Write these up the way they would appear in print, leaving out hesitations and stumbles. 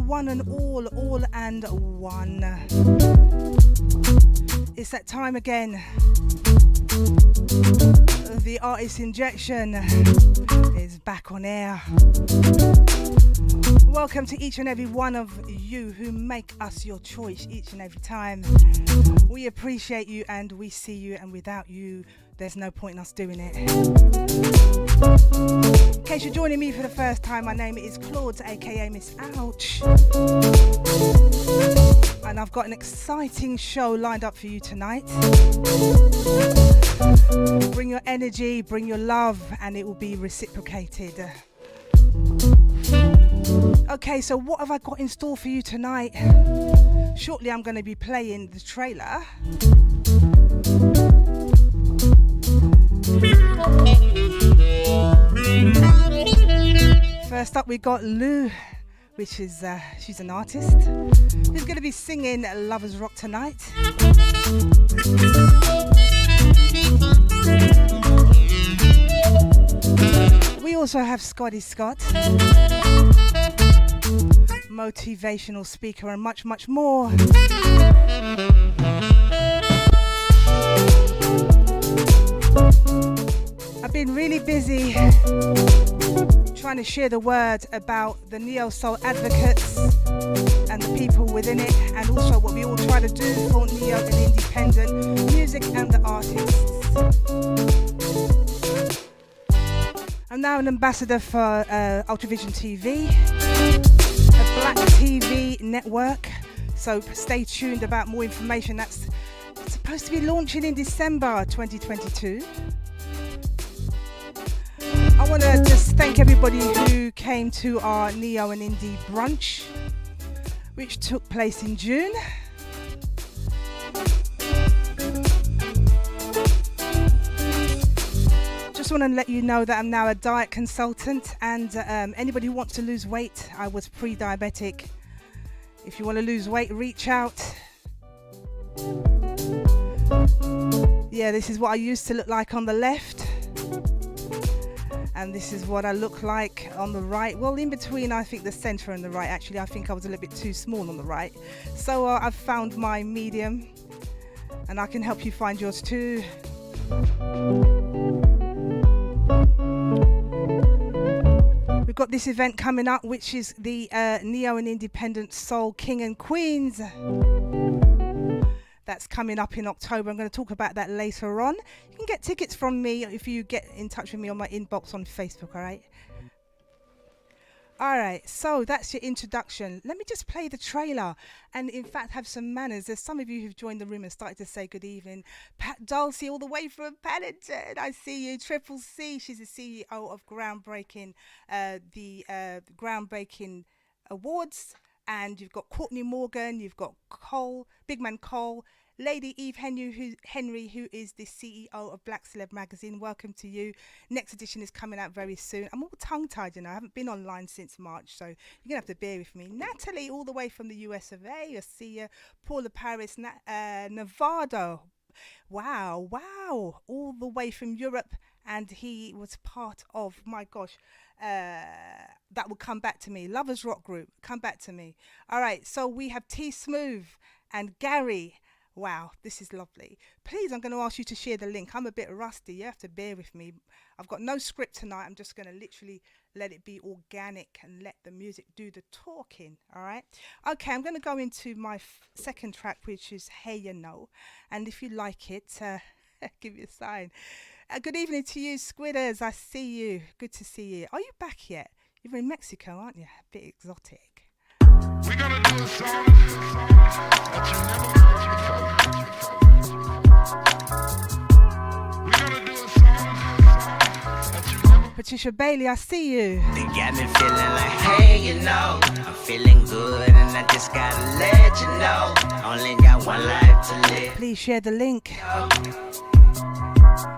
one and all and one. It's that time again. The Artist Injection is back on air. Welcome to each and every one of you who make us your choice each and every time. We appreciate you and we see you, and without you, there's no point in us doing it. In case you're joining me for the first time, my name is Claude, aka Miss Ouch. And I've got an exciting show lined up for you tonight. Bring your energy, bring your love, and it will be reciprocated. Okay, so what have I got in store for you tonight? Shortly I'm going to be playing the trailer. First up we got Lou, which is she's an artist who's going to be singing Lovers Rock tonight. We also have Scotty, motivational speaker, and much, much more. I've been really busy trying to share the word about the neo-soul advocates and the people within it, and also what we all try to do for neo and independent music and the artists. I'm now an ambassador for Ultravision TV, a Black TV network, so stay tuned about more information. That's supposed to be launching in December 2022. I want to just thank everybody who came to our Neo and Indie brunch, which took place in June. Just want to let you know that I'm now a diet consultant, and anybody who wants to lose weight, I was pre-diabetic. If you want to lose weight, reach out. Yeah, this is what I used to look like on the left. And this is what I look like on the right. Well, in between, I think the center and the right. Actually, I think I was a little bit too small on the right. So I've found my medium, and I can help you find yours too. We've got this event coming up, which is the Neo and Independent Soul King and Queens. That's coming up in October. I'm going to talk about that later on. You can get tickets from me if you get in touch with me on my inbox on Facebook, all right? All right, so that's your introduction. Let me just play the trailer and, in fact, have some manners. There's some of you who've joined the room and started to say good evening. Pat Dulcie, all the way from Paddington. I see you. Triple C, she's the CEO of Groundbreaking, the Groundbreaking Awards. And you've got Courtney Morgan, you've got Cole, Big Man Cole, Lady Eve Henry, who is the CEO of Black Celeb Magazine. Welcome to you. Next edition is coming out very soon. I'm all tongue-tied, you know. I haven't been online since March, so you're going to have to bear with me. Natalie, all the way from the US of A. I see you. Paula Paris, Nevada. Wow. All the way from Europe. And he was part of, my gosh, that will come back to me. Lovers Rock Group, come back to me. All right, so we have T Smooth and Gary. Wow, this is lovely. Please, I'm going to ask you to share the link. I'm a bit rusty. You have to bear with me. I've got no script tonight. I'm just going to literally let it be organic and let the music do the talking. All right. Okay, I'm going to go into my second track, which is Hey You Know. And if you like it, give me a sign. Good evening to you, Squidders. I see you. Good to see you. Are you back yet? You're in Mexico, aren't you? A bit exotic. We're gonna do a song that you never heard before. We're gonna do a song that you never. Patricia Bailey, I see you. They got me feeling like, hey, you know, I'm feeling good and I just gotta let you know, only got one life to live. Please share the link.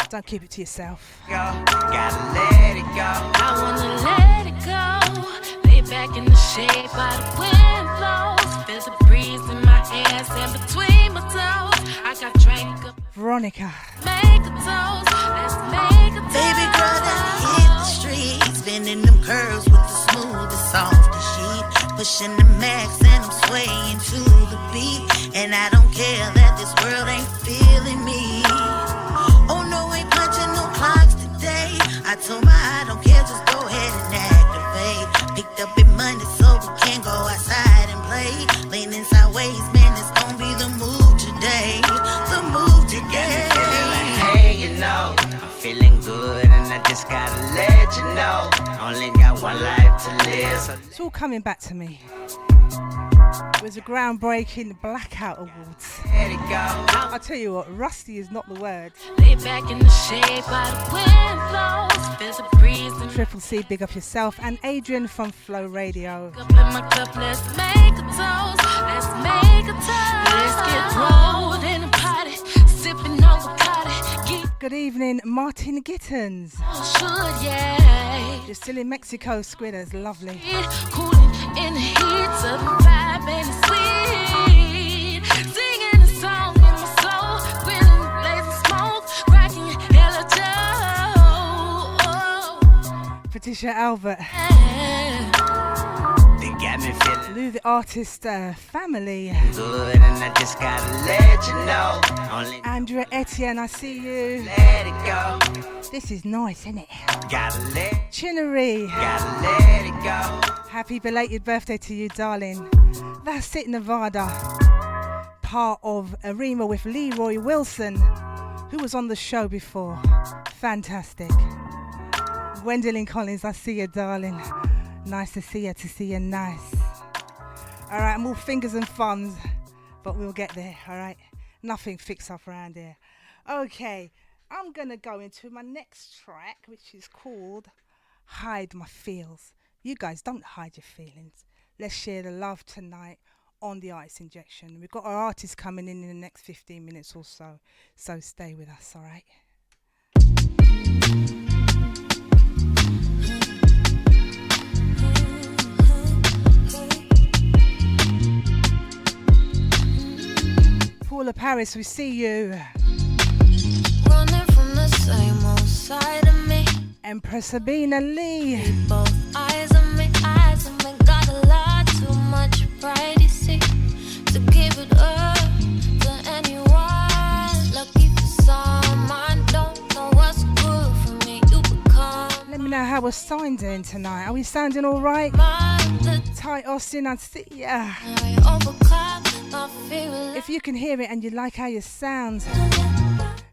Don't keep it to yourself. Gotta let it go. I wanna let it go. Lay back in the shade by the wind blows. Feel the breeze in my hands and between my toes. I got drink up. Veronica. Make a toast. Let's make a toast. Baby girl, that hit the streets, bending them curves with the smoothest, softest sheet. pushing the max and I'm swaying to the beat. And I don't care that this world ain't feeling me. Oh no, ain't punching no clocks today. I told my I don't care, just go ahead and activate. Picked up in Monday so we can go outside and play. Leaning sideways, man, it's gonna be the move today. The move today. Hey, you know, I'm feeling good and I just gotta let you know. Only got one life to live, so It's all coming back to me. It was a groundbreaking Blackout Awards. let it go. I'll tell you what, rusty is not the word. Lay back in the shade by the wind blows. There's a breeze and Triple C, big up yourself. And Adrian from Flow Radio. up in my cup. Let's make a toast. Let's make a toast. Let's get rolled in a party, sipping on Bacardi. Get Good evening, Martin Gittens. should, yeah. You're still in Mexico, Squidders. Lovely. Cooling in the heat, southern vibe and it's sweet. Singing a song in my soul, grilling, blazing smoke, cracking hella Joe. Patricia Albert. They got me feeling Lou the Artist family. good and I just gotta let you know. Only Andrea Etienne, I see you. let it go. This is nice, isn't it? Gotta let Chinnery. it go. Happy belated birthday to you, darling. That's it, Nevada. Part of Arima with Leroy Wilson, who was on the show before. Fantastic. Gwendolyn Collins, I see you, darling. Nice to see you nice. All right, I'm all fingers and thumbs, but we'll get there, all right? Nothing fix up around here. Okay, I'm going to go into my next track, which is called Hide My Feels. You guys, don't hide your feelings. Let's share the love tonight on the Ice Injection. We've got our artists coming in the next 15 minutes or so, so stay with us, all right? Paula Paris, we see you. Running from the same old side of me. Empress Sabina Lee. Both eyes on me, got a lot too much pride, you see, to give it up to anyone. Lucky for someone, don't know what's good for me. You become Let me know how we're sounding tonight. Are we sounding all right? the Tight Austin, I see ya. I overcome my feelings. If you can hear it and you like how you sound,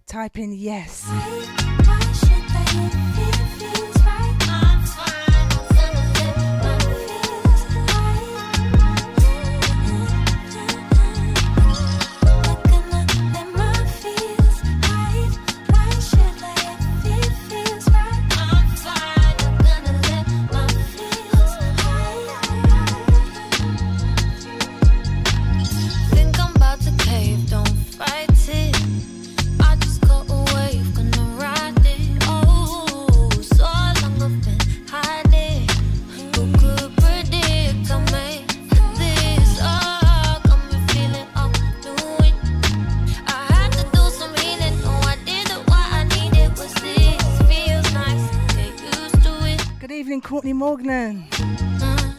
type in yes. Why should they feel feels right? I'm fine, I'm gonna let my feels right. Gonna let my feels right. Why should they feel feels right? I'm fine, I'm gonna let my feels right. Think I'm about to cave, don't fight it. I just got away, gonna ride it. Oh, so long I've been hiding. Who could predict I made this? Oh, got me feeling I'm doing. I had to do some healing. No, I didn't. What I needed was this. Feels nice, get used to it. Good evening, Courtney Morgan.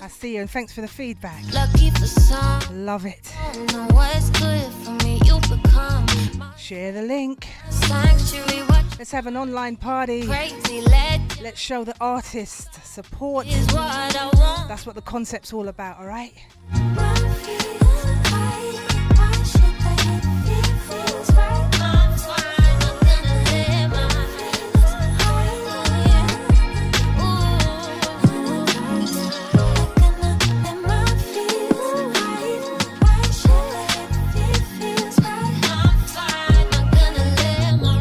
I see you and thanks for the feedback. Lucky for some, Love it. don't know what's good for me. You become my Share the link. sanctuary. What Let's have an online party. crazy legend Let's show the artist support. is what I want. That's what the concept's all about, all right? My feels right. Why should they feel feels right? I'm fine. I'm gonna live my feels right. Ooh, gonna let my feels right. Why should they feel feels right? I'm fine. I'm gonna live my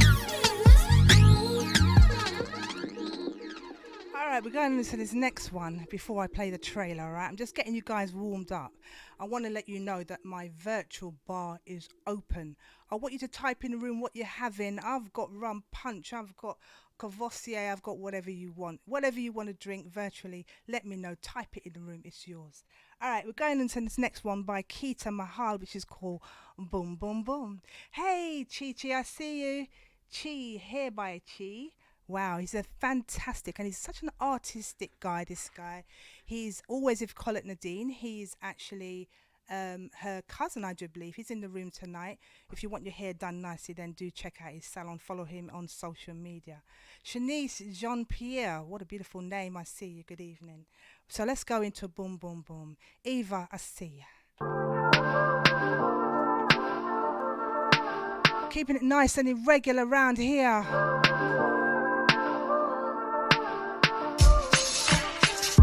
All right, we're going into this next one before I play the trailer, all right? I'm just getting you guys warmed up. I want to let you know that my virtual bar is open. I want you to type in the room what you're having. I've got rum punch, I've got Cavossier, I've got whatever you want. Whatever you want to drink virtually, let me know. Type it in the room, it's yours. All right, we're going into this next one by Keita Mahal, which is called Boom Boom Boom. Hey, Chi Chi, I see you. Chi, here by Chi. Wow, he's a fantastic, and he's such an artistic guy, this guy. He's always with Colette Nadine. He's actually her cousin, I do believe. He's in the room tonight. If you want your hair done nicely, then do check out his salon. Follow him on social media. Shanice Jean-Pierre, what a beautiful name. I see you. Good evening. So let's go into Boom Boom Boom. Eva, I see ya. Keeping it nice and irregular around here.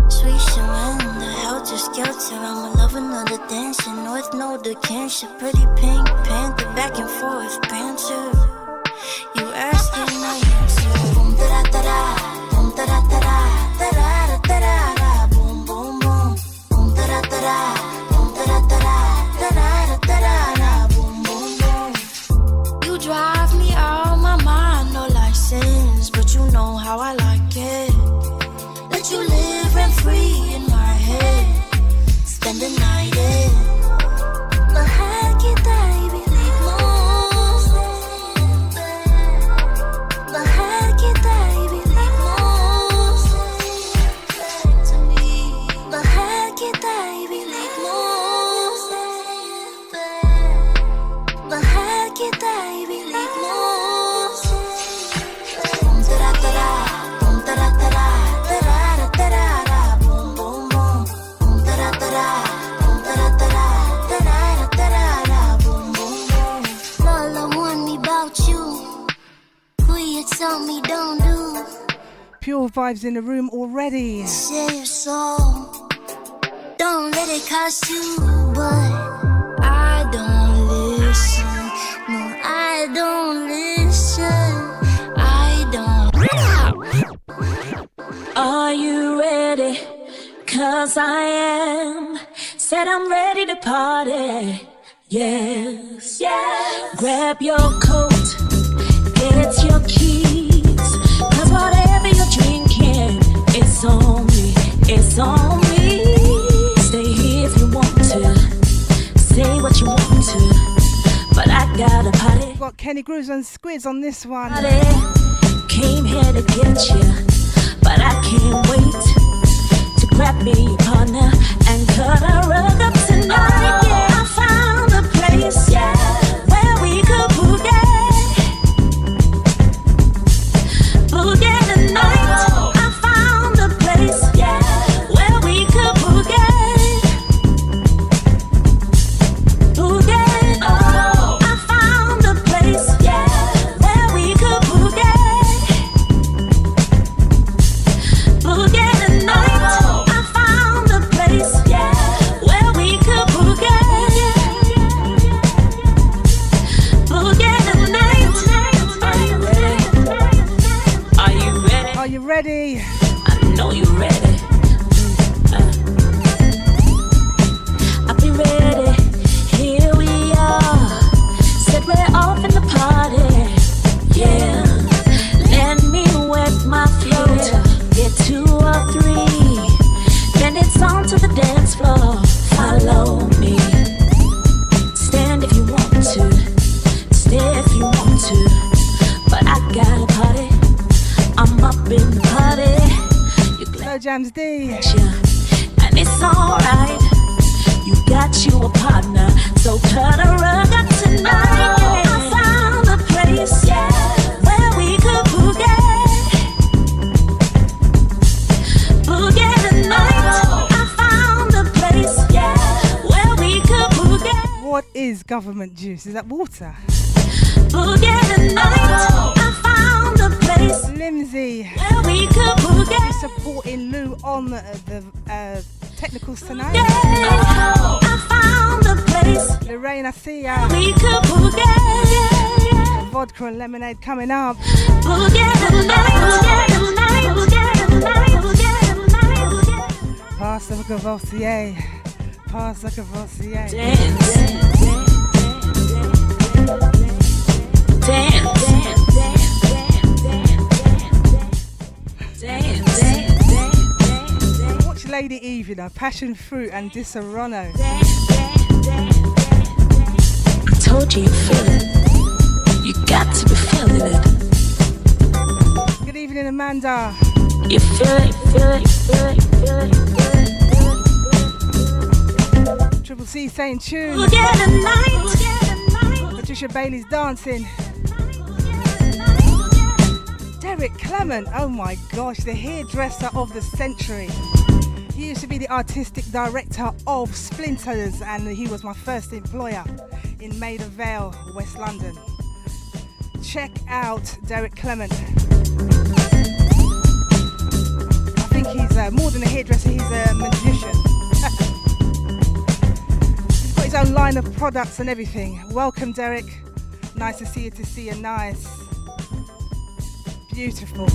Sweet surrender, helter skelter. I'm a lover, another dancer. North node to cancer. Pretty pink panther, back and forth banter. You asking, I answer. Boom da da da, boom da da da da da da da da. Boom boom boom, boom da da da, boom da da da da da da. Boom boom boom. You drive me out my mind, no license, but you know how I like it. Let you live rent free in my head. Spend the night in. Mahal kita ibig mo. Mahal kita ibig mo. To me. Mahal kita ibig mo. Mahal kita ibig mo. Boom da da da, boom da da da. Tell me don't do. Pure vibes in the room already. Say your soul. Don't let it cost you, but I don't listen. No, I don't listen. I don't. Are you ready? 'Cause I am. Said I'm ready to party. Yes, yes. Grab your coat. Get your keys. 'Cause whatever you're drinking, it's on me. It's on me. Stay here if you want to. Say what you want to. But I got a party. Got Kenny Grooves and Squids on this one. Came here to get you, but I can't wait to grab me a partner and cut a rug up tonight. Yeah, I found a place, yeah, where we could boogie tonight. I found a place, yeah, where we could boogie. Oh, I found a place, yeah, where we could boogie tonight. I found a place, yeah, where we could boogie tonight. Are you ready? Are you ready? I know you're ready. I'll be ready. Here we are. Said we're off in the party. Yeah. Let me wet my float. Get 2 or 3. Then it's on to the dance floor. Follow me. Stand if you want to. Stay if you want to. But I got a party. I'm up in the party. Slow Jams D. And it's alright. You got you a partner, so cut a rug up tonight. I found a place, yeah, where we could boogie tonight. I found a place, yeah, where we could boogie. What is government juice? Is that water? Boogie tonight. I found a place Limsey. where we could boogie. Supporting Lou on the technicals tonight. I found a place Lorraine, I see ya. we could boogie. Vodka and lemonade coming up. Pass like a Vossier. Pass like a Vossier. Watch Lady Eve, you know, Passion Fruit and Disaronno. I told you you feel it. You got to be feeling it. Good evening, evening, Amanda. You feel it, feel it, feel it, feel it, feel it. Triple C saying tune. Patricia Bailey's dancing. Derek Clement, oh my gosh, the hairdresser of the century. He used to be the artistic director of Splinters, and he was my first employer in Maida Vale, West London. Check out Derek Clement. I think he's more than a hairdresser, he's a magician. He's got his own line of products and everything. Welcome, Derek. Nice to see you, nice. Beautiful.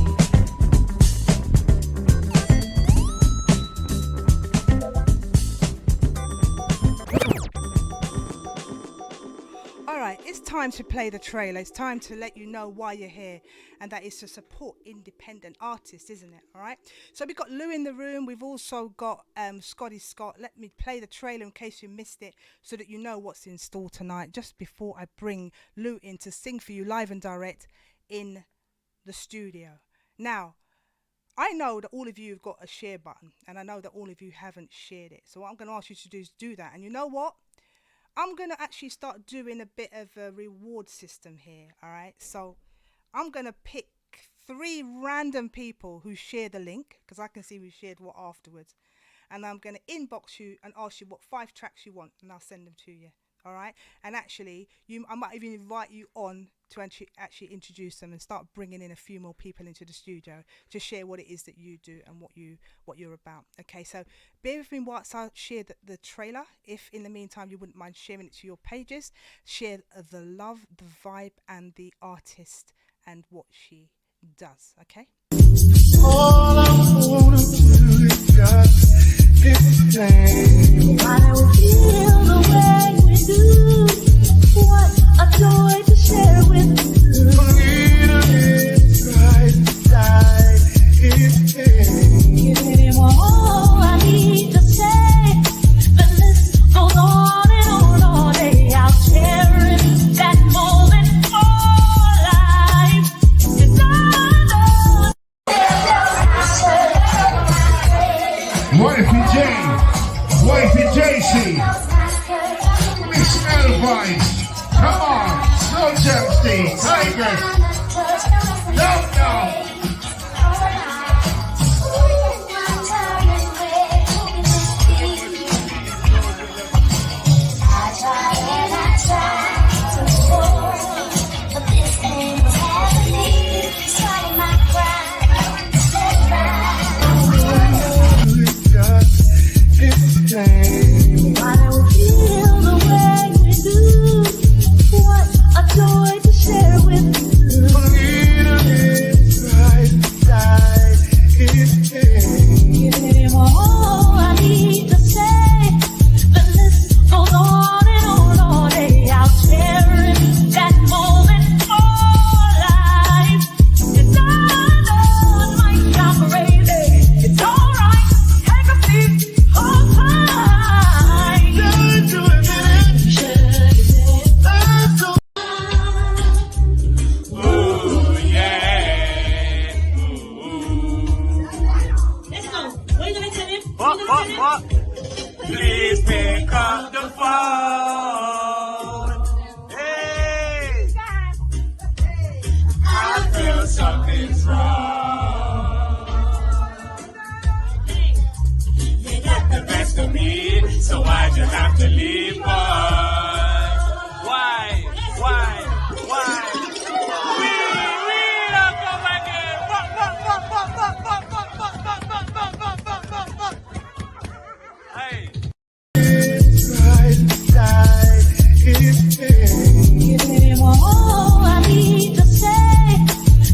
Alright, it's time to play the trailer. It's time to let you know why you're here, and that is to support independent artists, isn't it? Alright, so we've got Lou in the room. We've also got Scotty Scott. Let me play the trailer in case you missed it, so that you know what's in store tonight, just before I bring Lou in to sing for you live and direct in the studio. Now, I know that all of you have got a share button, and I know that all of you haven't shared it. So what I'm going to ask you to do is do that. And you know what? I'm going to actually start doing a bit of a reward system here, all right? So I'm going to pick 3 random people who share the link, because I can see we shared what afterwards. And I'm going to inbox you and ask you what 5 tracks you want, and I'll send them to you, all right? And actually, I might even invite you on to actually introduce them and start bringing in a few more people into the studio to share what it is that you do and what you're about. Okay, so bear with me whilst I share the trailer. If in the meantime you wouldn't mind sharing it to your pages, share the love, the vibe, and the artist and what she does. Okay. All I wanna do is just this thing. I will feel the way we do. What a joy to share with you. It's right inside his head. Give me all I need to say. The list goes on and on all day. I'll cherish that moment for life. It's all Wifey JC, Miss Elvise, come on, Snow Chapsty, Tigress, no. I will feel the way we do. What a joy to share with you. It's right inside his head. Give him all I need to say. The list goes on and on all day. I'll cherish that moment for life. It's all might sound crazy. It's alright. Take a seat. Hold tight. Just do it, man. Ooh, yeah. Let's go. What are you gonna tell him? What? Please pick up the phone. Hey, I feel something's wrong. You got the best of me, so why'd you have to leave, boy? Why? We don't come again. Hey. Right inside his head. Give him all I need to say.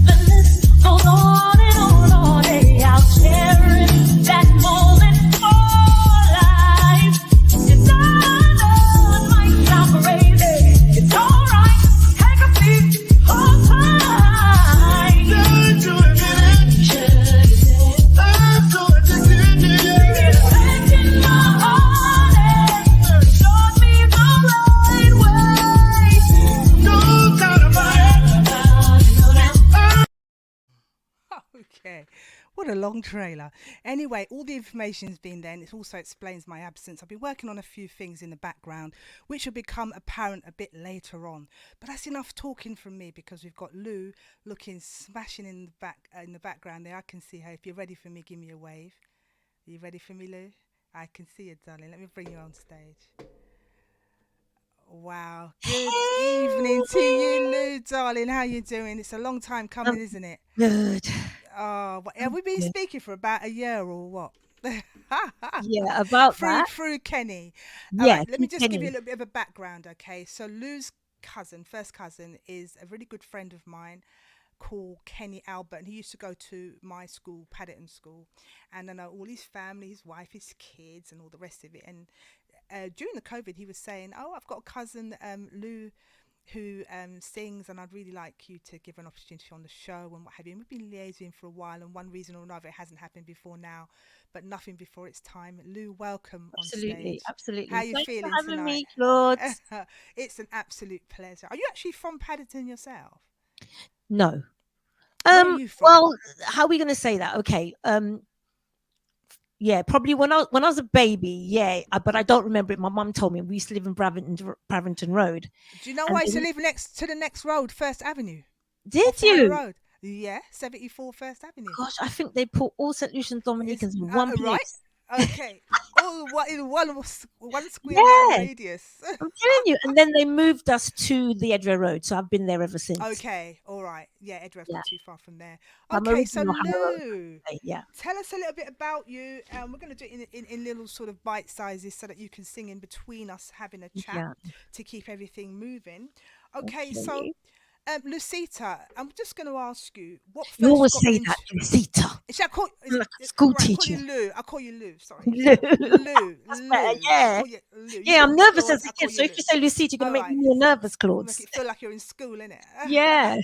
The list goes on and on all day. I'll cherish that moment for life. It's all what a long trailer. Anyway, all the information's been there and it also explains my absence. I've been working on a few things in the background, which will become apparent a bit later on. But that's enough talking from me because we've got Lou looking smashing in the background there. I can see her. If you're ready for me, give me a wave. Are you ready for me, Lou? I can see you, darling. Let me bring you on stage. Wow. Good evening to you, Lou, darling. How you doing? It's a long time coming, isn't it? Good. Oh, have we been speaking for about a year or what? Yeah, about that. Through Kenny. All Yeah, right, let me through just give you a Kenny. little bit of a background, okay? So Lou's first cousin, is a really good friend of mine called Kenny Albert, and he used to go to my school, Paddington School, and I know all his family, his wife, his kids, and all the rest of it. And during the COVID, he was saying, "Oh, I've got a cousin, Lou, who sings, and I'd really like you to give an opportunity on the show and what have you." And we've been liaising for a while, and one reason or another, it hasn't happened before now, but nothing before its time. Lou, welcome on Absolutely, stage. How absolutely. are you Thanks for feeling having tonight? me, Claude. It's an absolute pleasure. Are you actually from Paddington yourself? No. Where are you from? Well, how are we gonna say that? Okay. Yeah, probably when I was a baby, yeah, but I don't remember it. My mum told me we used to live in Bravington Road. Do you know And I used to then, live next to the next road, First Avenue? did Off Harrow you? Road. Yeah, 74 First Avenue. Gosh, I think they put all St. Lucians It's Dominicans in one right. place. Okay. All what in one square mile Yeah, radius. I'm telling you. And then they moved us to the Edgware Road, so I've been there ever since. Okay. All right. Yeah, Edgeworth's Yeah, not too far from there. I'm Okay. So original Harrow. Lou, Yeah, tell us a little bit about you. We're going to do it in little sort of bite sizes so that you can sing in between us having a chat yeah. to keep everything moving. Okay. So, Okay. Lucita, I'm just going to ask you what You first always got you say that, into. Lucita. Should I call? I'm like a school Right, call teacher. you Lou. I'll call you Lou. Sorry, Lou. Lou. That's better. Lou. I'll Yeah. call you Lou. You Yeah, call I'm me nervous Claude. as a I'll kid. call So you if Lou. you say Lucita, you're going All to make me right. more nervous, Make Claude. it feel like you're in school, innit? Yeah.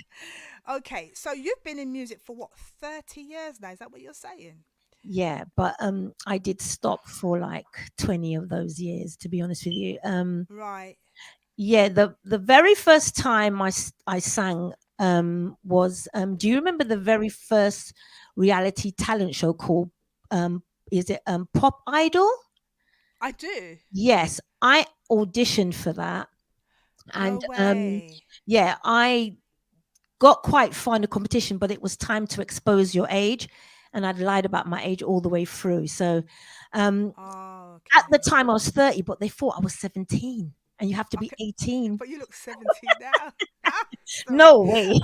Okay, so you've been in music for what, 30 years now? Is that what you're saying? Yeah, but I did stop for like 20 of those years, to be honest with you. Right. Yeah, the very first time I sang was do you remember the very first reality talent show called is it Pop Idol? I do. Yes, I auditioned for that, No and way. yeah, I got quite far in the competition, but it was time to expose your age, and I'd lied about my age all the way through. So Oh, at the okay. time I was 30, but they thought I was 17, and you have to be Okay. 18. But you look 70 now. Sorry. No way.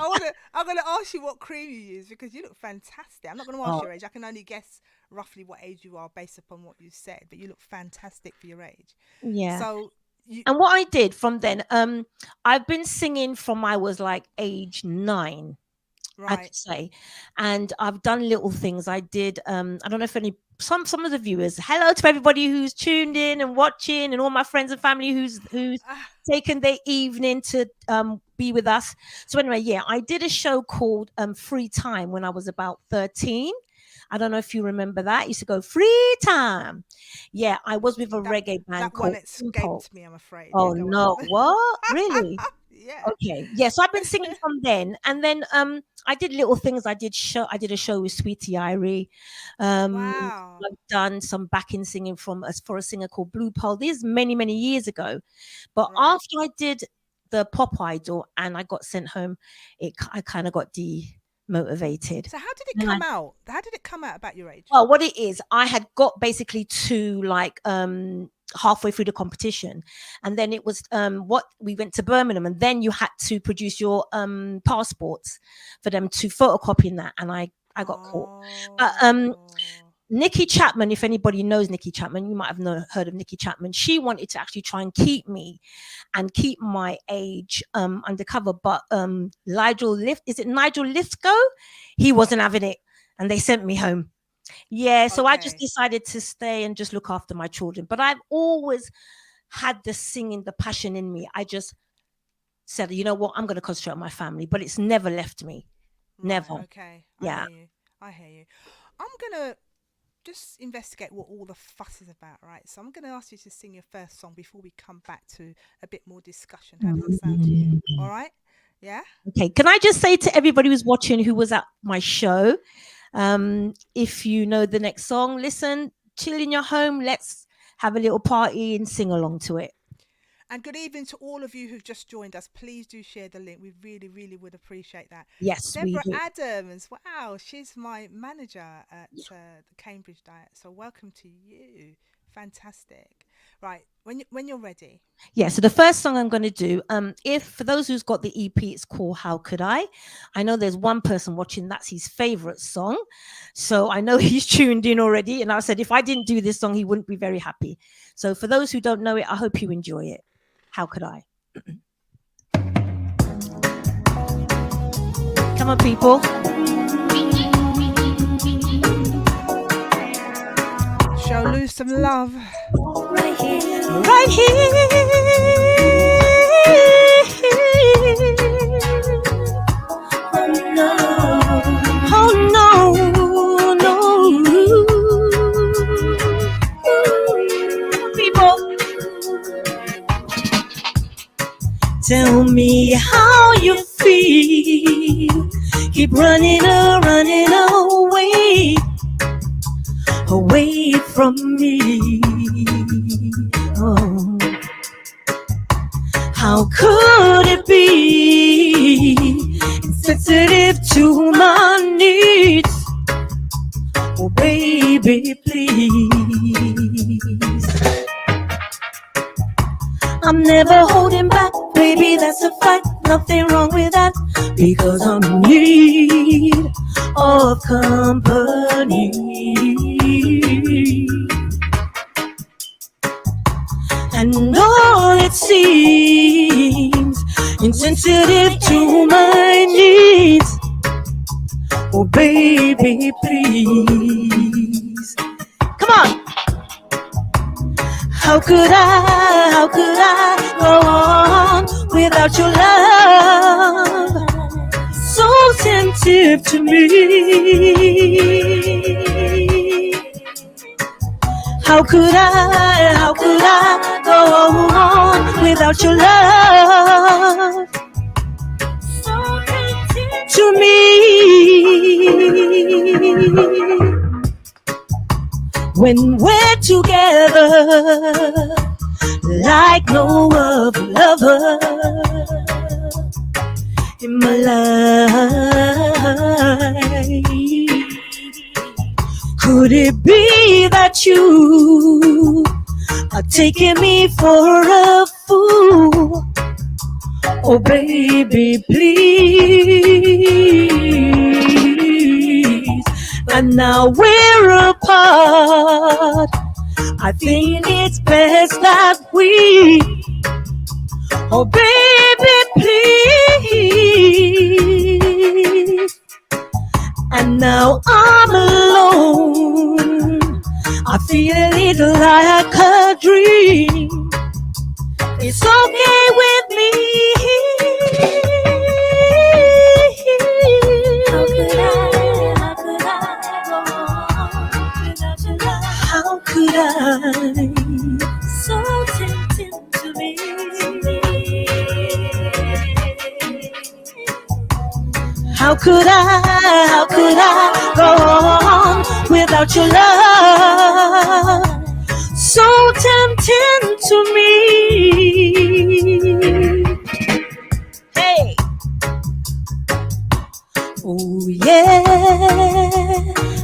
I'm gonna ask you what cream you use because you look fantastic. I'm not gonna ask Oh, your age. I can only guess roughly what age you are based upon what you said, but you look fantastic for your age. yeah. So you And what I did from then, I've been singing from I was like age 9, I right. could say, and I've done little things. I did. I don't know if any some of the viewers. Hello to everybody who's tuned in and watching, and all my friends and family who's Ah, taken their evening to be with us. So anyway, yeah, I did a show called Free Time when I was about 13. I don't know if you remember that. It used to go Free Time. Yeah, I was with a that reggae band that one called Impulse. escaped me, I'm afraid. Yeah, Oh go on. no, what? Really? Yeah. Okay. Yeah, so I've been singing from then. And then I did little things. I did a show with Sweetie Irie. Wow. I've done some backing singing for a singer called Blue Pole. This is many, many years ago. But Right. after I did the Pop Idol and I got sent home, I kind of got demotivated. So how did it And I come out? How did it come out about your age? Well, what it is, I had got basically to like halfway through the competition, and then it was what we went to Birmingham, and then you had to produce your passports for them to photocopy in that, and I got caught. But Oh. Nikki Chapman, if anybody knows Nikki Chapman, you might have heard of Nikki Chapman. She wanted to actually try and keep me and keep my age undercover, but is it Nigel Lithgow? He wasn't having it, and they sent me home. Yeah, so I just Okay. decided to stay and just look after my children. But I've always had the singing, the passion in me. I just said, you know what, I'm going to concentrate on my family, but it's never left me. Right. Never. Okay. I Yeah. hear you. I hear you. I'm gonna just investigate what all the fuss is about, right? So I'm gonna ask you to sing your first song before we come back to a bit more discussion. How does that sound to you? All right? Yeah. Okay. Can I just say to everybody who's watching who was at my show, If you know the next song, listen, chill in your home. Let's have a little party and sing along to it. And good evening to all of you who've just joined us. Please do share the link. We really, really would appreciate that. Yes, we Deborah do. Adams, wow, she's my manager at the Cambridge Diet. So welcome to you. Fantastic. Right, when you're ready. Yeah, so the first song I'm going to do, if for those who's got the EP, it's called How Could I know there's one person watching, that's his favorite song, so I know he's tuned in already, and I said if I didn't do this song he wouldn't be very happy. So for those who don't know it, I hope you enjoy it. How Could I? Come on, people. Show loose some love. Right here. Right here. Oh no, no. People, tell me how you feel. Keep running away from me. Oh, how could it be insensitive to my needs? Oh, baby, please. I'm never holding back, baby, that's a fact. Nothing wrong with that, because I'm in need of company. And all it seems insensitive to my needs. Oh, baby, please. Come on. How could I go on without your love? So attentive to me. How could I go on without your love? So attentive to me. When we're together, like no other lover in my life. Could it be that you are taking me for a fool? Oh, baby, please. And now we're apart. I think it's best that we, oh baby, please. And now I'm alone. I feel a little like a dream. It's okay with me. How could I go on without your love? How could I? So tempting to me. How could I go on without your love? So tempting to me. Hey. Oh yeah.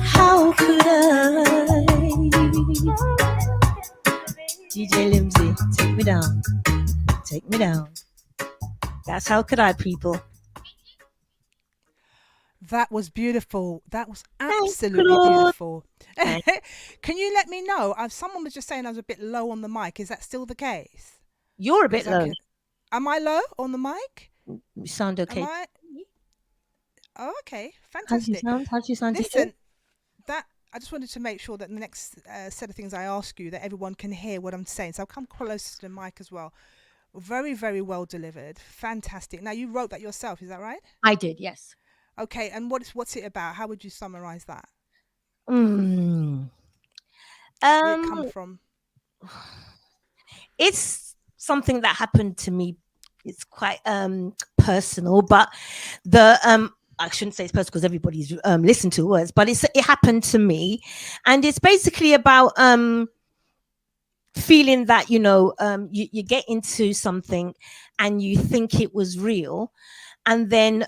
How could I? DJ Limsey, take me down. Take me down. That's How Could I, people. That was beautiful. That was Thanks, absolutely Claude. beautiful. Thanks. Can you let me know? Someone was just saying I was a bit low on the mic. Is that still the case? You're a bit 'Cause I low. can- Am I low on the mic? You sound okay. Am I? Oh, okay. How do you Fantastic. sound? How do you sound? Listen, that I just wanted to make sure that the next set of things I ask you, that everyone can hear what I'm saying. So I'll come close to the mic as well. Very, very well delivered. Fantastic. Now, you wrote that yourself, is that right? I did, yes. Okay, and what's it about? How would you summarize that? Mm. Where it come Um, from? it's something that happened to me. It's quite personal, but the I shouldn't say it's personal because everybody's listened to words, but it happened to me, and it's basically about feeling that you get into something and you think it was real, and then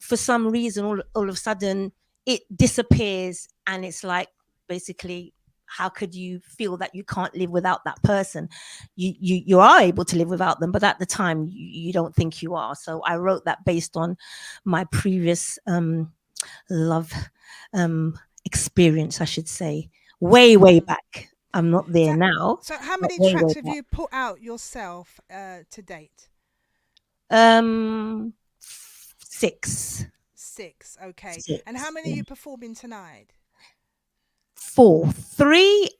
for some reason all of a sudden it disappears, and it's like, basically, how could you feel that you can't live without that person? You are able to live without them, but at the time you don't think you are. So I wrote that based on my previous love experience, I should say, way back. I'm not there So, now, so how but many way tracks have back. you put out yourself to date? 6. 6. Okay. And how 6, many are yeah. you performing tonight? 4. 3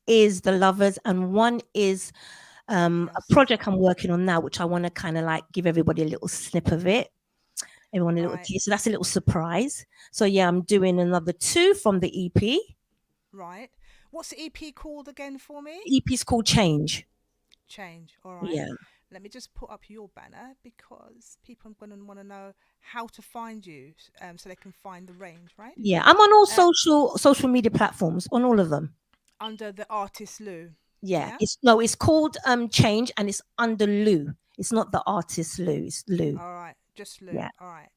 is the lovers, and 1 is a Yes. project I'm working on now, which I want to kind of like give everybody a little snip of it, everyone a little Right. taste. So that's a little surprise. So yeah, I'm doing another 2 from the EP. Right. What's the EP called again for me? The EP is called Change. Change. All right. Yeah. Let me just put up your banner because people are going to want to know how to find you, so they can find the range, right? Yeah, I'm on all social media platforms, on all of them. Under the artist Lou. Yeah, Yeah? it's called Change, and it's under Lou. It's not the artist Lou, it's Lou. All right. Just Lou. Yeah. All right.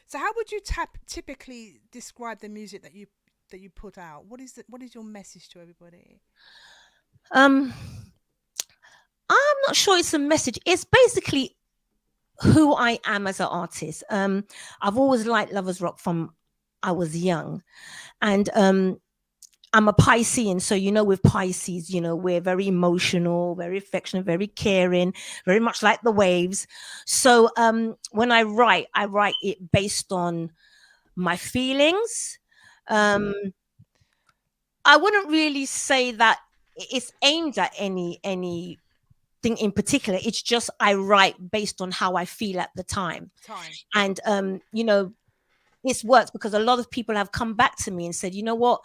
So how would you typically describe the music that you put out? What is your message to everybody? I'm not sure it's a message. It's basically who I am as an artist. I've always liked lovers rock from I was young, and I'm a Piscean, so with Pisces, we're very emotional, very affectionate, very caring, very much like the waves. So when I write it based on my feelings. I wouldn't really say that it's aimed at any thing in particular. It's just I write based on how I feel at the time. And it's worked because a lot of people have come back to me and said, you know what,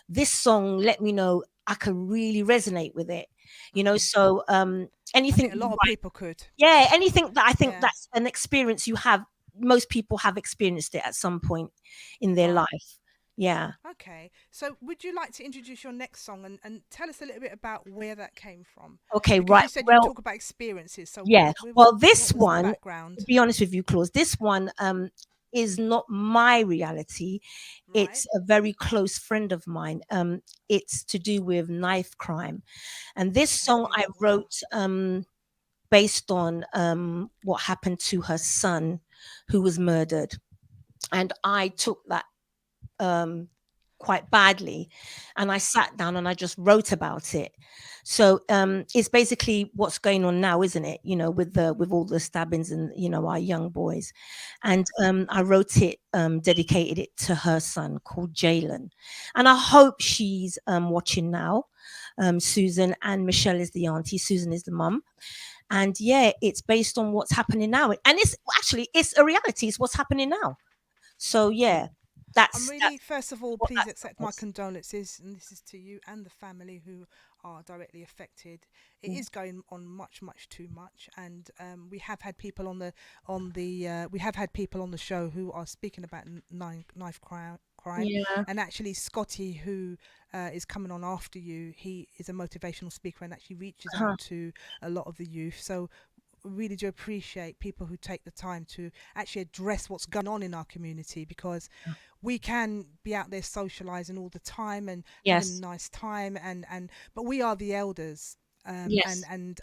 this song let me know I could really resonate with it. So anything, I think a lot of people could. Yeah, anything that I think that's an experience you have. Most people have experienced it at some point in their life. Yeah. Okay. So would you like to introduce your next song and tell us a little bit about where that came from? Okay, because right. You said you talk about experiences. So yeah. This one, to be honest with you, Claus, this one is not my reality. Right. It's a very close friend of mine. It's to do with knife crime. And this song I wrote based on what happened to her son who was murdered. And I took that quite badly, and I sat down and I just wrote about it. So it's basically what's going on now, isn't it? With all the stabbings and our young boys. And I wrote it, dedicated it to her son called Jalen, and I hope she's watching now. Susan, and Michelle is the auntie, Susan is the mum. And yeah, it's based on what's happening now, and it's a reality. It's what's happening now. So yeah. I'm really, first of all, please accept my condolences, and this is to you and the family who are directly affected. It is going on much too much, and we have had people on the show who are speaking about knife crime. Yeah. And actually, Scotty, who is coming on after you, he is a motivational speaker and actually reaches out to a lot of the youth. So really do appreciate people who take the time to actually address what's going on in our community, because we can be out there socializing all the time and having a nice time, but we are the elders, and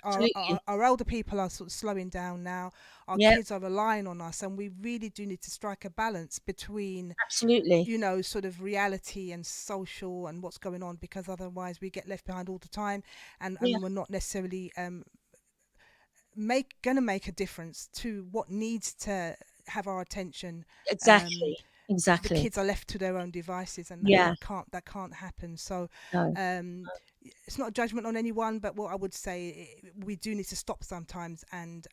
our elder people are sort of slowing down now. Our kids are relying on us, and we really do need to strike a balance between sort of reality and social and what's going on, because otherwise we get left behind all the time, and we're not necessarily gonna make a difference to what needs to have our attention. Exactly. The kids are left to their own devices, and that can't happen. So it's not a judgment on anyone, but what I would say, we do need to stop sometimes and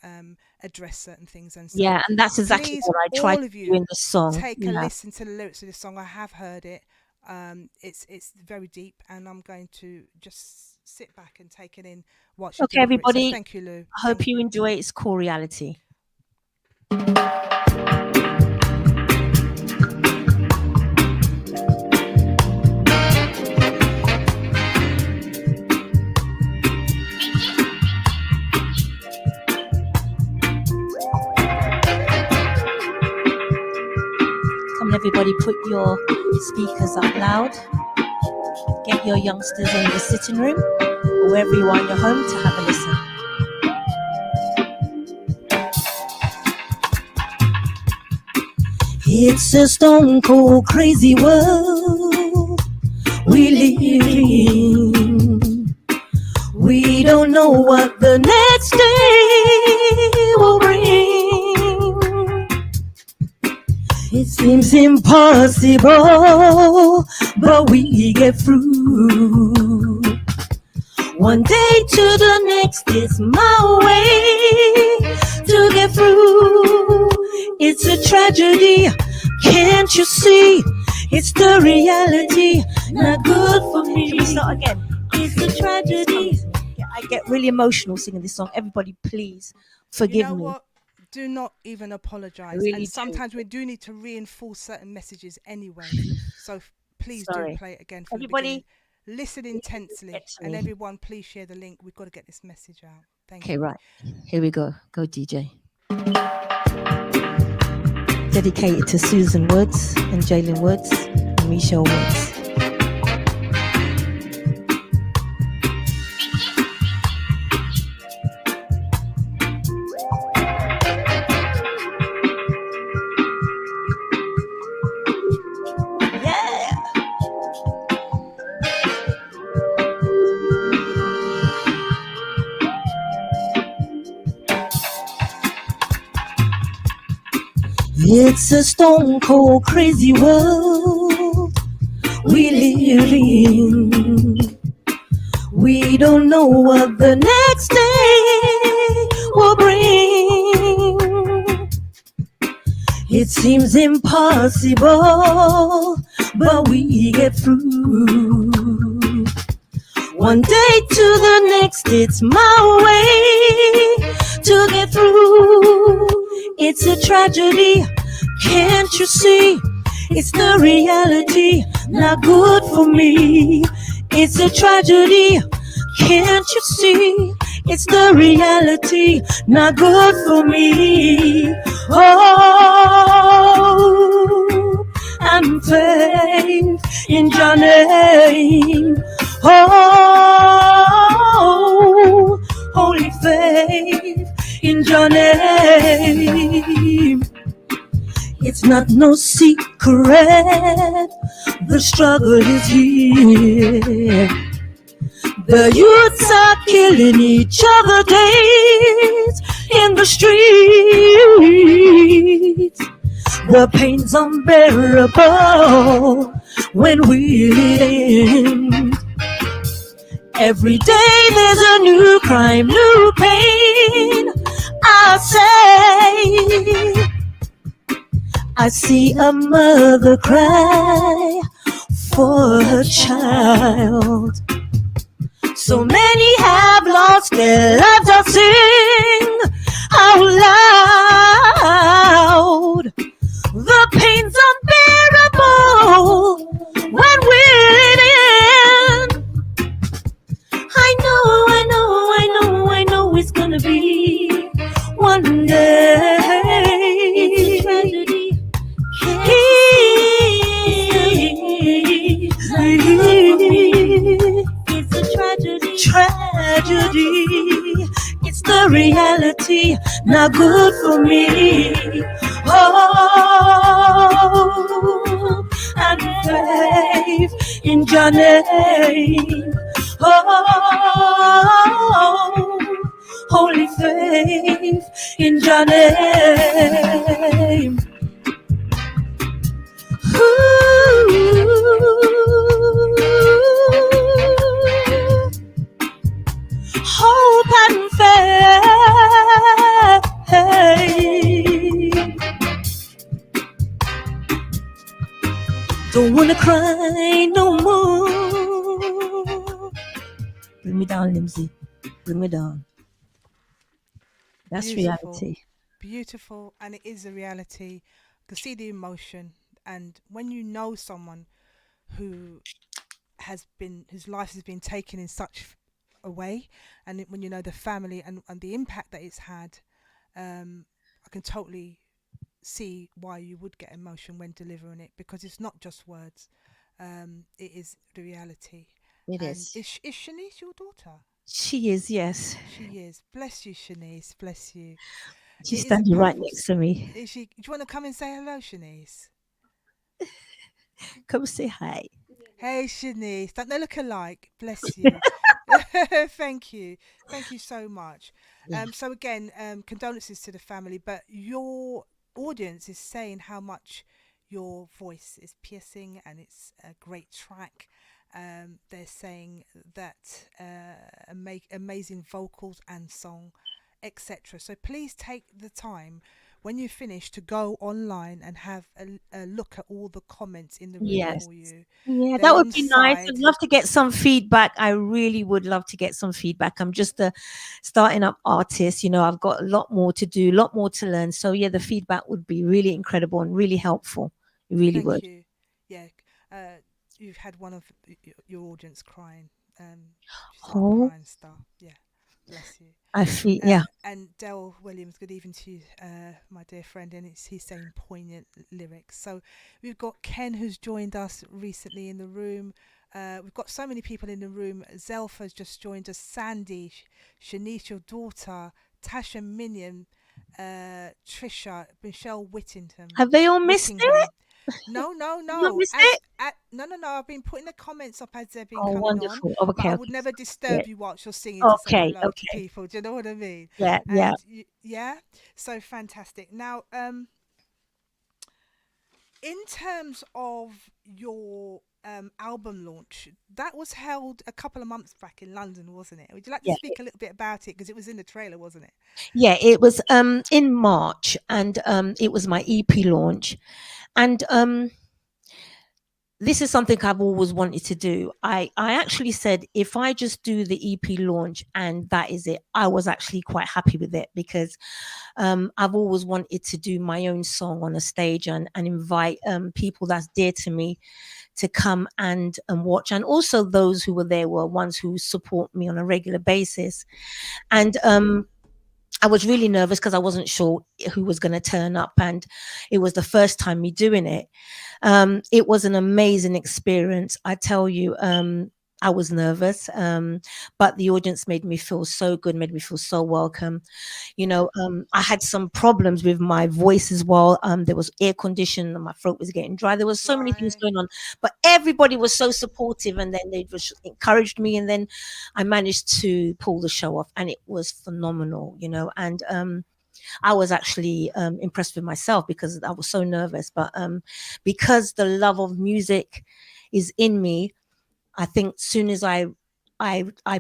address certain things. And so and that's exactly what I tried to do in the song. Take a listen to the lyrics of this song. I have heard it. It's very deep, and I'm going to just sit back and take it in. Watch. Okay, everybody. So thank you, Lou. I hope you enjoy it. It's core reality. everybody put your speakers up loud. Get your youngsters in the sitting room or wherever you are in your home to have a listen. It's a stone cold crazy world we live in. We don't know what the next day will bring. It seems impossible, but we get through. One day to the next is my way to get through. It's a tragedy, can't you see? It's the reality, not good for me. Should we start again? It's a tragedy. I get really emotional singing this song. Everybody, please forgive You know me. what? Do not even apologize. really And do. sometimes we do need to reinforce certain messages anyway. So please Sorry. do play it again from Everybody, the beginning. Listen intensely. get to And me. everyone, please share the link. We've got to get this message out. Thank Okay, you. right. Here we go. Go, DJ. Dedicated to Susan Woods and Jalen Woods and Michelle Woods. Yeah. It's a stone cold crazy world we live in. We don't know what the next day will bring. It seems impossible, but we get through. One day to the next, it's my way to get through. It's a tragedy, can't you see? It's the reality, not good for me. It's a tragedy, can't you see? It's the reality, not good for me. Oh, I'm faith in your name. Oh, holy faith in your name. It's not no secret, the struggle is here. The youths are killing each other days in the streets. The pain's unbearable when we live. Every day there's a new crime, new pain. I see a mother cry for her child. So many have lost their lives. I'll sing out loud. The pain's unbearable when we're in. I know it's gonna be one day. It's a tragedy. It's the reality, not good for me. Oh, and faith in your name. Oh, holy faith in your name. Hope and faith. Don't wanna cry no more. Bring me down, Limsey. Bring me down. That's Beautiful. reality. Beautiful, and it is a reality. I can see the emotion, and when you know someone who whose life has been taken in such a way, and when you know the family and the impact that it's had, I can totally see why you would get emotion when delivering it, because it's not just words. It is the reality. It And is. is Shanice your daughter? She is, yes. She is. Bless you, Shanice. Bless you. She's It is a standing right powerful. next to me. Is she? Do you want to come and say hello, Shanice? Come say hi. Hey, Shanice. Don't they look alike? Bless you. Thank you. Thank you so much. Yeah. So again, condolences to the family, but your audience is saying how much your voice is piercing and it's a great track. They're saying that amazing vocals and song, etc. So please take the time when you finish to go online and have a look at all the comments in the room Yes. for you. Yeah, They're that would on be nice. I'd side. love to get some feedback. I really would love to get some feedback. I'm just a starting up artist. I've got a lot more to do, a lot more to learn. So yeah, the feedback would be really incredible and really helpful. It really Thank would. you. Yeah, you've had one of your audience crying. She said Oh, crying star. Yeah, bless you. I feel, yeah. And Del Williams, good evening to you, my dear friend. And he's saying poignant lyrics. So we've got Ken, who's joined us recently in the room. We've got so many people in the room. Zelfa's just joined us. Sandy, Shanice, your daughter, Tasha Minion, Trisha, Michelle Whittingham. Have they all missed it? Whittingham. No, no, You not no. missed it? No, no, no. I've been putting the comments up as they've been Oh, coming on, wonderful. Oh, but I okay, would okay. never Yeah. disturb you whilst you're singing to say Okay, hello to okay. people. Do you know what I mean? Yeah, yeah. And yeah, so fantastic. Now, in terms of your album launch, that was held a couple of months back in London, wasn't it? Would you like to Yeah. speak a little bit about it, because it was in the trailer, wasn't it? Yeah, it was in March, and it was my EP launch. And this is something I've always wanted to do. I actually said if I just do the EP launch and that is it, I was actually quite happy with it, because I've always wanted to do my own song on a stage, and invite people that's dear to me to come and watch. And also those who were there were ones who support me on a regular basis. And I was really nervous because I wasn't sure who was going to turn up, and it was the first time me doing it. It was an amazing experience, I tell you. I was nervous, but the audience made me feel so good, made me feel so welcome. I had some problems with my voice as well. There was air condition and my throat was getting dry. There was so many things Right. going on, but everybody was so supportive, and then they just encouraged me, and then I managed to pull the show off, and it was phenomenal. And I was actually impressed with myself because I was so nervous, but because the love of music is in me, I think soon as I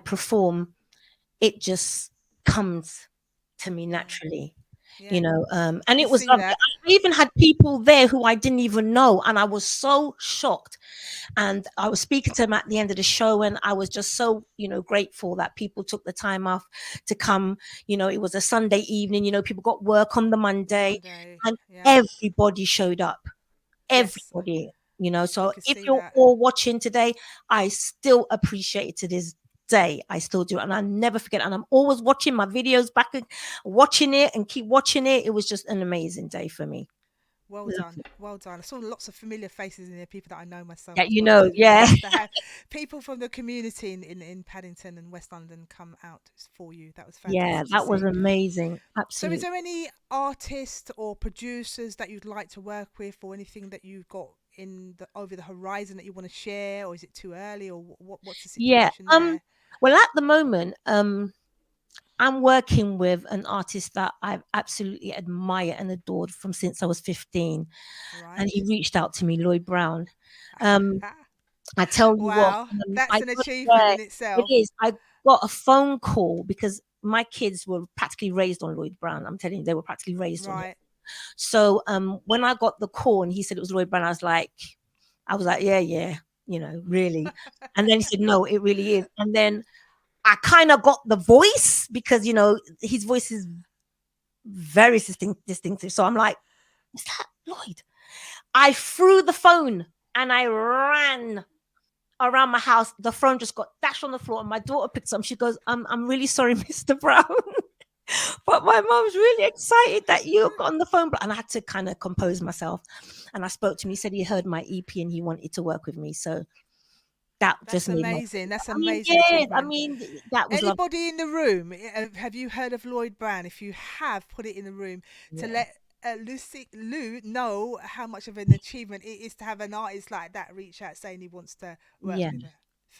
perform, it just comes to me naturally. Yeah, I And can it was see lovely. that. I even had people there who I didn't even know, and I was so shocked. And I was speaking to them at the end of the show, and I was just so grateful that people took the time off to come. It was a Sunday evening. People got work on the Monday, Monday. and Yeah. everybody showed up. Yes, Everybody. I So can if see you're that. all watching today, I still appreciate it to this day. I still do, and I never forget. And I'm always watching my videos back and watching it and keep watching it. It was just an amazing day for me. Well done, Lovely. well done. I saw lots of familiar faces in there, people that I know myself Yeah, as well, which is really yeah. nice to have people from the community in Paddington and West London come out for you. That was Yeah, fantastic to that was see. amazing. So, is Absolutely. there any artists or producers that you'd like to work with, or anything that you've got in the over the horizon that you want to share, or is it too early, or what's the Yeah. situation there? Well, at the moment, I'm working with an artist that I've absolutely admired and adored from since I was 15. And he Right. reached out to me, Lloyd Brown. Um, I tell you what, Wow, that's I an got, achievement yeah, in it itself. is. I got a phone call because my kids were practically raised on Lloyd Brown. I'm telling you, they were practically raised on it. Right. So when I got the call and he said it was Lloyd Brown, I was like, yeah, yeah, really. And then he said, no, it really is. And then I kind of got the voice because his voice is very distinctive. So I'm like, is that Lloyd? I threw the phone and I ran around my house. The phone just got dashed on the floor, and my daughter picked up. She goes, I'm really sorry, Mr. Brown, But my mom's really excited that you got on the phone. And I had to kind of compose myself. And I spoke to him. He said he heard my EP and he wanted to work with me. So that That's just made my. amazing. That's I mean, amazing. yeah. I achievement. mean, that was lovely. Anybody in the room? Have you heard of Lloyd Brown? If you have, put it in the room to let Lou know how much of an achievement it is to have an artist like that reach out saying he wants to work Yeah. with her.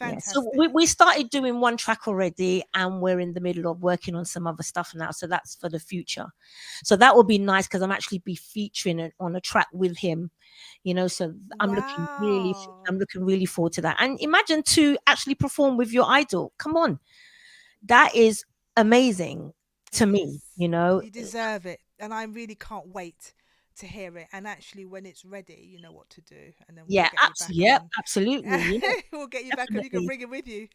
Yeah. Fantastic. So we started doing one track already, and we're in the middle of working on some other stuff now. So that's for the future. So that will be nice because I'm actually be featuring it on a track with him. You know, so I'm Wow. looking really forward to that. And imagine to actually perform with your idol. Come on, that is amazing to me. You know, You deserve it, and I really can't wait to hear it. And actually, when it's ready, you know what to do, and then we'll yeah, get you back yeah, on. absolutely. Yeah, We'll get you back, and you can definitely. bring it with you.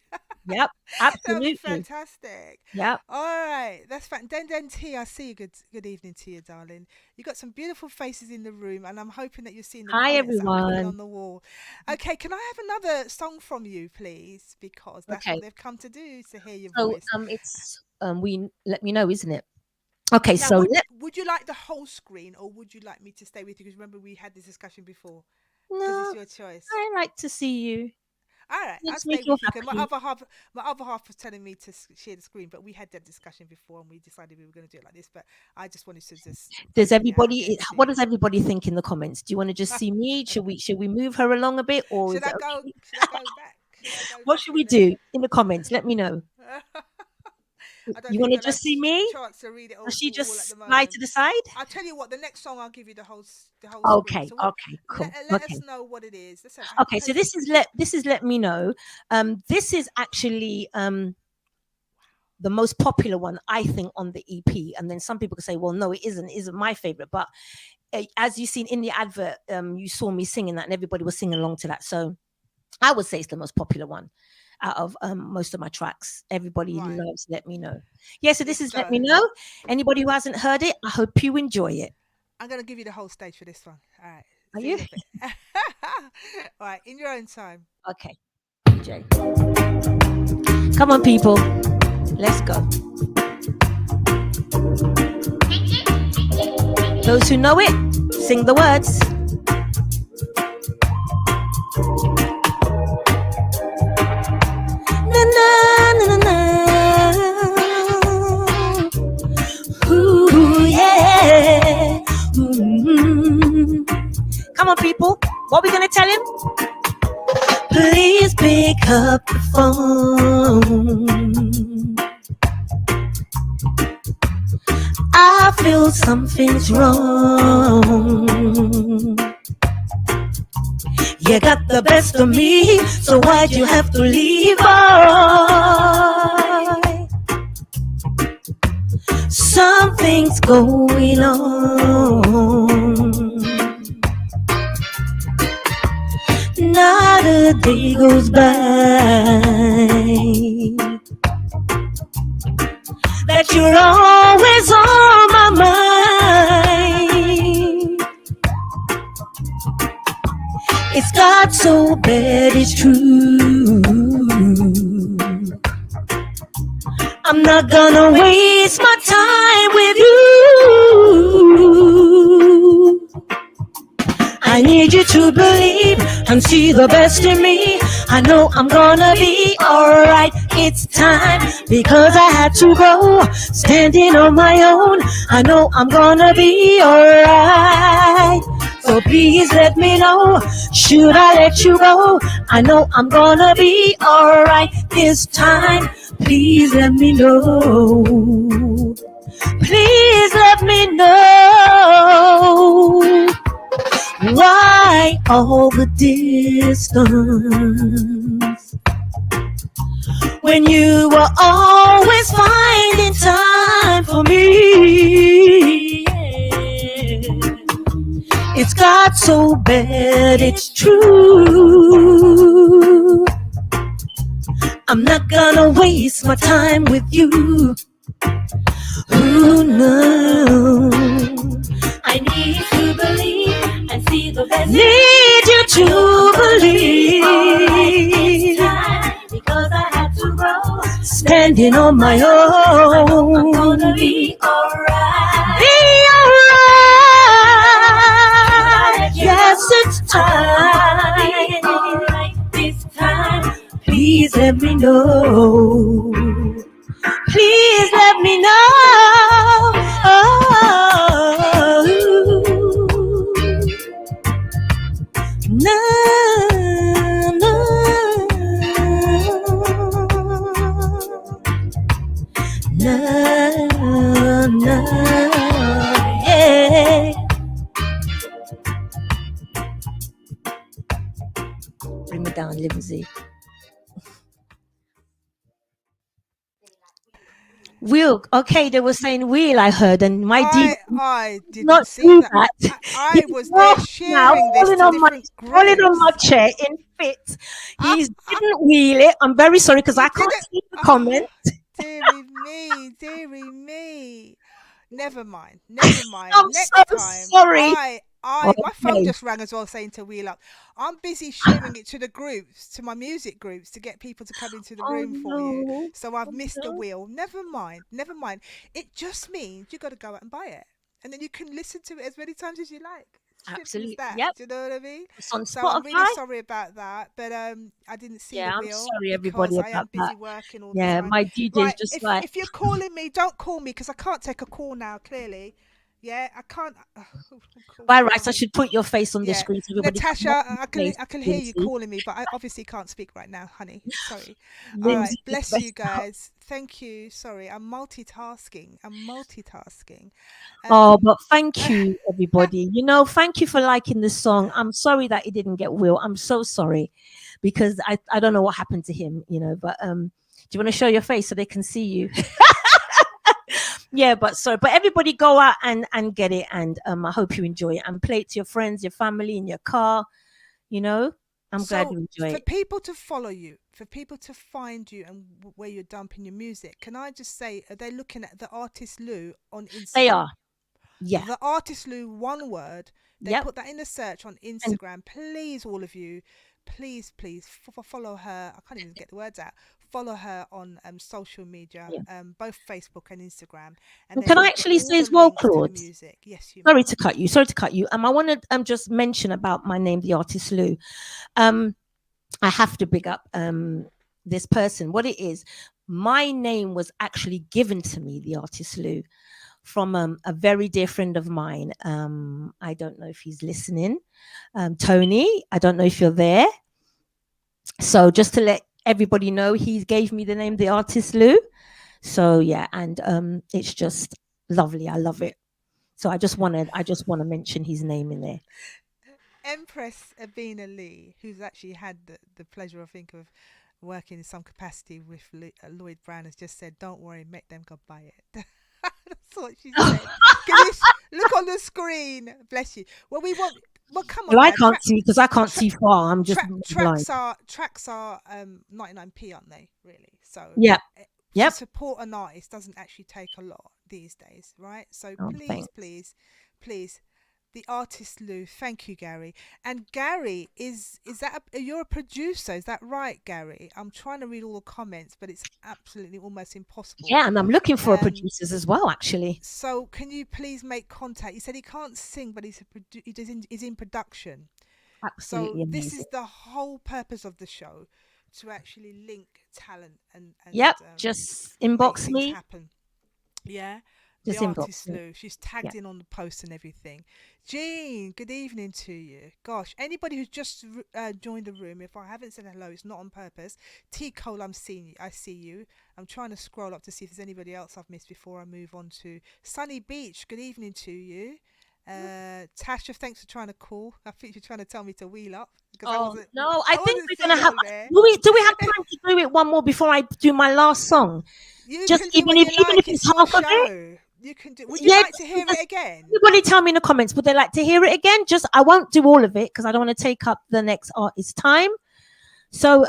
Yep, That would be absolutely. fantastic. Yep. All right, that's fine. Den T, I see you. Good evening to you, darling. You got some beautiful faces in the room, and I'm hoping that you're seeing the Hi, comments that I'm putting everyone. on the wall. Okay, can I have another song from you, please? Because that's Okay. what they've come to do, is to hear your So voice. it's we let me know, isn't it? Okay, Now, so would you like the whole screen, or would you like me to stay with you? Because remember, we had this discussion before. Because no, it's your choice. I like to see you. All right, I'll Let's stay make with you you. 'Cause happy. my other half was telling me to share the screen, but we had that discussion before, and we decided we were going to do it like this. But I just wanted to just Does take it out everybody? against What you. does everybody think in the comments? Do you want to just see me? Should we move her along a bit, or is Should I it go? okay? Should I go back? Should I go What back should we in there? do in the comments? Let me know. I don't You think want to we're gonna have just see me? chance to read it Does she all at just the slide moment. to the side? I'll tell you what. The next song, I'll give you the whole screen. Okay, So okay, cool. let Okay. us know what it is. Let's Okay, so this is let me know. This is actually the most popular one I think on the EP, and then some people could say, well, no, it isn't my favorite. But as you seen in the advert, you saw me singing that, and everybody was singing along to that. So I would say it's the most popular one out of most of my tracks. Everybody Right. loves Let Me Know. Yeah, so this is Let So Me Know. Anybody who hasn't heard it, I hope you enjoy it. I'm gonna give you the whole stage for this one. All right. Are See you? in a bit. All right, in your own time. Okay. DJ. Come on, people. Let's go. Those who know it, sing the words. Na na na na na. Ooh, yeah. Mm. Come on, people. What are we gonna tell him? Please pick up the phone. I feel something's wrong. You got the best of me, so why'd you have to leave? Boy? Something's going on. Not a day goes by that you're always on my mind. It's got so bad, it's true. I'm not gonna waste my time with you. I need you to believe and see the best in me. I know I'm gonna be alright. It's time because I had to go standing on my own. I know I'm gonna be alright. So please let me know, should I let you go? I know I'm gonna be alright this time. Please let me know. Please let me know. Why all the distance when you were always finding time for me? It's got so bad, it's true. I'm not gonna waste my time with you. Oh no, I need to believe and see the best. Need you to believe because I had to grow standing on my own. I'm gonna be alright. know. Please let me know. No, no, no, no, yeah. Bring me down, limousine. Wheel. Okay, they were saying wheel, I heard, and my DJ I did not didn't see do that. that. I He's was there off now, sharing this to different falling on my groups. chair in fits. He didn't wheel it. I'm very sorry because You I can't didn't. see the comment. Dearie me, dearie me. Never mind. Never mind. I'm so Next time, sorry. my phone Okay. just rang as well, saying to wheel up. I'm busy sharing it to the groups, to my music groups, to get people to come into the Oh room for you. no. So I've Oh missed the no. wheel. Never mind. Never mind. It just means you got to go out and buy it, and then you can listen to it as many times as you like. Simple as Absolutely. that. Yep. Do you know what I mean? It's on So I'm really Spotify. sorry about that, but I didn't see the Yeah, I'm wheel sorry because everybody I am about that. busy working all the Yeah, time. my DJ's Right, just like, if you're calling me, don't call me because I can't take a call now. Clearly, yeah, I can't. by Call rights, I me. should put your face on the Yeah, screen so everybody can Natasha, watch your face, I can hear you Lindsay. calling me, but I obviously can't speak right now, honey. Sorry. All right, Lindsay is bless you best out. guys. Thank you. Sorry, I'm multitasking. I'm multitasking. Oh, Um, but thank you, everybody. Thank you for liking this song. I'm sorry that it didn't get Will. I'm so sorry because I don't know what happened to him, but do you want to show your face so they can see you? Yeah, but sorry. But everybody go out and get it, and I hope you enjoy it and play it to your friends, your family, in your car. You know, I'm glad So, you enjoy for it. people to follow you, for people to find you and where you're dumping your music, can I just say, are they looking at the artist Lou on They Instagram? are. Yeah. The artist Lou, one word. They Yep. put that in the search on And Instagram. Please, all of you, please follow her. I can't even get the words out. Follow her on social media, yeah. both Facebook and Instagram, and And then can I you'll get actually all say the as well, links to the Claude? music. Yes, you Sorry may. to cut you. Sorry to cut you. I want to just mention about my name, the artist Lou. Um, I have to big up this person. What it is, my name was actually given to me, the artist Lou, from a very dear friend of mine. I don't know if he's listening. Tony, I don't know if you're there. So just to let everybody know, he gave me the name, the artist Lou. So yeah, and it's just lovely. I love it. So I just want to mention his name in there. Empress Abina Lee, who's actually had the pleasure, I think, of working in some capacity with Lloyd Brown, has just said, "Don't worry, make them go buy it." That's what she said. Can you look on the screen? Bless you. Well, we want. Well, come on Well, I now. can't see because I can't see far. I'm just blind. Tracks are 99p, aren't they? Really. So Yep. to Yep. support an artist doesn't actually take a lot these days, right? So Oh, please, thanks. please, the artist Lou. Thank you, Gary. And Gary, is that you're a producer? Is that right, Gary? I'm trying to read all the comments, but it's absolutely almost impossible. Yeah, and I'm looking for Um, producers as well, actually. so can you please make contact? He said he can't sing, but he's in production. So Absolutely this is amazing. the whole purpose of the show, to actually link talent and Yep. Just make inbox things me. happen. Yeah. The Just inbox artist me. Lou. She's Yeah. tagged in on the post and everything. Jean, good evening to you. Gosh, anybody who's just joined the room, if I haven't said hello, it's not on purpose. T Cole, I'm seeing you. I see you. I'm trying to scroll up to see if there's anybody else I've missed before I move on to Sunny Beach. Good evening to you. Tasha, thanks for trying to call. I think you're trying to tell me to wheel up because I Oh wasn't. no, I think wasn't we're seeing gonna it have. on there. Do we have time to do it one more before I do my last song? You Just can do what you even if like. it's It's your half of it. show. You can do. Would you Yeah. like to hear it again? Everybody tell me in the comments. Would they like to hear it again? Just I won't do all of it because I don't want to take up the next artist's time. So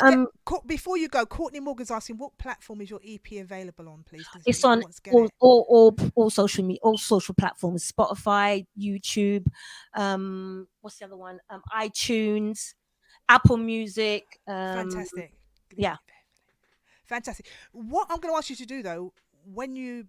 Before you go, Courtney Morgan's asking, what platform is your EP available on, please? Because it's he on wants to get it. all social media, all social platforms: Spotify, YouTube. What's the other one? iTunes, Apple Music. Fantastic. Yeah, Fantastic. What I'm going to ask you to do, though, when you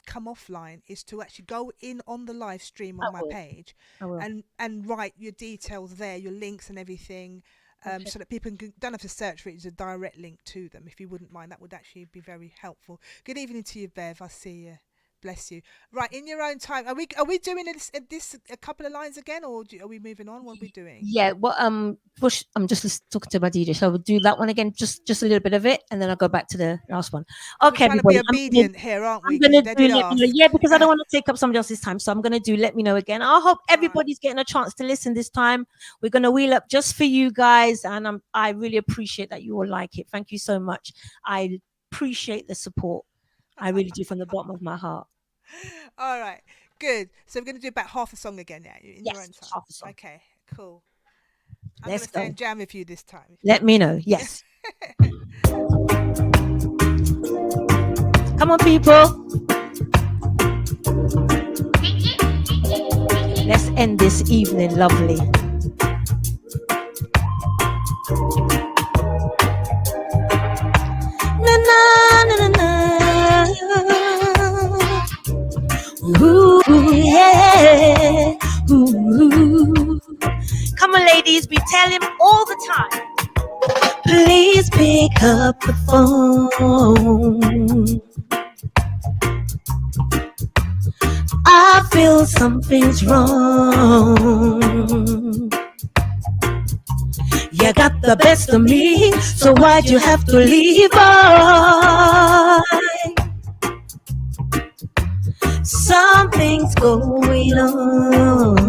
come offline, is to actually go in on the live stream on my page I will. and write your details there, your links and everything. Okay. so that people don't have to search for it. It's a direct link to them. If you wouldn't mind, that would actually be very helpful. Good evening to you, Bev. I see you. Bless you. Right, in your own time. Are we doing this a couple of lines again, or are we moving on? What are we doing? Yeah. Well, Bush, I'm just talking to my DJ, so we'll do that one again, just a little bit of it, and then I'll go back to the last one. Because we're Okay, trying to be everybody. obedient here, aren't we? I'm Because gonna they do did let me know. ask. Yeah, because I don't want to take up somebody else's time. So I'm gonna do let me know again. I hope All right. everybody's getting a chance to listen this time. We're gonna wheel up just for you guys, and I really appreciate that you all like it. Thank you so much. I appreciate the support. I really do from the bottom of my heart. All right. Good. So we're going to do about half a song again now, in your Yes, own time. half a song. Okay, cool. I'm going Let's to stay go. and jam with you this time. Let me know. Yes. Come on, people. Let's end this evening lovely. Na na na na na. Ooh, yeah. Ooh. Come on, ladies, we tell him all the time. Please pick up the phone. I feel something's wrong. You got the best of me, so why'd you have to leave? Something's going on.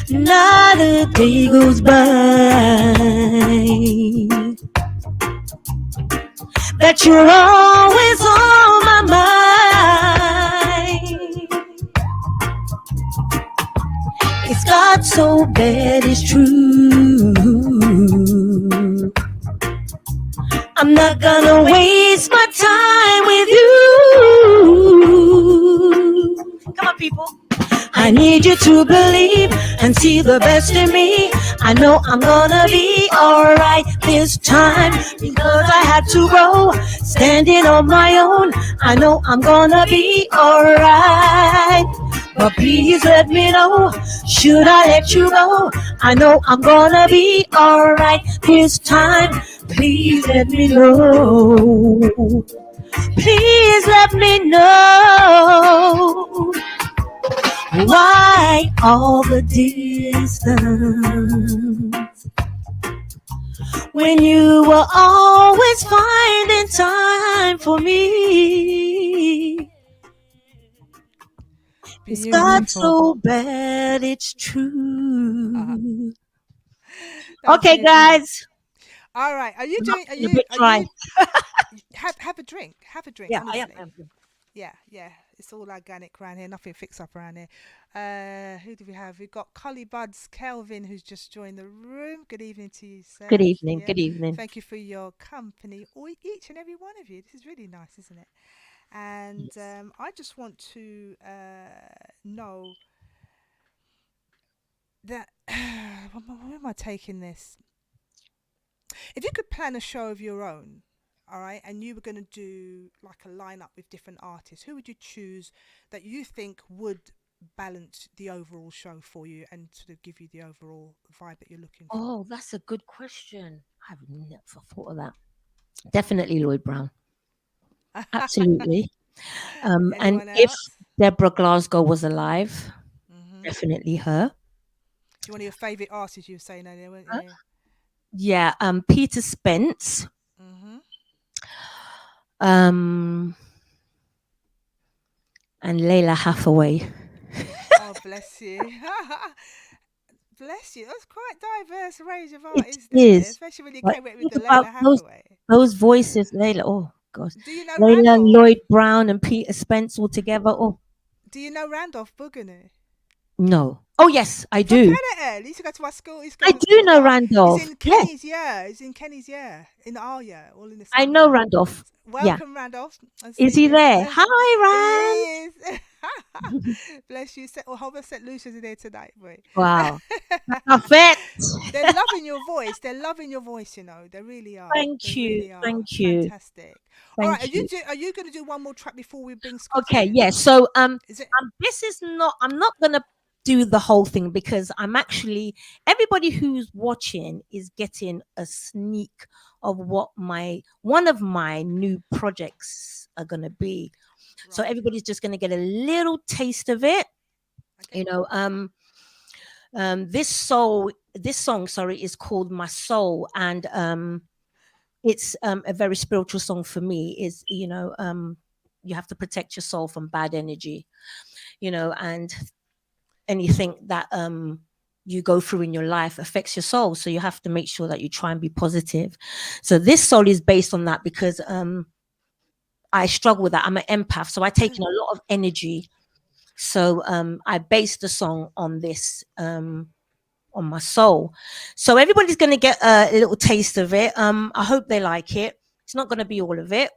Another day goes by, but you're always on my mind. It's got so bad, it's true. I'm not gonna waste my time with you. Come on, people. I need you to believe and see the best in me. I know I'm gonna be alright this time because I had to grow, standing on my own. I know I'm gonna be alright. But please let me know, should I let you go? I know I'm gonna be alright this time. Please let me know. Please let me know. Why all the distance when you were always finding time for me? It's got so bad, it's true. Okay, guys. All right. Are you doing? Are A you? bit Are dry. you? Have a drink. Have a drink. Yeah, honestly. I am. Yeah, yeah. It's all organic around here. Nothing fix up around here. Who do we have? We've got Collie Buds Kelvin, who's just joined the room. Good evening to you, sir. Good evening. Yeah. Good evening. Thank you for your company, each and every one of you. This is really nice, isn't it? And I just want to know that where am I taking this? If you could plan a show of your own, all right, and you were going to do like a lineup with different artists, who would you choose that you think would balance the overall show for you and sort of give you the overall vibe that you're looking for? Oh, that's a good question. I've never thought of that. Definitely Lloyd Brown. Absolutely. And Anyone if else? Deborah Glasgow was alive, Mm-hmm. definitely her. One of your favourite artists you were saying earlier, weren't Huh? you? Yeah. Peter Spence. Mm-hmm. And Layla Hathaway. Oh, bless you. Bless you. That's quite diverse range of It artists there, is. especially when you But came up with think the about Layla Hathaway. those voices, Layla. Oh gosh. Do you know Layla, Randolph? Lloyd Brown, and Peter Spence all together. Oh Do you know Randolph Buganu? no. Oh yes, I From do. Canada. He used to go to our school. He's I gone do know to our, Randolph. He's in Yes, Kenny's year. He's in Kenny's year. In our year. All in the I same know year. Randolph. Yeah. Welcome, Randolph. I Is see he you. there? Hi, He is. Bless you. Hobart St. Lucia's are there tonight, boy. Wow. Perfect. They're loving your voice. They're loving your voice, you know. They really are. Thank They you. really are. Thank you. Fantastic. All right. Thank you. Are you going to do one more track before we bring Scotty Okay, in? yes. So Is it? this is not I'm not gonna do the whole thing, because I'm actually, everybody who's watching is getting a sneak of what my one of my new projects are going to be. So Right. everybody's just going to get a little taste of it. Okay. You know, this song, sorry, is called My Soul, and it's a very spiritual song for me. Is, you have to protect your soul from bad energy, and anything that you go through in your life affects your soul, so you have to make sure that you try and be positive. So this soul is based on that, because I struggle with that. I'm an empath, so I take in a lot of energy. So I based the song on this, on My Soul. So everybody's going to get a little taste of it. I hope they like it. It's not going to be all of it,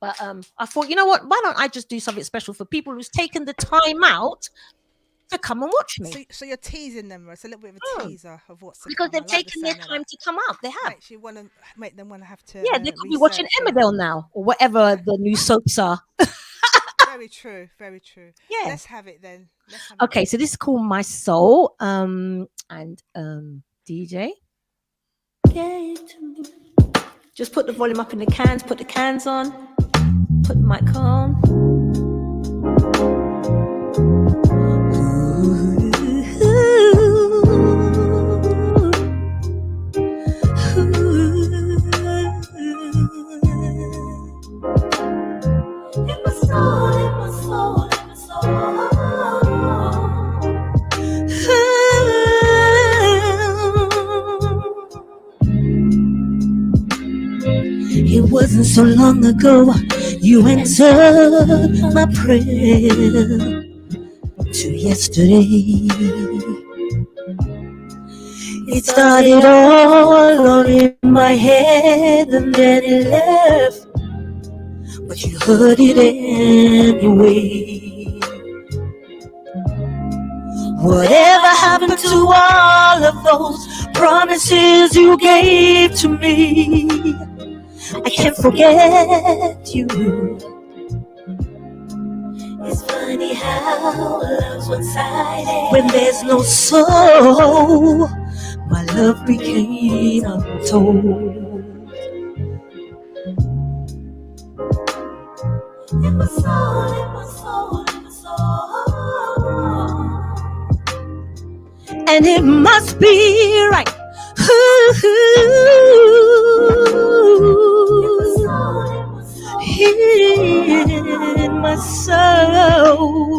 but I thought, you know what, why don't I just do something special for people who's taken the time out to come and watch me. So you're teasing them. It's a little bit of a Mm. teaser of what's to Because come. I they've like the taken their sound of time that. to come out. They have. Makes you want to make them want to have to Yeah, they could be watching research you. Emmerdale now, or whatever the new soaps are. Very true. Very true. Yeah. Let's have it then. Let's have it. Okay, so this is called My Soul. And DJ. Just put the volume up in the cans, put the cans on, put the mic on. In my soul, in my soul, in my soul. It wasn't so long ago you answered my prayer to yesterday. It started all on in my head and then it left, but you heard it anyway. Whatever happened to all of those promises you gave to me? I can't forget you. It's funny how love's one-sided. When there's no soul, my love became untold. In my soul, in my soul, in my soul. And it must be right. In my soul.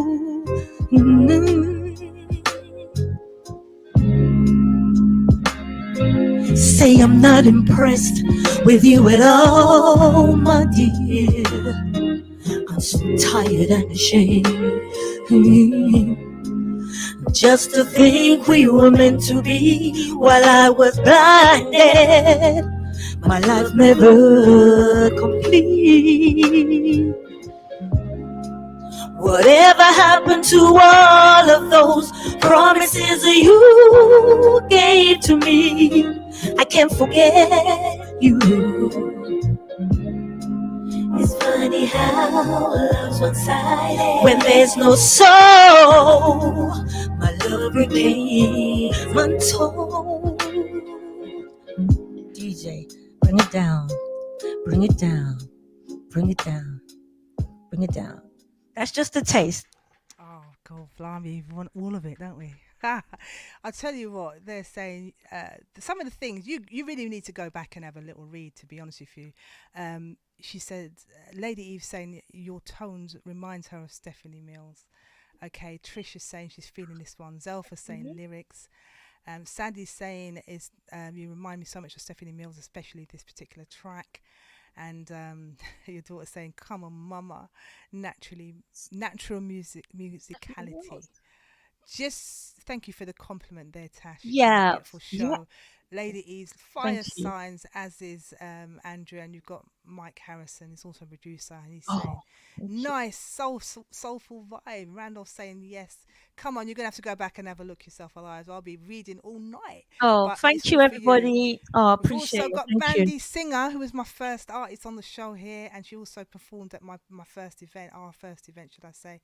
Say I'm not impressed with you at all, my dear. I'm so tired and ashamed. Just to think we were meant to be while I was blinded. My life never complete. Whatever happened to all of those promises you gave to me? I can't forget you. It's funny how love's one-sided. When there's no soul, my love remains untold. DJ, bring it down, bring it down, bring it down, bring it down. That's just a taste. Oh, God, blimey, we want all of it, don't we? I'll tell you what, they're saying some of the things, you really need to go back and have a little read, to be honest with you. She said, Lady Eve saying your tones reminds her of Stephanie Mills. Okay, Trish is saying she's feeling this one. Zelfa saying lyrics. Sandy's saying is you remind me so much of Stephanie Mills, especially this particular track. And your daughter saying, "Come on, mama, natural musicality." Just thank you for the compliment there, Tash. Yeah, Beautiful show. Lady E's Thank fire you. signs, as is Andrew, and you've got Mike Harrison, he's also a producer, and he's Oh, saying, thank you. nice, soulful vibe. Randolph saying, yes. Come on, you're going to have to go back and have a look yourself, otherwise I'll be reading all night. Oh, But it's thank all you, for you. everybody. Oh, We've appreciate also it. got Thank you. Mandy Singer, who was my first artist on the show here, and she also performed at my first event, our first event, should I say.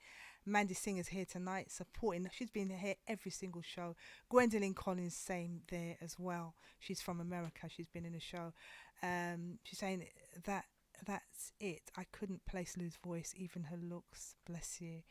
Mandy Singer's here tonight supporting. She's been here every single show. Gwendolyn Collins, same there as well. She's from America. She's been in the show. She's saying that that's it. I couldn't place Lou's voice, even her looks. Bless you.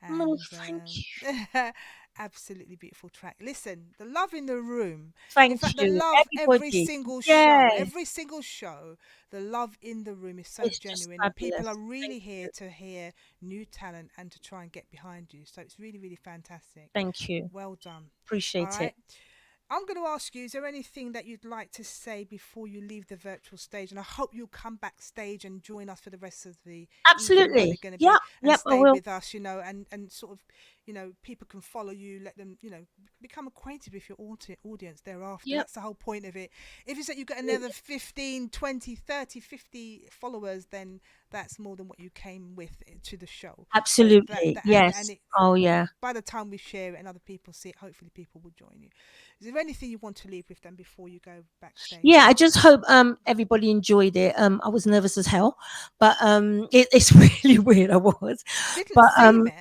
Oh, And thank you. absolutely beautiful track. Listen, the love in the room. In Thank fact, the you, love everybody. Yeah, every single show, the love in the room is so it's just genuine, and people are fabulous. really Thank here you. to hear new talent and to try and get behind you. So it's really, really fantastic. Thank you. Well done. All Appreciate it. right. I'm going to ask you, is there anything that you'd like to say before you leave the virtual stage? And I hope you'll come backstage and join us for the rest of the evening where they're Absolutely. going to be Yep, and yep, I stay will. with us, and sort of, people can follow you, let them, become acquainted with your audience thereafter. Yep. That's the whole point of it. If it's that you get another 15, 20, 30, 50 followers, then that's more than what you came with to the show. So Absolutely. and Yes. it, Oh, yeah. by the time we share it and other people see it, hopefully people will join you. Is there anything you want to leave with them before you go backstage? Yeah, I just hope everybody enjoyed it. I was nervous as hell, but it's really weird. I was, Didn't but seem it.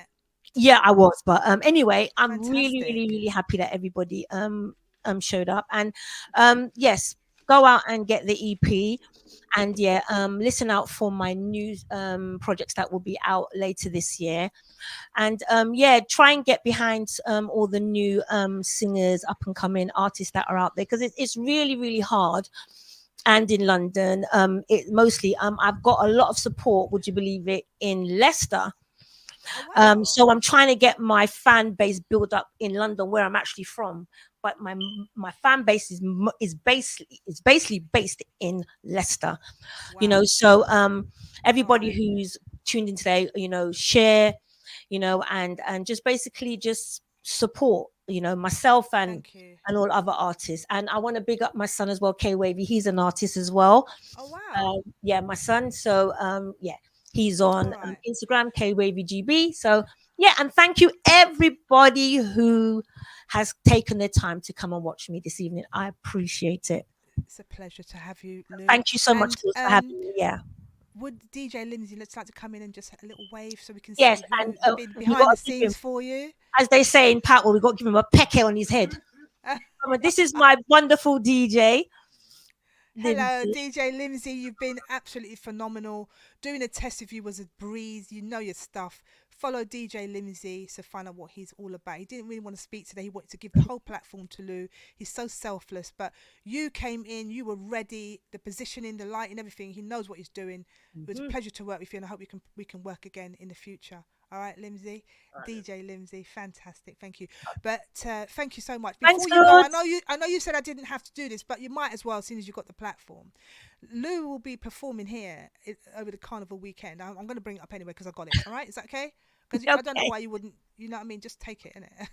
yeah, I was. But anyway, I'm really, really, Fantastic. really happy that everybody showed up. And yes, go out and get the EP. And yeah, listen out for my new projects that will be out later this year. And yeah, try and get behind all the new singers, up and coming artists that are out there, because it's really, really hard. And in London, it mostly I've got a lot of support, would you believe it, in Leicester. Oh wow. So I'm trying to get my fan base built up in London, where I'm actually from. But my fan base is basically based in Leicester. Wow. So All everybody right. who's tuned in today, share, and just basically just support, myself and Thank you. all other artists. And I want to big up my son as well, K Wavy. He's an artist as well. Oh wow. Yeah, my son. So yeah, he's All on right. Instagram, KWavyGB. So yeah, and thank you everybody who has taken the time to come and watch me this evening. I appreciate it. It's a pleasure to have you, Lou. Thank you so much And for having me. Yeah. would DJ Lindsay let's like to come in and just a little wave so we can Yes, see and who's been we behind got the to give him, scenes for you? as they say in Patwell, we got to give him a pecker on his head. This is my wonderful DJ, Hello, Lindsay. DJ Limsey. You've been absolutely phenomenal. Doing a test with you was a breeze. You know your stuff. Follow DJ Limsey to find out what he's all about. He didn't really want to speak today. He wanted to give the whole platform to Lou. He's so selfless. But you came in, you were ready, the positioning, the lighting, everything. He knows what he's doing. It was a pleasure to work with you, and I hope we can work again in the future. All right, Limsey, DJ Limsey, fantastic. Thank you. But thank you so much. Thanks, Before you go, God. I know you said I didn't have to do this, but you might as well as soon as you got the platform. Lou will be performing here over the carnival weekend. I'm going to bring it up anyway because I got it. All right, is that okay? Because I don't know Okay. why you wouldn't. You know what I mean? Just take it, innit?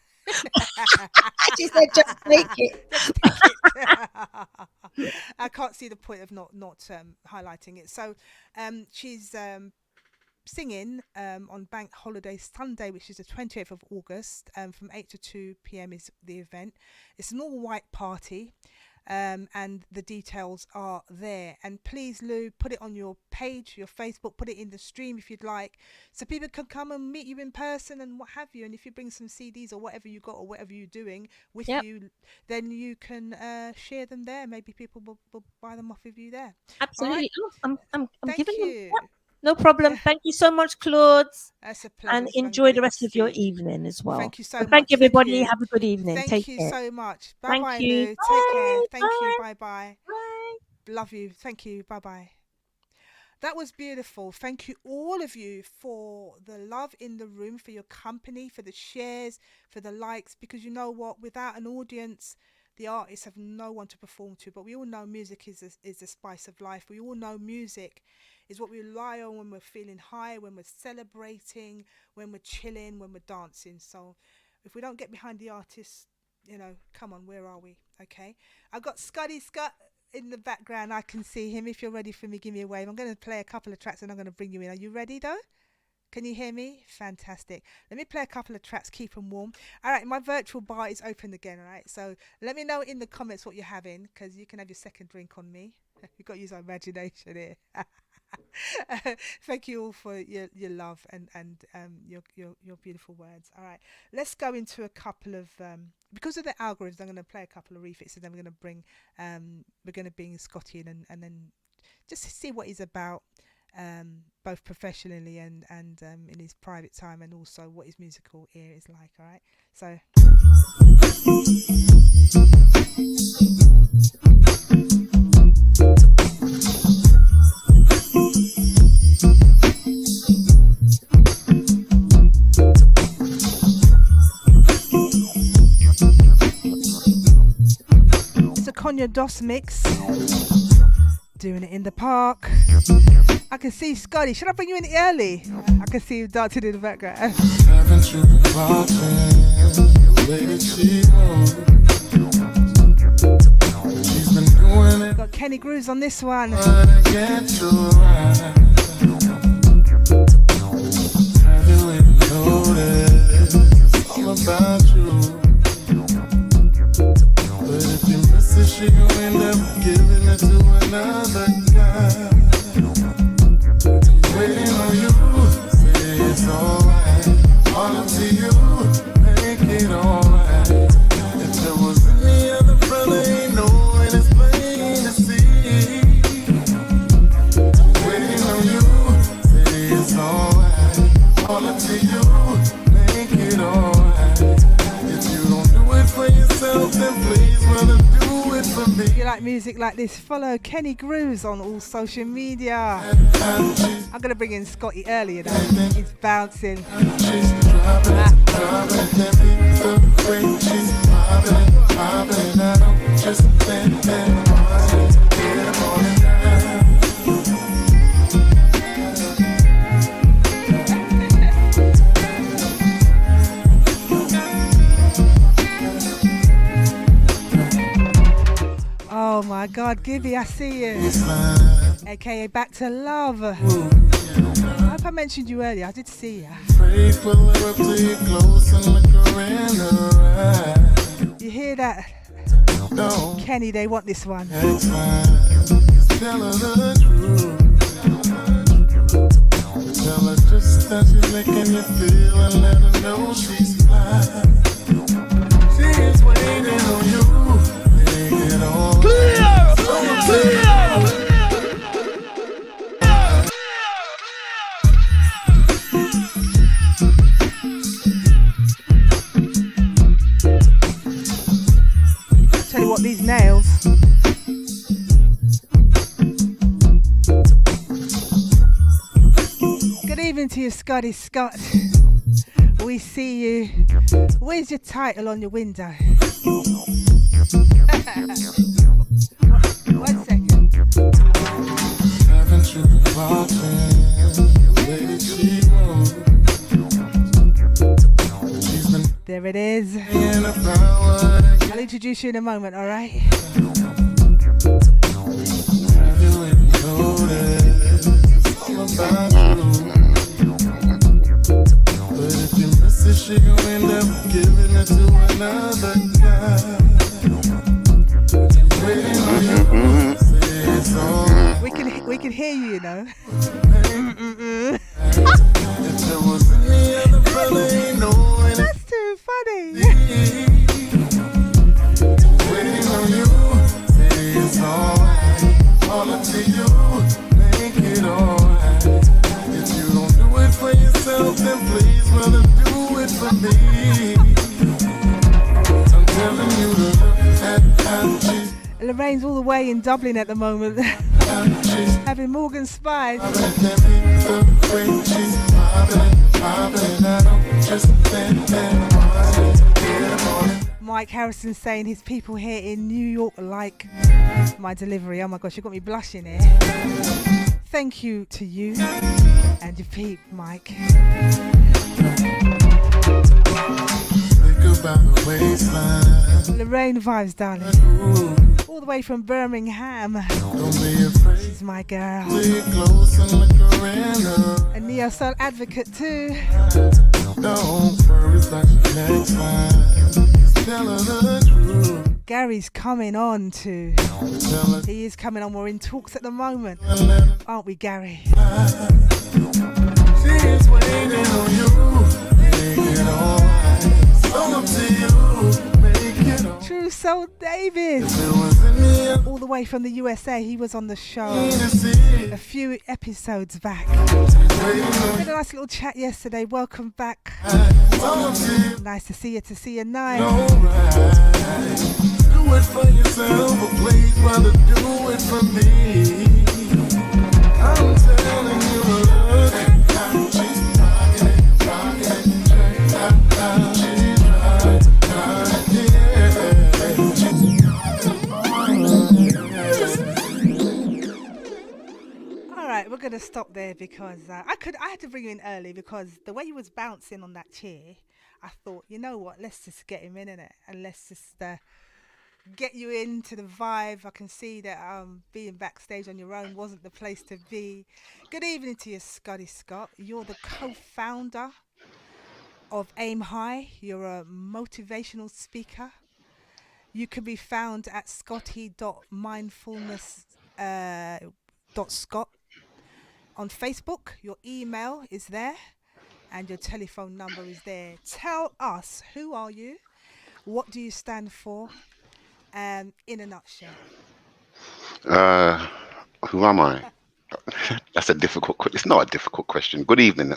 She said, just take it. Just take it. I can't see the point of not highlighting it. So, she's singing on Bank Holiday Sunday, which is the 28th of August, from 8 to 2 p.m. is the event. It's an all-white party, and the details are there. And please, Lou, put it on your page, your Facebook, put it in the stream if you'd like, so people can come and meet you in person and what have you. And if you bring some CDs or whatever you got or whatever you're doing with Yep, you, then you can share them there. Maybe people will buy them off of you there. All right. absolutely. Oh, I'm giving Thank them. you. Yep, no problem. Thank you so much, Claude, That's a pleasure. and I'm just going to enjoy get the it rest of your streamed. evening as well. Thank you so And thank much. Thank everybody. you. Have a good evening. Take Thank you care. so much. Bye Thank bye, you. Lou. Take care. Bye. Thank you. Bye. Bye bye. Bye. Love you. Thank you. Bye bye. That was beautiful. Thank you, all of you, for the love in the room, for your company, for the shares, for the likes. Because you know what? Without an audience, the artists have no one to perform to. But we all know music is the spice of life. We all know music is what we rely on when we're feeling high, when we're celebrating, when we're chilling, when we're dancing. So if we don't get behind the artists, come on, where are we? Okay. I've got Scotty Scott in the background. I can see him. If you're ready for me, give me a wave. I'm going to play a couple of tracks and I'm going to bring you in. Are you ready though? Can you hear me? Fantastic. Let me play a couple of tracks, keep them warm. All right, my virtual bar is open again, all right? So let me know in the comments what you're having, because you can have your second drink on me. You've got to use our imagination here. Thank you all for your love and your beautiful words. All right, let's go into a couple of because of the algorithms. I'm going to play a couple of refixes. Then we're going to bring Scotty in and then just see what he's about, both professionally and in his private time, and also what his musical ear is like. All right, so. It's a Konya DOS mix. Doing it in the park. I can see Scotty. Should I bring you in early? I can see you dancing in the background. Haven't you been watching the way that she moves? She's been doing it. Got Kenny Grooves on this one. But I get to right. Have you even noticed? It's all about you. But if you miss it, she gon' end up giving it to another guy. Waiting on you, say it's alright. All up to you, make it alright. If there was any other brother, ain't no one is plain to see. Waiting on you, say it's alright. All up to you, make it alright. If you don't do it for yourself, then please, brother, do it for me. If you like music like this, follow Kenny Grooves on all social media. I'm going to bring in Scotty earlier though. He's bouncing. She's dropping it, then beat the way she's popping it. I don't just stand there and watch it. Get on it Oh my God, Gibby, I see you. AKA Back to Love. I hope I mentioned you earlier. I did see you. pull her up to you close and look her in her eye. You hear that? No, Kenny, they want this one. it's fine. Just tell her the truth. Tell her just that she's making you feel and let her know she's fine. She's waiting on you. Make it all clear. Tell you what, these nails. Good evening to you, Scotty Scott. We see you. Where's your title on your window? One second. Haven't you been watching the way that she moves? She's been There it is. in about what I I'll introduce you in a moment, all right? have you even noticed? It's all about you. But if you miss it, she gon' end up giving it to another guy. Waiting on you, say it's alright. We can hear you, you know. If there was any other brother, ain't no one That's too funny. waiting on you. Say it's alright. All up to you, make it alright. If you don't do it for yourself, then please, brother, do it for me. I'm telling you to look at how she's Lorraine's all the way in Dublin at the moment, having Morgan Spice. the way she's popping. I don't just stand there and watch it. Get on it. Mike Harrison saying his people here in New York like my delivery. Oh my gosh, you got me blushing here. Thank you to you and your peep, Mike. Think by the waistline. Lorraine vibes, darling. Ooh, All the way from Birmingham. don't be afraid. She's my girl. Play it close and look around. A neo soul advocate too. Don't worry about the next line. Tell her the truth. Gary's coming on too. Tell her He is coming on. We're in talks at the moment, and let her aren't we, Gary? She's waiting on you. Make it alright. So up to you. Make it alright. True Soul David. If it was in me, All the way from the USA. He was on the show I need to see. a few episodes back. Waiting on Had a nice little chat yesterday. Welcome back. you. So up to you. Nice to see you now. Alright. Do it for yourself, but please, brother, do it for me. I'm telling you, look how she's rocking it, rocking it. How she's rocking it. All right, we're gonna stop there because I had to bring you in early because the way he was bouncing on that chair, I thought, you know what, let's just get him in it, and let's just get you into the vibe. I can see that being backstage on your own wasn't the place to be. Good evening to you, Scotty Scott. You're the co-founder of Aim High. You're a motivational speaker. You can be found at scotty.mindfulness.scott on Facebook. Your email is there and your telephone number is there. Tell us, who are you? What do you stand for? In a nutshell. Uh, who am I? That's a difficult. It's not a difficult question. Good evening,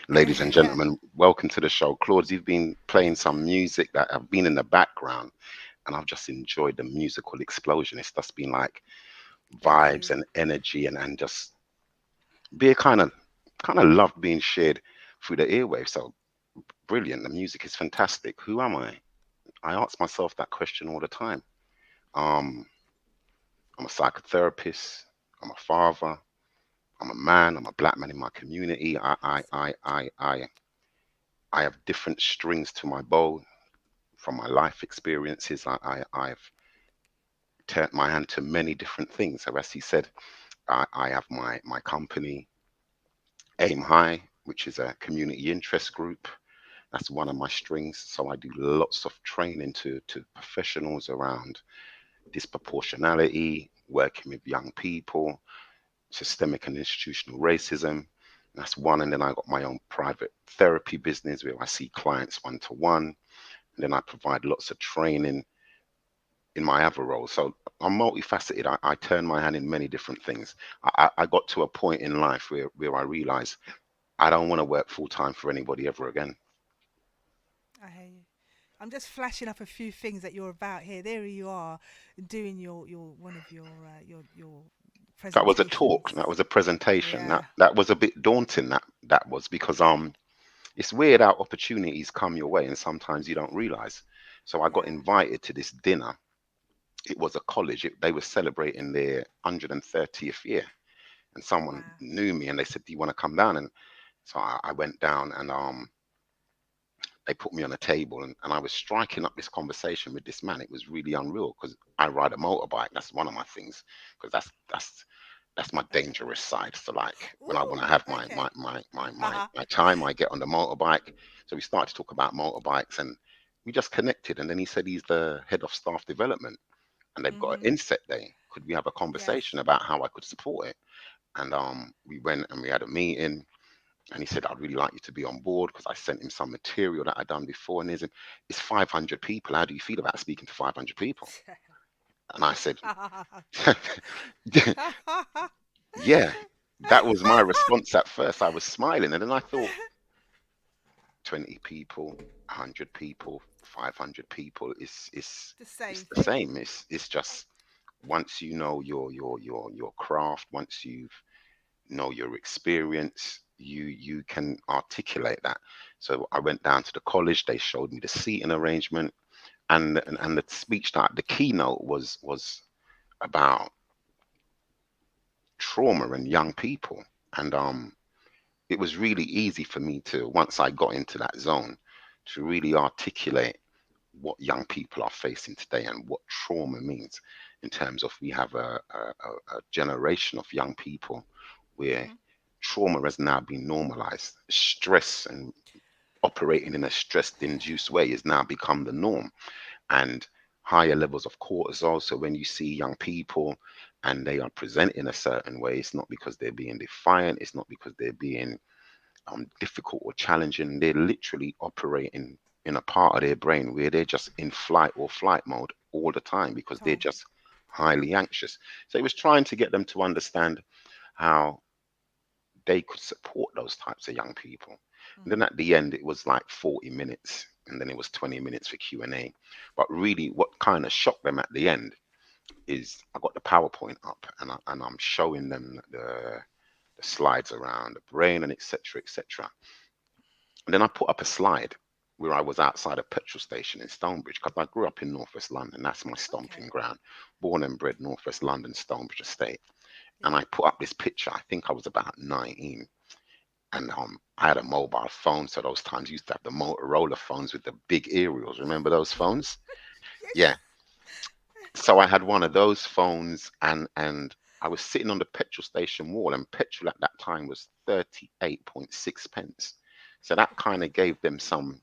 ladies and gentlemen. Welcome to the show. Claude, you've been playing some music that have been in the background, and I've just enjoyed the musical explosion. It's just been like vibes and energy, and just be a kind of love being shared through the airwaves. So brilliant. The music is fantastic. Who am I? I ask myself that question all the time. Um, I'm a psychotherapist. I'm a father. I'm a man. I'm a black man in my community. I have different strings to my bow from my life experiences. I've turned my hand to many different things. So as he said, I have my company, Aim High, which is a community interest group. That's one of my strings. So I do lots of training to professionals around disproportionality, working with young people, systemic and institutional racism. That's one. And then I got my own private therapy business where I see clients one-to-one. And then I provide lots of training in my other roles. So I'm multifaceted. I turn my hand in many different things. I got to a point in life where I realized I don't want to work full-time for anybody ever again. I hear you. I'm just flashing up a few things that you're about here. There you are, doing your one of your That was a presentations. talk. That was a presentation. Yeah. That was a bit daunting. That was because it's weird how opportunities come your way and sometimes you don't realize. So I got Yeah. invited to this dinner. It was a college. They were celebrating their 130th year, and someone Wow. knew me and they said, "Do you want to come down?" And so I went down, and they put me on a table, and I was striking up this conversation with this man. It was really unreal because I ride a motorbike. That's one of my things, because that's my dangerous side. So like when I want to Ooh. have Okay. my time, I get on the motorbike. So we started to talk about motorbikes, and we just connected. And then he said he's the head of staff development, and they've got an Mhm. inset day. Could we have a Yes. conversation about how I could support it? And we went and we had a meeting, and he said, "I'd really like you to be on board," because I sent him some material that I'd done before. And it's 500 people. How do you feel about speaking to 500 people? And I said, yeah, that was my response at first. I was smiling. And then I thought, 20 people, 100 people, 500 people, The same it's the thing. same. It's just once you know your craft, once you've know your experience, you can articulate that. So I went down to the college. They showed me the seating arrangement, and the speech, that the keynote was about trauma and young people. And it was really easy for me to, once I got into that zone, to really articulate what young people are facing today and what trauma means, in terms of we have a generation of young people where Mm-hmm. trauma has now been normalized. Stress and operating in a stress induced way has now become the norm, and higher levels of cortisol. So when you see young people and they are presenting a certain way, it's not because they're being defiant, it's not because they're being difficult or challenging. They're literally operating in a part of their brain where they're just in flight or flight mode all the time because they're Tom. just highly anxious. So it was trying to get them to understand how they could support those types of young people. And then Mm-hmm. at the end, it was like 40 minutes, and then it was 20 minutes for Q&A. But really, what kind of shocked them at the end is I got the PowerPoint up, and I'm showing them the slides around the brain and etc. etc. And then I put up a slide where I was outside a petrol station in Stonebridge because I grew up in Northwest London. That's my Okay. stomping ground. Born and bred Northwest London, Stonebridge Estate. And Yeah. I put up this picture. I think I was about 19. And I had a mobile phone. So those times you used to have the Motorola phones with the big aerials. Remember those phones? Yeah. Yes. So I had one of those phones, and I was sitting on the petrol station wall, and petrol at that time was 38.6 pence. So that kind of gave them some,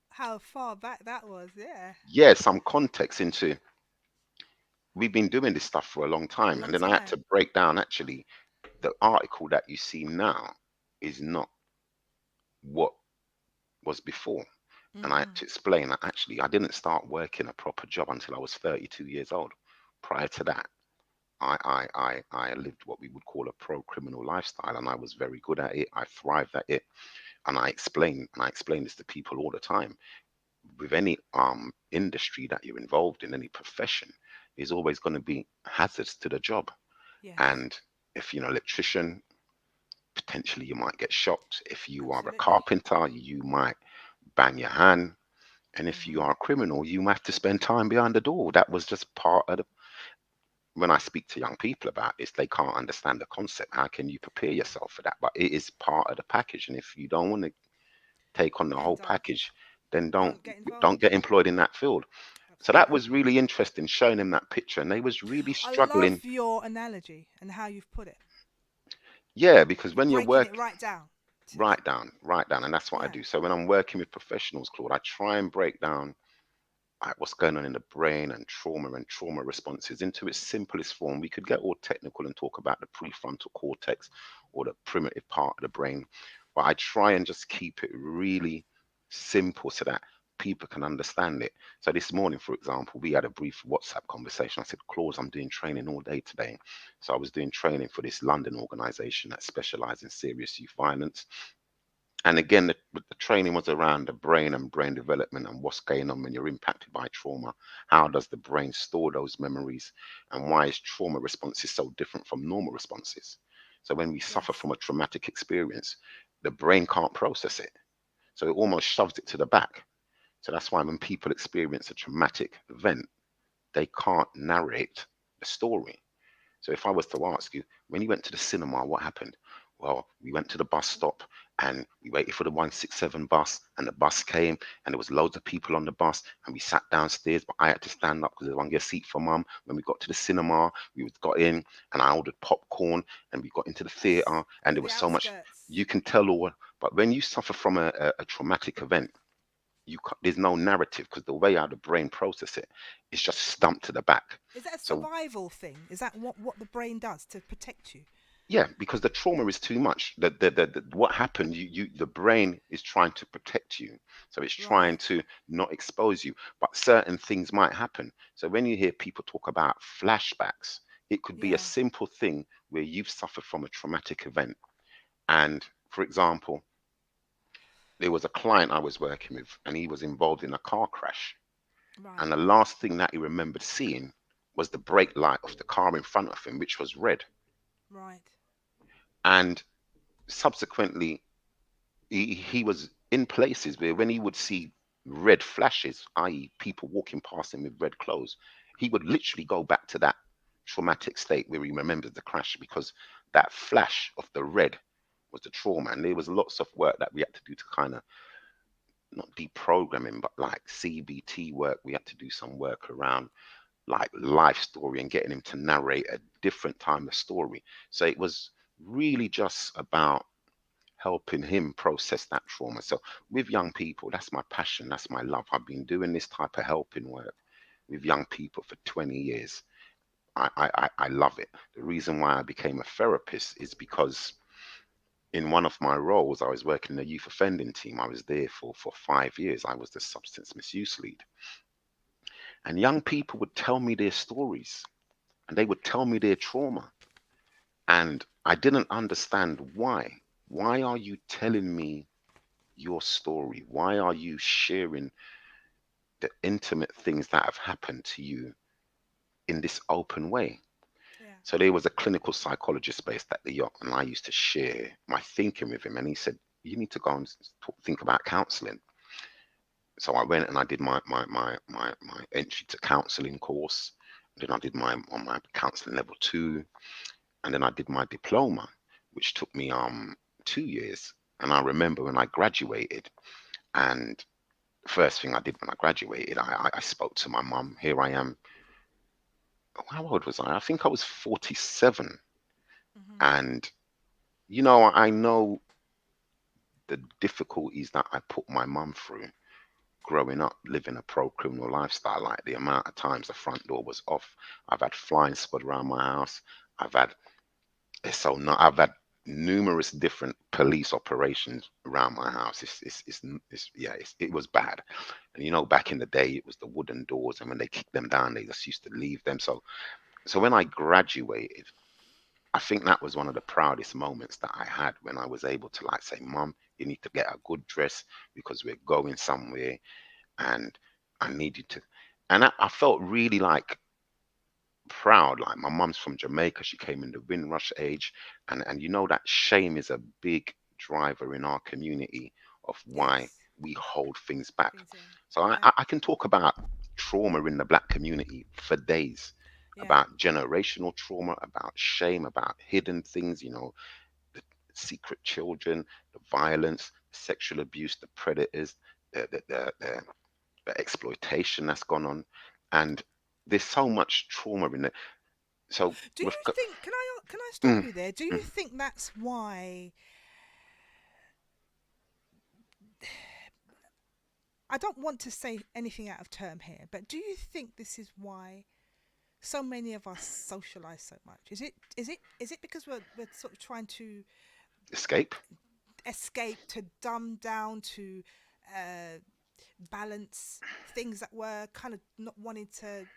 How far back that was. Yeah. yeah, some context into we've been doing this stuff for a long A time. And long then I had to time. break down actually the article that you see now is not what was before. And I had Mm-hmm. to explain that actually I didn't start working a proper job until I was 32 years old. Prior to that, I lived what we would call a pro-criminal lifestyle, and I was very good at it. I thrived at it, and I explain this to people all the time. With any industry that you're involved in, any profession, there's always going to be hazards to the job. Yes. And if you're an electrician, potentially you might get shocked. If you are a Absolutely. carpenter, you might bang your hand. And if you Mm-hmm. are a criminal, you have to spend time behind the door. That was just part of the. When I speak to young people about this, they can't understand the concept. How can you prepare yourself for that? But it is part of the package. And if you don't want to take on the Then whole don't. package, then Don't get don't involved. get employed in that field. So that Absolutely. was really interesting, showing them that picture, and they was really I struggling. love your analogy and how you've put it. Yeah, because You're when you breaking it work, right down. write down, and that's what I Yeah. do. So when I'm working with professionals, Claude, I try and break down what's going on in the brain and trauma responses into its simplest form. We could get all technical and talk about the prefrontal cortex or the primitive part of the brain, but I try and just keep it really simple so that people can understand it. So this morning, for example, we had a brief WhatsApp conversation. I said, Claus, I'm doing training all day today. So I was doing training for this London organization that specializes in serious youth violence. And again, the training was around the brain and brain development and what's going on when you're impacted by trauma. How does the brain store those memories? And why is trauma responses so different from normal responses? So when we suffer Yes. from a traumatic experience, the brain can't process it. So it almost shoves it to the back. So that's why when people experience a traumatic event, they can't narrate the story. So if I was to ask you, when you went to the cinema, what happened? Well, we went to the bus stop and we waited for the 167 bus, and the bus came and there was loads of people on the bus, and we sat downstairs, but I had to stand up because there was one get a seat for mum. When we got to the cinema, got in and I ordered popcorn, and we got into the theater, and All there the was so much outskirts. you can tell all. But when you suffer from a traumatic event, there's no narrative because the way how the brain process it is just stumped to the back. Is that a So survival thing? Is that what the brain does to protect you? yeah, because the trauma is too much. What happened, the brain is trying to protect you. So it's trying Right. to not expose you. But certain things might happen. So when you hear people talk about flashbacks, it could be a Yeah. simple thing where you've suffered from a traumatic event. And for example, there was a client I was working with, and he was involved in a car crash. Right. And the last thing that he remembered seeing was the brake light of the car in front of him, which was red. Right. And subsequently, he was in places where when he would see red flashes, i.e., people walking past him with red clothes, he would literally go back to that traumatic state where he remembers the crash because that flash of the red was the trauma. And there was lots of work that we had to do to kind of not deprogramming, but like CBT work. We had to do some work around like life story and getting him to narrate a different time of story. So it was really just about helping him process that trauma. So with young people, that's my passion, that's my love. I've been doing this type of helping work with young people for 20 years. I love it. The reason why I became a therapist is because in one of my roles, I was working in a youth offending team. I was there for 5 years. I was the substance misuse lead. And young people would tell me their stories and they would tell me their trauma. And I didn't understand why. Why are you telling me your story? Why are you sharing the intimate things that have happened to you in this open way? Yeah. So there was a clinical psychologist based at the yacht, and I used to share my thinking with him. And he said, "You need to go and think about counselling." So I went and I did my entry to counselling course. Then I did my counselling level 2, and then I did my diploma, which took me 2 years. And I remember when I graduated, and the first thing I did when I graduated, I spoke to my mum. Here I am. How old was I? I think I was 47. Hmm. And I know the difficulties that I put my mum through growing up, living a pro-criminal lifestyle. Like the amount of times the front door was off. I've had flying squad around my house. I've had I've had numerous different police operations around my house. It was bad. And back in the day, it was the wooden doors, and when they kicked them down, they just used to leave them. So when I graduated, I think that was one of the proudest moments that I had when I was able to like say, "Mum, you need to get a good dress because we're going somewhere, and I need you to." And I felt really like proud. Like my mum's from Jamaica, she came in the Windrush age, and that shame is a big driver in our community of why Yes. we hold things back. Feeds in. So Yeah. I can talk about trauma in the black community for days, Yeah. about generational trauma, about shame, about hidden things, the secret children, the violence, sexual abuse, the predators, the exploitation that's gone on. And there's so much trauma in it. So Do we've you got, think? Can I stop mm, you there? Do you mm, think that's why? I don't want to say anything out of term here, but do you think this is why so many of us socialize so much? Is it because we're sort of trying to escape. escape, to dumb down, to uh, balance things that we're kind of not wanting to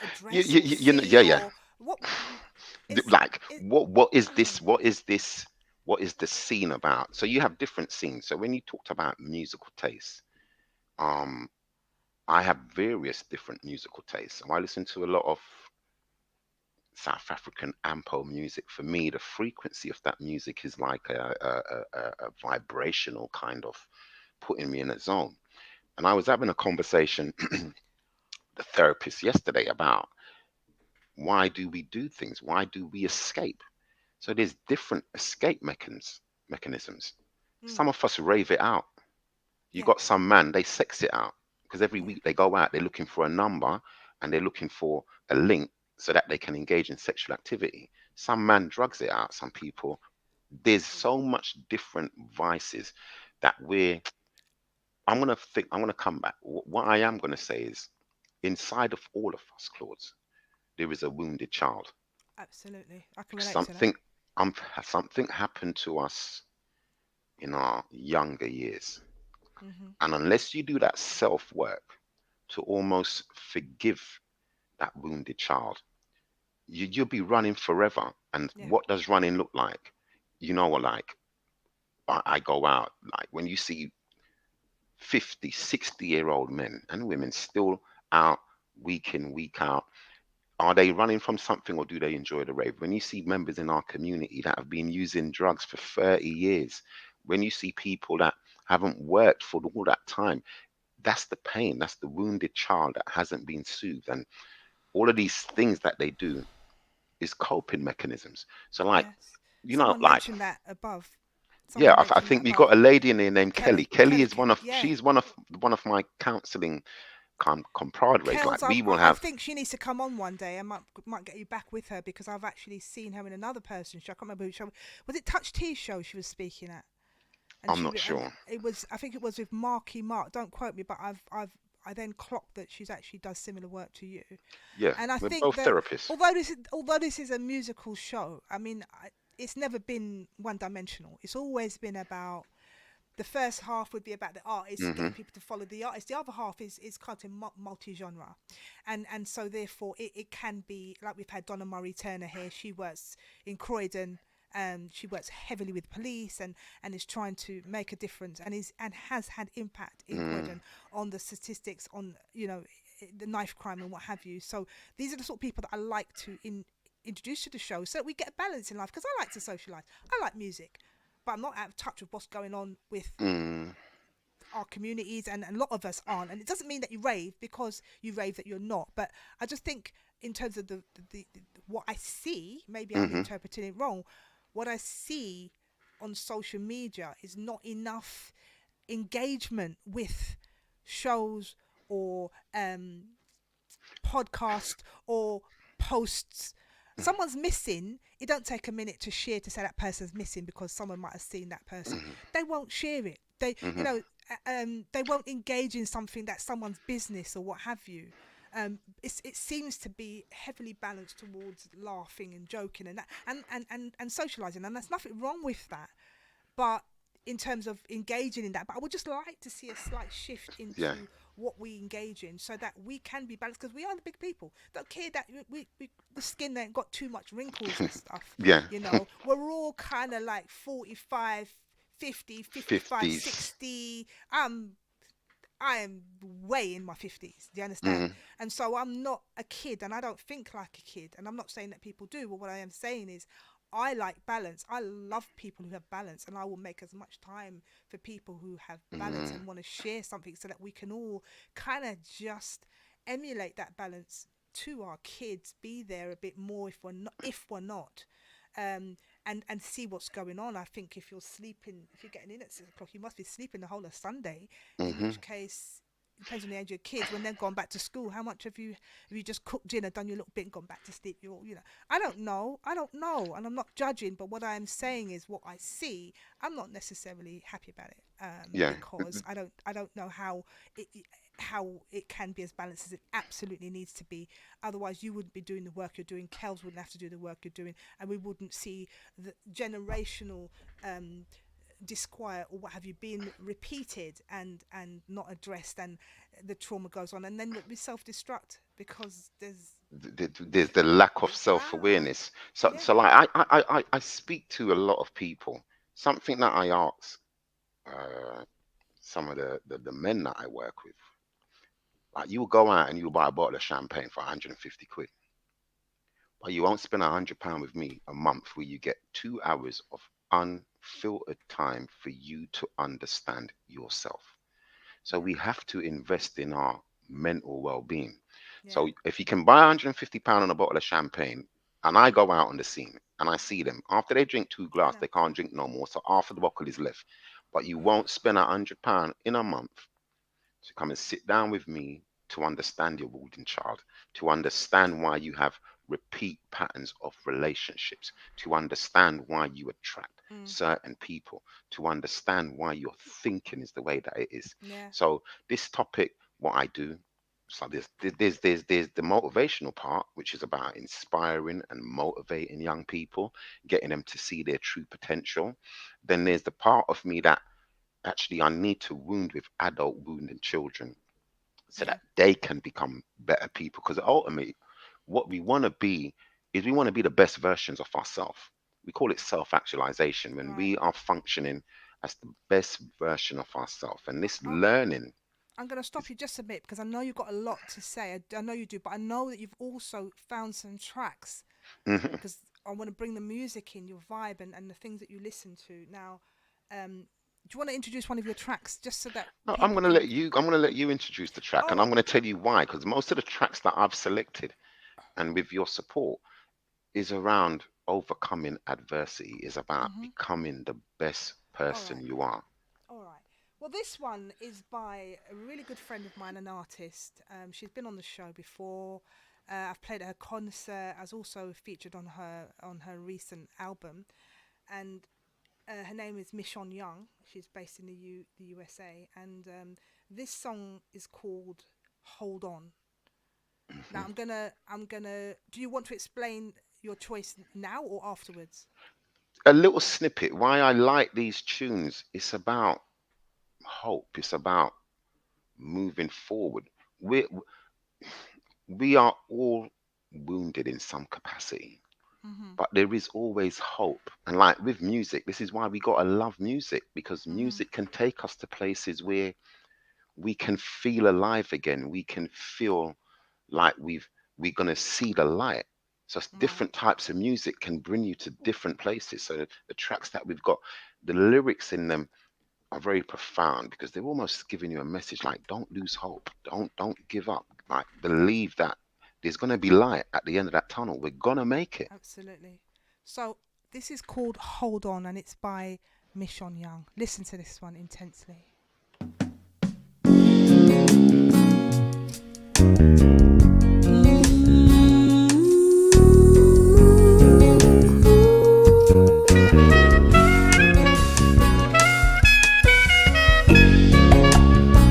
address or Yeah, see, yeah. or what is Like it? what is this? Mm, What is the scene about? So you have different scenes. So when you talked about musical tastes, um, I have various different musical tastes. So I listen to a lot of South African ampo music. For me, the frequency of that music is like a vibrational kind of putting me in a zone. And I was having a conversation with the therapist yesterday about why do we do things? Why do we escape? So there's different escape mechanisms. mm, Some of us rave it out. You yeah, got some man, they sex it out because every yeah, week they go out, they're looking for a number and they're looking for a link so that they can engage in sexual activity. Some man drugs it out. Some people, there's so much different vices that I'm gonna come back. What I am gonna say is inside of all of us, Claude, there is a wounded child. absolutely. I can relate to that. Something something happened to us in our younger years. Hmm. And unless you do that self work to almost forgive that wounded child, you'll be running forever. And Yeah. what does running look like? You know what, like, I go out, like, when you see 50, 60-year-old men and women still out week in, week out, are they running from something or do they enjoy the rave? When you see members in our community that have been using drugs for 30 years, when you see people that haven't worked for all that time, that's the pain. That's the wounded child that hasn't been soothed. And all of these things that they do is coping mechanisms. So, like, Yes. Someone like, mentioned that above. Someone Yeah, I mentioned think that we about got a lady in there named Kelly. Kelly. Kelly Kelly, is one of yeah. she's one of my counselling compadres. Like Kels, we will I have. think she needs to come on one day. I might get you back with her because I've actually seen her in another person's show. I can't remember who show. Was it Touch Tea show she was speaking at? And I'm not and sure. it was, I think it was with Marky Mark. Don't quote me, but I then clocked that she's actually does similar work to you. Yeah, And I we're think both that therapists. although this is a musical show, I mean, it's never been one dimensional. It's always been about the first half would be about the artist, Hmm. getting people to follow the artist. The other half is kind of multi-genre, and so therefore it can be like we've had Donna Murray Turner here. She works in Croydon. She works heavily with police and is trying to make a difference and has had impact in Croydon on the statistics on the knife crime and what have you. So these are the sort of people that I like to introduce to the show so that we get a balance in life, because I like to socialise. I like music, but I'm not out of touch with what's going on with Mm. our communities, and a lot of us aren't. And it doesn't mean that you rave because you rave that you're not. But I just think in terms of the what I see, maybe I'm Hmm. interpreting it wrong. What I see on social media is not enough engagement with shows or podcast or posts. Someone's missing, it don't take a minute to share to say that person's missing because someone might have seen that person. They won't share it. They they won't engage in something that's someone's business or what have you. It seems to be heavily balanced towards laughing and joking and that and socializing, and there's nothing wrong with that. But in terms of engaging in that, but I would just like to see a slight shift Yeah. into what we engage in so that we can be balanced, because we are the big people. Don't care that we the skin ain't got too much wrinkles and stuff. Yeah. We're all kind of like 45, 50, 55, 50s. 60. I am way in my 50s. Do you understand? Mm. And so I'm not a kid, and I don't think like a kid. And I'm not saying that people do, but what I am saying is I like balance. I love people who have balance, and I will make as much time for people who have balance and want to share something so that we can all kind of just emulate that balance to our kids, be there a bit more if we're not. And see what's going on. I think if you're getting in at 6 o'clock, you must be sleeping the whole of Sunday. In Hmm. which case, it depends on the age of your kids. When they've gone back to school, how much have you just cooked dinner, done your little bit, and gone back to sleep? I don't know, and I'm not judging. But what I am saying is what I see. I'm not necessarily happy about it, Yeah. because I don't know how it can be as balanced as it absolutely needs to be. Otherwise, you wouldn't be doing the work you're doing. Kels wouldn't have to do the work you're doing, and we wouldn't see the generational disquiet or what have you being repeated and not addressed, and the trauma goes on, and then we self-destruct because There's the lack of ah self-awareness. So, yeah so like I speak to a lot of people. Something that I ask some of the men that I work with, like you will go out and you'll buy a bottle of champagne for 150 quid, but you won't spend £100 with me a month where you get 2 hours of unfiltered time for you to understand yourself. So we have to invest in our mental well-being. yeah So if you can buy £150 on a bottle of champagne, and I go out on the scene and I see them after they drink 2 glass, yeah they can't drink no more. So half of the bottle is left. But you won't spend £100 in a month to come and sit down with me to understand your wounded child, to understand why you have repeat patterns of relationships, to understand why you attract mm, certain people, to understand why your thinking is the way that it is. yeah So this topic, what I do, so there's the motivational part, which is about inspiring and motivating young people, getting them to see their true potential. Then there's the part of me that actually I need to wound with adult wounded children so yeah that they can become better people. Because ultimately, what we want to be is we want to be the best versions of ourselves. We call it self-actualization when right we are functioning as the best version of ourselves. And this oh, learning I'm going to is stop you just a bit because I know you've got a lot to say. I know you do, but I know that you've also found some tracks, Mhm. because I want to bring the music in, your vibe, and the things that you listen to. Now, do you want to introduce one of your tracks just so that No, people can? I'm gonna let you introduce the track, and Oh, I'm gonna tell you why. Because most of the tracks that I've selected, and with your support, is around overcoming adversity, is about mhm, becoming the best person you are. All right. Well, this one is by a really good friend of mine, an artist. She's been on the show before. I've played at her concert. I was also featured on her recent album, and her name is Michonne Young. She's based in the USA, and this song is called "Hold On." Now, I'm gonna. Do you want to explain your choice now or afterwards? A little snippet. Why I like these tunes. It's about hope. It's about moving forward. We we are all wounded in some capacity, Mhm. but there is always hope. And like with music, this is why we gotta love music, because Mhm. music can take us to places where we can feel alive again. We can feel like we're gonna see the light. So Right. different types of music can bring you to different places. So the tracks that we've got, the lyrics in them are very profound because they're almost giving you a message like don't lose hope, don't give up, like believe that there's gonna be light at the end of that tunnel. We're gonna make it. Absolutely. So this is called "Hold On" and it's by Michonne Young. Listen to this one intensely.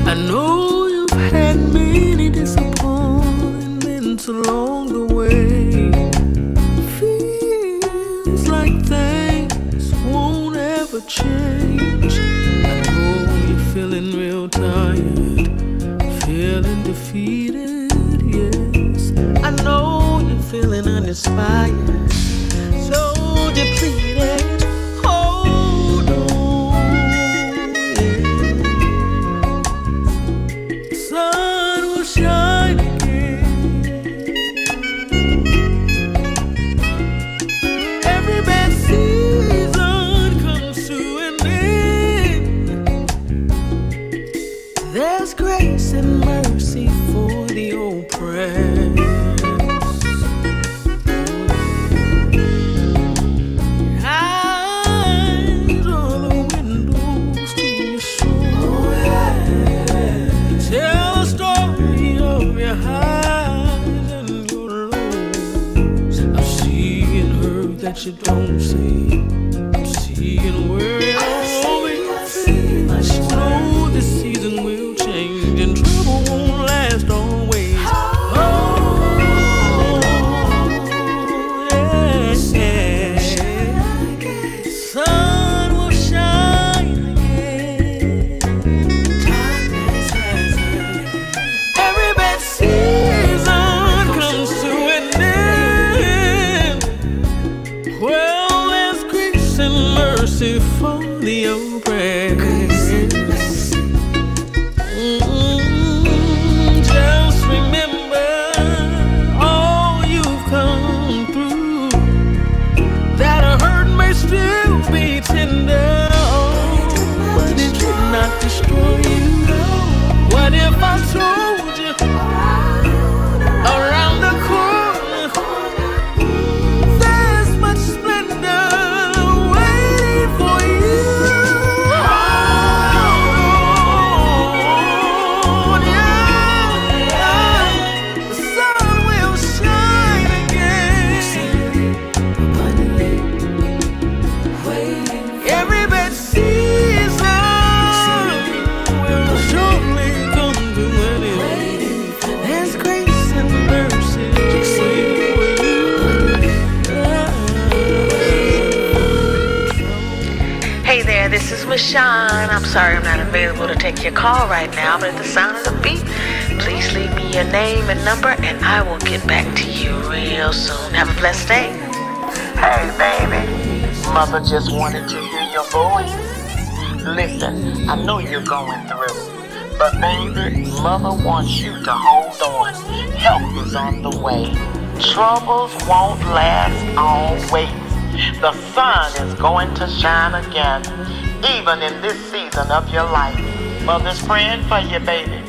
I know you've had many disappointments along the way. Feels like things won't ever change. I know you're feeling real tired, feeling defeated, yes. I know you're feeling uninspired, so depleted. Hold on, yeah. Sun will shine again. Every bad season comes to an end. There's grace and mercy for the oppressed. Eyes are the windows to your soul. Tell a story of your highs and your lows. I'm seeing her that you don't see. I'm seeing where you're always. Know this season will change and trouble won't last always. Oh, yeah. Sun will shine again. Every bad season comes to an end. Well, there's grace and mercy for the oppressed. Just remember all you've come through. That a hurt may still be tender, but it did not destroy you. What if I told you around the corner there's much splendor waiting for you? Hold on, yeah. The sun will shine again. Every bad season will surely come to an end. There's grace and mercy waiting for you. Hey there, this is Michonne. I'm sorry I'm not available to take your call right now, but at the sound of the beep, please leave me your name and number, and I will get back to you real soon. Have a blessed day. Hey, baby. Mother just wanted to hear your voice. Listen, I know you're going through, but baby, Mother wants you to hold on. Help is on the way. Troubles won't last always. The sun is going to shine again, even in this season of your life. Mother's praying for you, baby.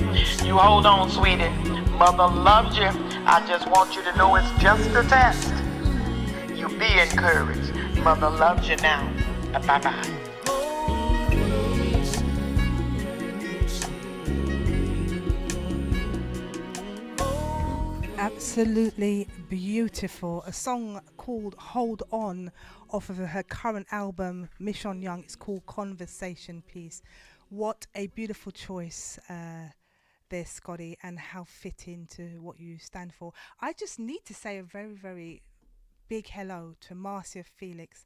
You hold on, sweetie. Mother loves you. I just want you to know it's just a test. You be encouraged. Mother loves you now. Bye-bye. absolutely beautiful. A song called Hold On off of her current album, Mission Young. It's called Conversation Piece. What a beautiful choice there, Scotty, and how fitting to what you stand for. I just need to say a very, very big hello to Marcia Felix.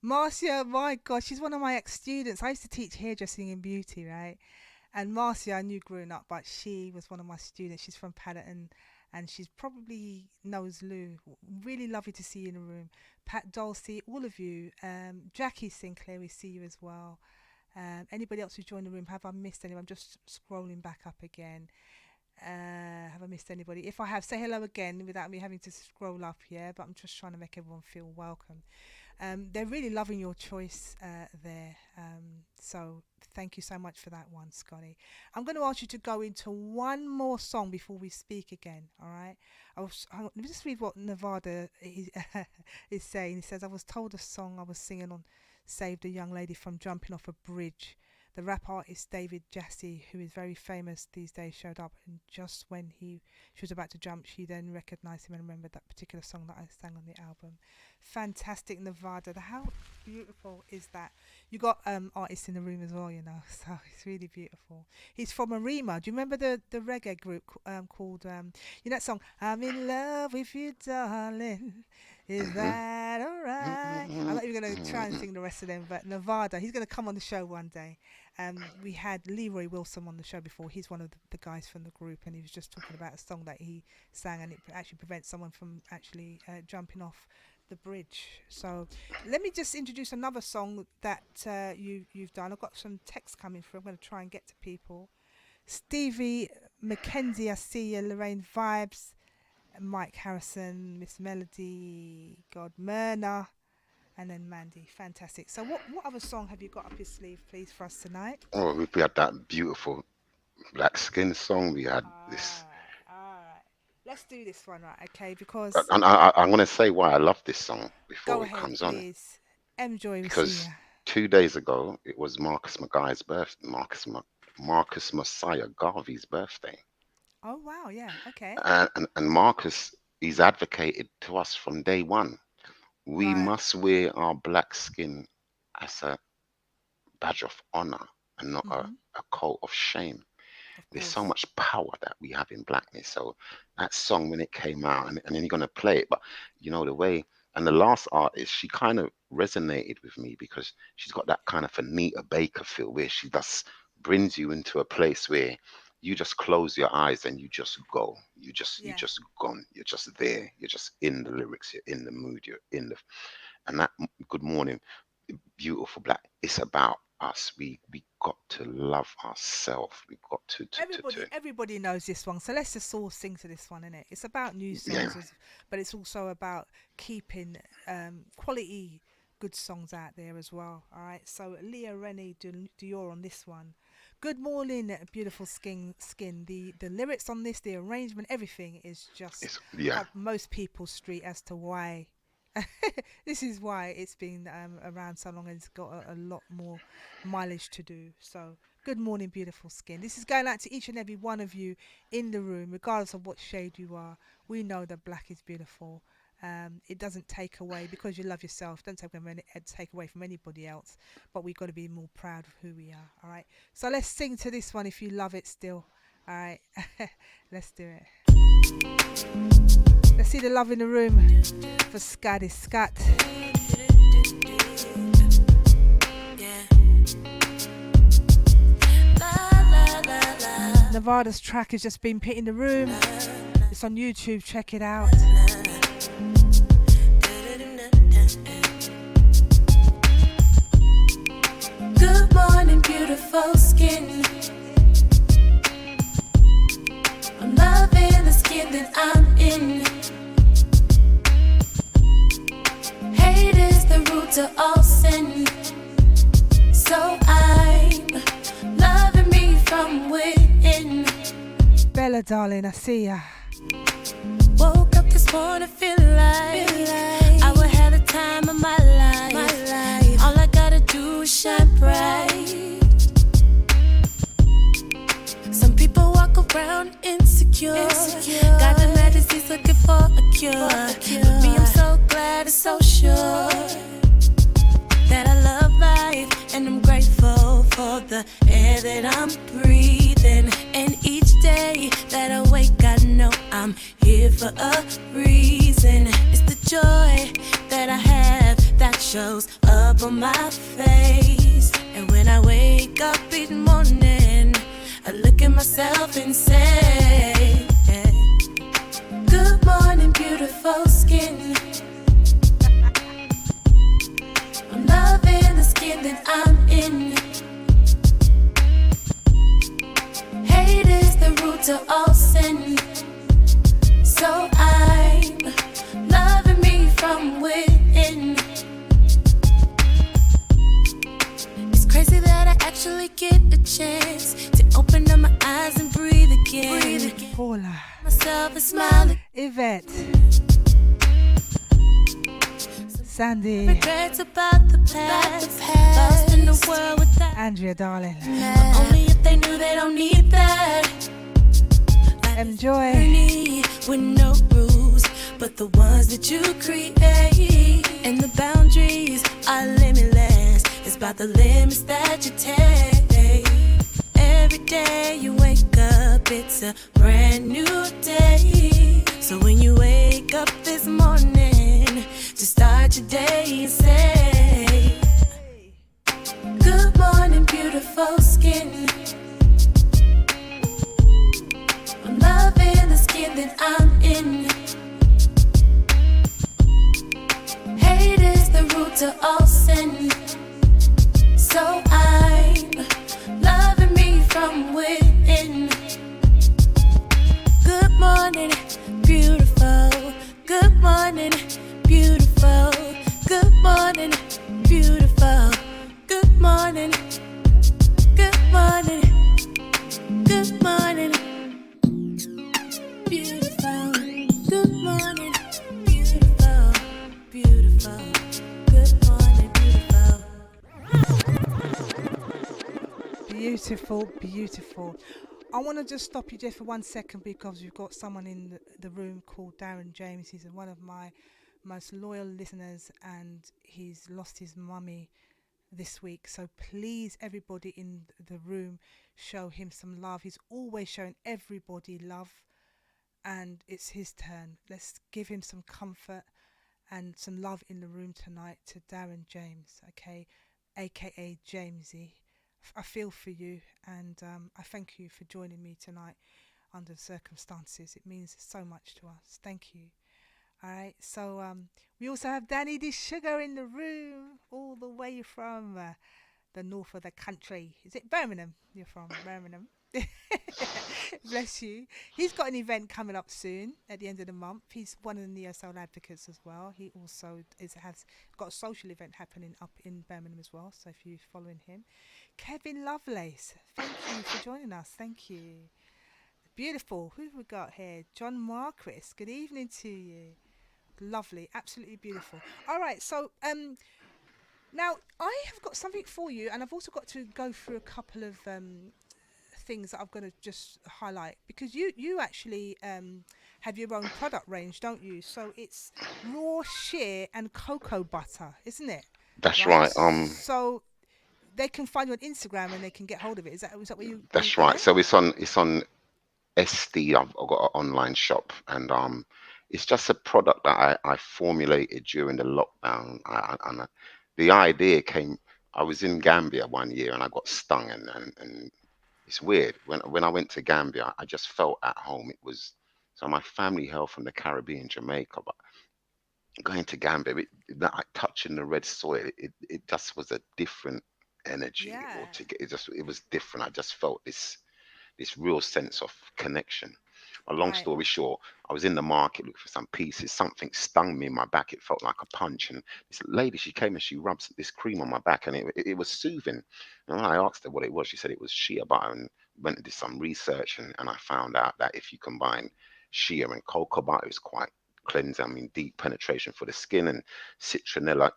Marcia, my God, she's one of my ex-students. I used to teach hairdressing and beauty, right? And Marcia, I knew growing up, but she was one of my students. She's from Paddington, and she's probably knows Lou. Really lovely to see you in the room. Pat Dulcie, all of you. Jackie Sinclair, we see you as well. Anybody else who joined the room? Have I missed anyone? I'm just scrolling back up again. Have I missed anybody? If I have, say hello again without me having to scroll up here, but I'm just trying to make everyone feel welcome. They're really loving your choice there. So thank you so much for that one, Scotty. I'm going to ask you to go into one more song before we speak again, all right? Let me just read what Nevada is saying. He says, I was told a song I was singing on saved a young lady from jumping off a bridge. The rap artist David Jassy, who is very famous these days, showed up, and just when she was about to jump, she then recognised him and remembered that particular song that I sang on the album. Fantastic, Nevada. How beautiful is that? You got artists in the room as well, you know, so it's really beautiful. He's from Arima. Do you remember the reggae group called, you know that song, I'm in love with you, darling? Is that alright? I'm not even going to try and sing the rest of them, but Nevada, he's going to come on the show one day. We had Leroy Wilson on the show before. He's one of the guys from the group, and he was just talking about a song that he sang, and it actually prevents someone from actually jumping off the bridge. So let me just introduce another song that you've done. I've got some text coming through. I'm going to try and get to people. Stevie Mackenzie, I see you. Lorraine Vibes, Mike Harrison, Miss Melody, God Myrna, and then Mandy. Fantastic. So what other song have you got up your sleeve, please, for us tonight? Oh, we had that beautiful Black Skin song. We had this. All right. Let's do this one, right? Okay, because And I'm going to say why I love this song before go it ahead, comes on. please. Enjoy. Because 2 days ago, it was Marcus Messiah Garvey's birthday. Oh, wow. Yeah. Okay. And Marcus, he's advocated to us from day one. We Right. must wear our black skin as a badge of honor and not a coat of shame. There's so much power that we have in blackness. So that song, when it came out, and then you're going to play it, but you know, the way, and the last artist, she kind of resonated with me because she's got that kind of Anita Baker feel where she just brings you into a place where you just close your eyes and you just go. You just gone. You're just there. You're just in the lyrics. You're in the mood. You're in the, and that Good Morning, Beautiful Black. It's about us. We got to love ourselves. We got to Everybody knows this one, so let's just all sing to this one, innit? It's about new songs, but it's also about keeping quality good songs out there as well. All right, so Leah Rennie Dior on this one. Good morning, beautiful skin. The lyrics on this, the arrangement, everything is just up most people's street as to why. This is why it's been around so long, and it's got a lot more mileage to do. So, good morning, beautiful skin. This is going out to each and every one of you in the room, regardless of what shade you are. We know that black is beautiful. It doesn't take away, because you love yourself, don't take away from anybody else, but we've got to be more proud of who we are. All right, so let's sing to this one if you love it still. All right. Let's do it. Let's see the love in the room for Scotty. Scott. Nevada's track has just been put in the room. It's on YouTube, check it out. Good morning, beautiful skin. I'm loving the skin that I'm in. Hate is the root to all sin. So I'm loving me from within. Bella, darling, I see ya. Woke up this morning feeling like I would have the time of my life. All I gotta do is shine bright. Some people walk around insecure. Got the medicines looking for the air that I'm breathing. And each day that I wake, I know I'm here for a reason. It's the joy that I have that shows up on my face. And when I wake up each morning, I look at myself and say, good morning, beautiful skin. I'm loving the skin that I'm in. Hate is the root of all sin. So I'm loving me from within. It's crazy that I actually get a chance to open up my eyes and breathe again. Paula. Myself and smile. Yvette. Sandy. Regrets about the past. Lost in the world without Andrea, darling. But only if they knew they don't need that. Enjoy. With no rules, but the ones that you create. And the boundaries are limitless. It's about the limits that you take. Every day you wake up, it's a brand new day. So when you wake up this morning, just start your day and say, good morning, beautiful skin. I'm loving the skin that I'm in. Hate is the root to all sin. So I'm loving me from within. Good morning, beautiful. Good morning, beautiful. Good morning, beautiful. Good morning, good morning, good morning, beautiful. Good morning, beautiful, beautiful. Good morning, beautiful. Beautiful, beautiful. I want to just stop you just for 1 second because we've got someone in the room called Darren James. He's one of my most loyal listeners and he's lost his mummy this week. So please, everybody in the room, show him some love. He's always showing everybody love and it's his turn. Let's give him some comfort and some love in the room tonight to Darren James, okay, aka Jamesy. I feel for you and I thank you for joining me tonight under the circumstances. It means so much to us. Thank you. All right, so we also have Danny the Sugar in the room all the way from the north of the country. Is it Birmingham? You're from Birmingham. Bless you. He's got an event coming up soon at the end of the month. He's one of the Neo Soul advocates as well. He also has got a social event happening up in Birmingham as well. So if you're following him, Kevin Lovelace, thank you for joining us. Thank you. Beautiful. Who have we got here? John Marquis. Good evening to you. Lovely. Absolutely beautiful. All right. So now I have got something for you, and I've also got to go through a couple of things that I'm going to just highlight because you actually have your own product range, don't you? So it's raw shea and cocoa butter, isn't it? That's right. So they can find you on Instagram and they can get hold of it. Is that what you? That's right. So it's on SD. I've got an online shop, and it's just a product that I formulated during the lockdown. And the idea came. I was in Gambia one year, and I got stung, and it's weird. When I went to Gambia, I just felt at home. It was so my family hail from the Caribbean, Jamaica, but going to Gambia, touching the red soil, it just was a different energy altogether. It was different. I just felt this real sense of connection. A long story short, I was in the market looking for some pieces. Something stung me in my back. It felt like a punch. And this lady, she came and she rubbed this cream on my back, and it was soothing. And when I asked her what it was, she said it was shea butter, and went and did some research, and I found out that if you combine shea and cocoa butter, it's quite cleansing. I mean, deep penetration for the skin, and citronella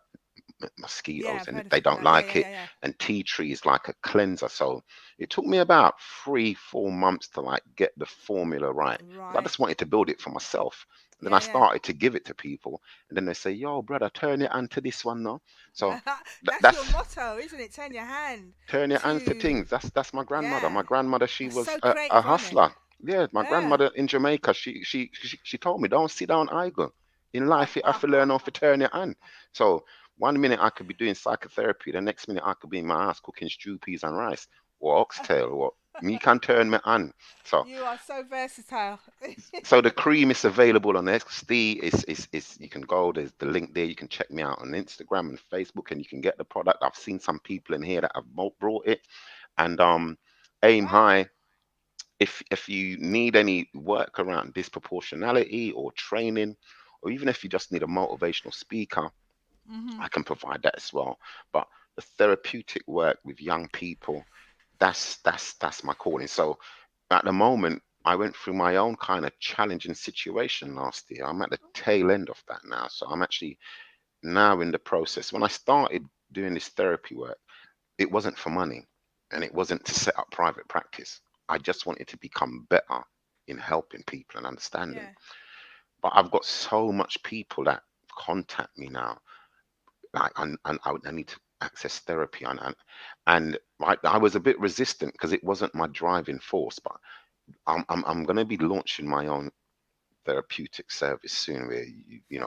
Yeah, mosquitoes, I've and heard of they it. don't Yeah, like yeah, it. yeah, yeah. And tea tree is like a cleanser. So it took me about 3 4 months to like get the formula right. 'Cause I Right. just wanted to build it for myself. And then Yeah, I yeah. started to give it to people, and then they say, "Yo, brother, turn it onto this one now." So That's your that's motto, isn't it? Turn your hand turn your hands to to, things. That's my grandmother. yeah. My grandmother, she That's was so a creative, isn't it? hustler. Yeah, my Yeah. grandmother in Jamaica, she told me, don't sit down idle. In life, you have to learn how to turn your hand. So one minute I could be doing psychotherapy, the next minute I could be in my house cooking stew peas and rice or oxtail or me can turn my hand. So You are so versatile. so the cream is available on XD. Is you can go. There's the link there. You can check me out on Instagram and Facebook, and you can get the product. I've seen some people in here that have brought it, and aim Wow. high. If you need any work around disproportionality or training, or even if you just need a motivational speaker, Hmm. I can provide that as well. But the therapeutic work with young people, that's my calling. So at the moment, I went through my own kind of challenging situation last year. I'm at the tail end of that now. So I'm actually now in the process. When I started doing this therapy work, it wasn't for money and it wasn't to set up private practice. I just wanted to become better in helping people and understanding. Yeah. But I've got so much people that contact me now, like, I need to access therapy, and I was a bit resistant because it wasn't my driving force. But I'm going to be launching my own therapeutic service soon, where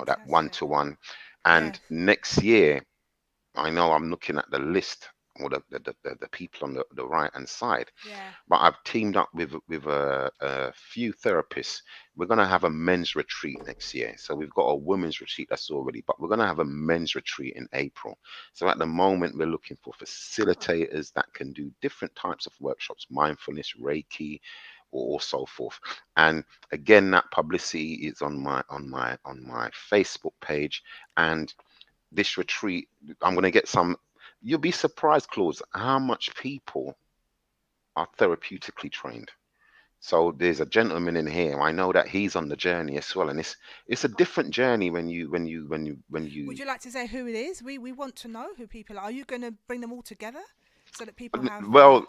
that one Fantastic. to one, Yeah. and next year I know I'm looking at the list or the people on the right hand side, Yeah. but I've teamed up with a few therapists. We're gonna have a men's retreat next year. So we've got a women's retreat that's already, but we're gonna have a men's retreat in April. So at the moment we're looking for Oh. facilitators that can do different types of workshops, mindfulness, Reiki, or so forth. And again, that publicity is on my Facebook page. And this retreat, I'm going to get some. You'll be surprised, Claude, how much people are therapeutically trained. So there's a gentleman in here. I know that he's on the journey as well, and it's a different journey when you. Would you like to say who it is? We want to know who people are. Are you going to bring them all together so that people have Well,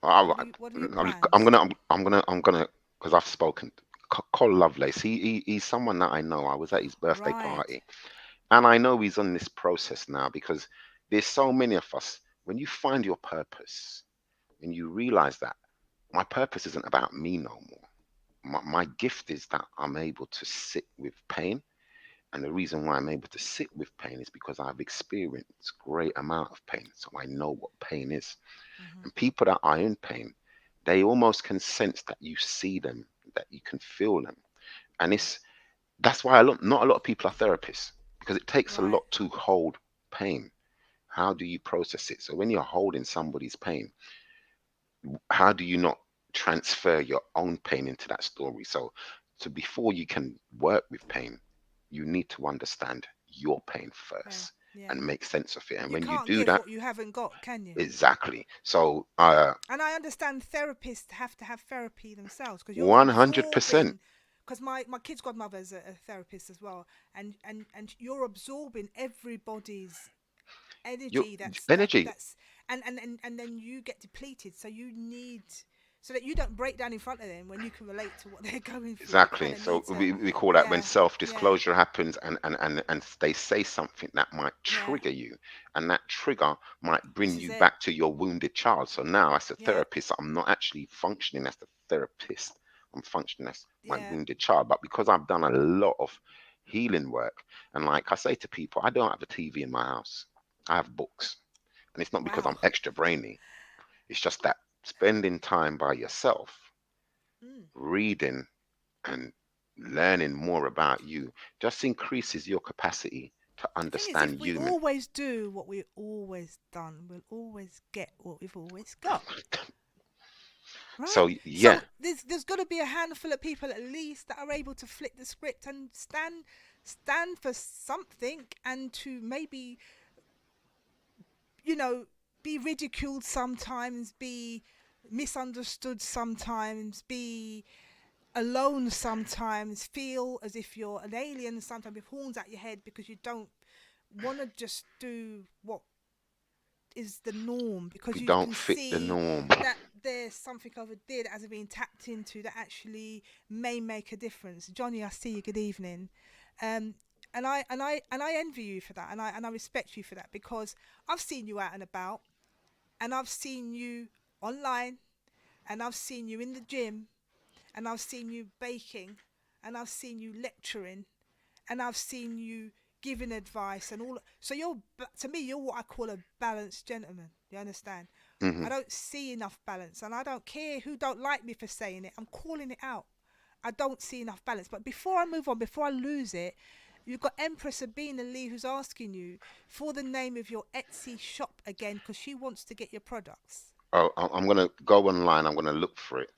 I, what are your I'm, I'm plans? gonna I'm gonna because I've spoken. Cole Lovelace. He's someone that I know. I was at his birthday Right. party, and I know he's on this process now because there's so many of us. When you find your purpose, and you realize that my purpose isn't about me no more. My gift is that I'm able to sit with pain. And the reason why I'm able to sit with pain is because I've experienced great amount of pain. So I know what pain is. Hmm. And people that are in pain, they almost can sense that you see them, that you can feel them. And that's why not a lot of people are therapists because it takes a Right. lot to hold pain. How do you process it? So when you're holding somebody's pain, how do you not transfer your own pain into that story? So before you can work with pain, you need to understand your pain Yeah. first Yeah. and make sense of it. And You when you can't do give that, what you haven't got, can you? exactly. So And I understand therapists have to have therapy themselves because you're 100%. absorbing. Because my kid's godmother's a therapist as well, and you're absorbing everybody's Your energy energy, that's and then you get depleted, so you need, so that you don't break down in front of them when you can relate to what they're going through. You kind exactly. of So need to, we call that when yeah, yeah, self-disclosure happens and they say something that might yeah. trigger you, and that trigger might This bring is you it. back to your wounded child. So now as a Yeah, therapist, I'm not actually functioning as the therapist. I'm functioning as my yeah. wounded child. But because I've done a lot of healing work, and like I say to people, I don't have a TV in my house. I have books. And it's not because Wow. I'm extra brainy. It's just that spending time by yourself, Mm. reading and learning more about you just increases your capacity to The thing is, if understand we human. always do what we've always done, we'll always get what we've always got. Right. So So yeah, there's got to be a handful of people at least that are able to flip the script and stand for something, and to maybe, you know, be ridiculed sometimes, be misunderstood sometimes, be alone sometimes, feel as if you're an alien sometimes with horns at your head because you don't want to just do what is the norm, because We you don't can fit the see norm. that there's something over there that hasn't been tapped into that actually may make a difference. Johnny, I see you. Good evening. Um, and I envy you for that, and I respect you for that, because I've seen you out and about, and I've seen you online, and I've seen you in the gym, and I've seen you baking, and I've seen you lecturing, and I've seen you giving advice and all. So to me, you're what I call a balanced gentleman. You understand? Hmm. I don't see enough balance, and I don't care who don't like me for saying it. I'm calling it out. I don't see enough balance. But before I move on, before I lose it, you've got Empress Sabina Lee who's asking you for the name of your Etsy shop again, because she wants to get your products. Oh, I'm gonna go online. I'm gonna look for it.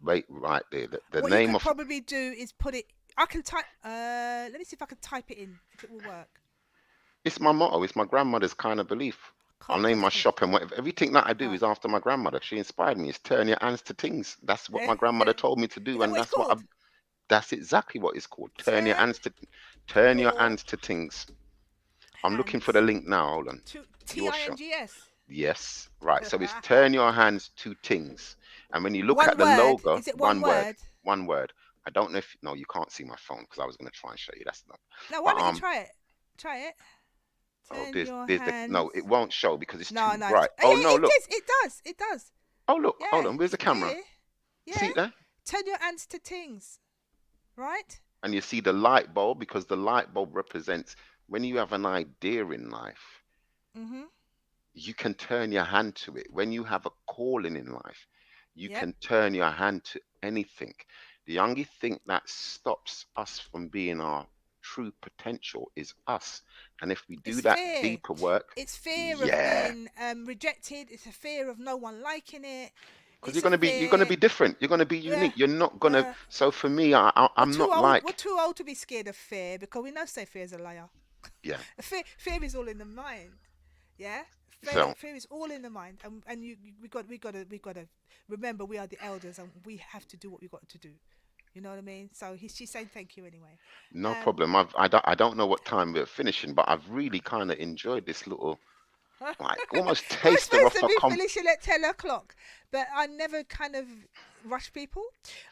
Wait right there. The What you name could of probably do is put it. I can type. Let me see if I can type it in. If it will work. it's my motto. It's my grandmother's kind of belief. I'll Can't name just my come. shop and whatever. Everything that I do Uh, is after my grandmother. She inspired me. It's turn your hands to things. That's what yeah. my grandmother told me to Is do, that and what it's that's what called? I've. That's exactly what it's called. Turn Turn your your hands to things. I'm looking for the hands link now. Hold on. to Your shop. TINGS. Yes, right. So it's turn your hands to things. And when you look at One the word. logo, Is it one one word, word? one word. I don't know if no, you can't see my phone because I was going to try and show you. That's not. No, why But don't you try it? Try it. oh, Turn your there's the hands. no, it won't show because it's No, too no. bright. Yeah, Oh no, it look. is. It does. It does. Oh look. Hold Yeah, on. Where's the it's camera? clear. See Yeah. it there? Turn your hands to things. Right? And you see the light bulb because the light bulb represents when you have an idea in life, Mhm. you can turn your hand to it. When you have a calling in life, you Yep. can turn your hand to anything. The only thing that stops us from being our true potential is us. And if we do It's that fear. deeper work, It's fear of yeah, being rejected. It's a fear of no one liking it. because It's a you're gonna fear. be different. You're gonna be Yeah. unique. You're not gonna. Uh, So for me, we're I'm too not old. We're like too old to be scared of fear, because we know say fear is a liar. yeah. Fear is all in the mind. Yeah. So Fear is all in the mind, and we got to remember we are the elders, and we have to do what we got to do. You know what I mean? So she's saying thank you anyway. no Um, problem. I don't know what time we're finishing, but I've really kind of enjoyed this little like almost we were taster supposed of to a be finishing at 10 o'clock, but I never kind of rush people.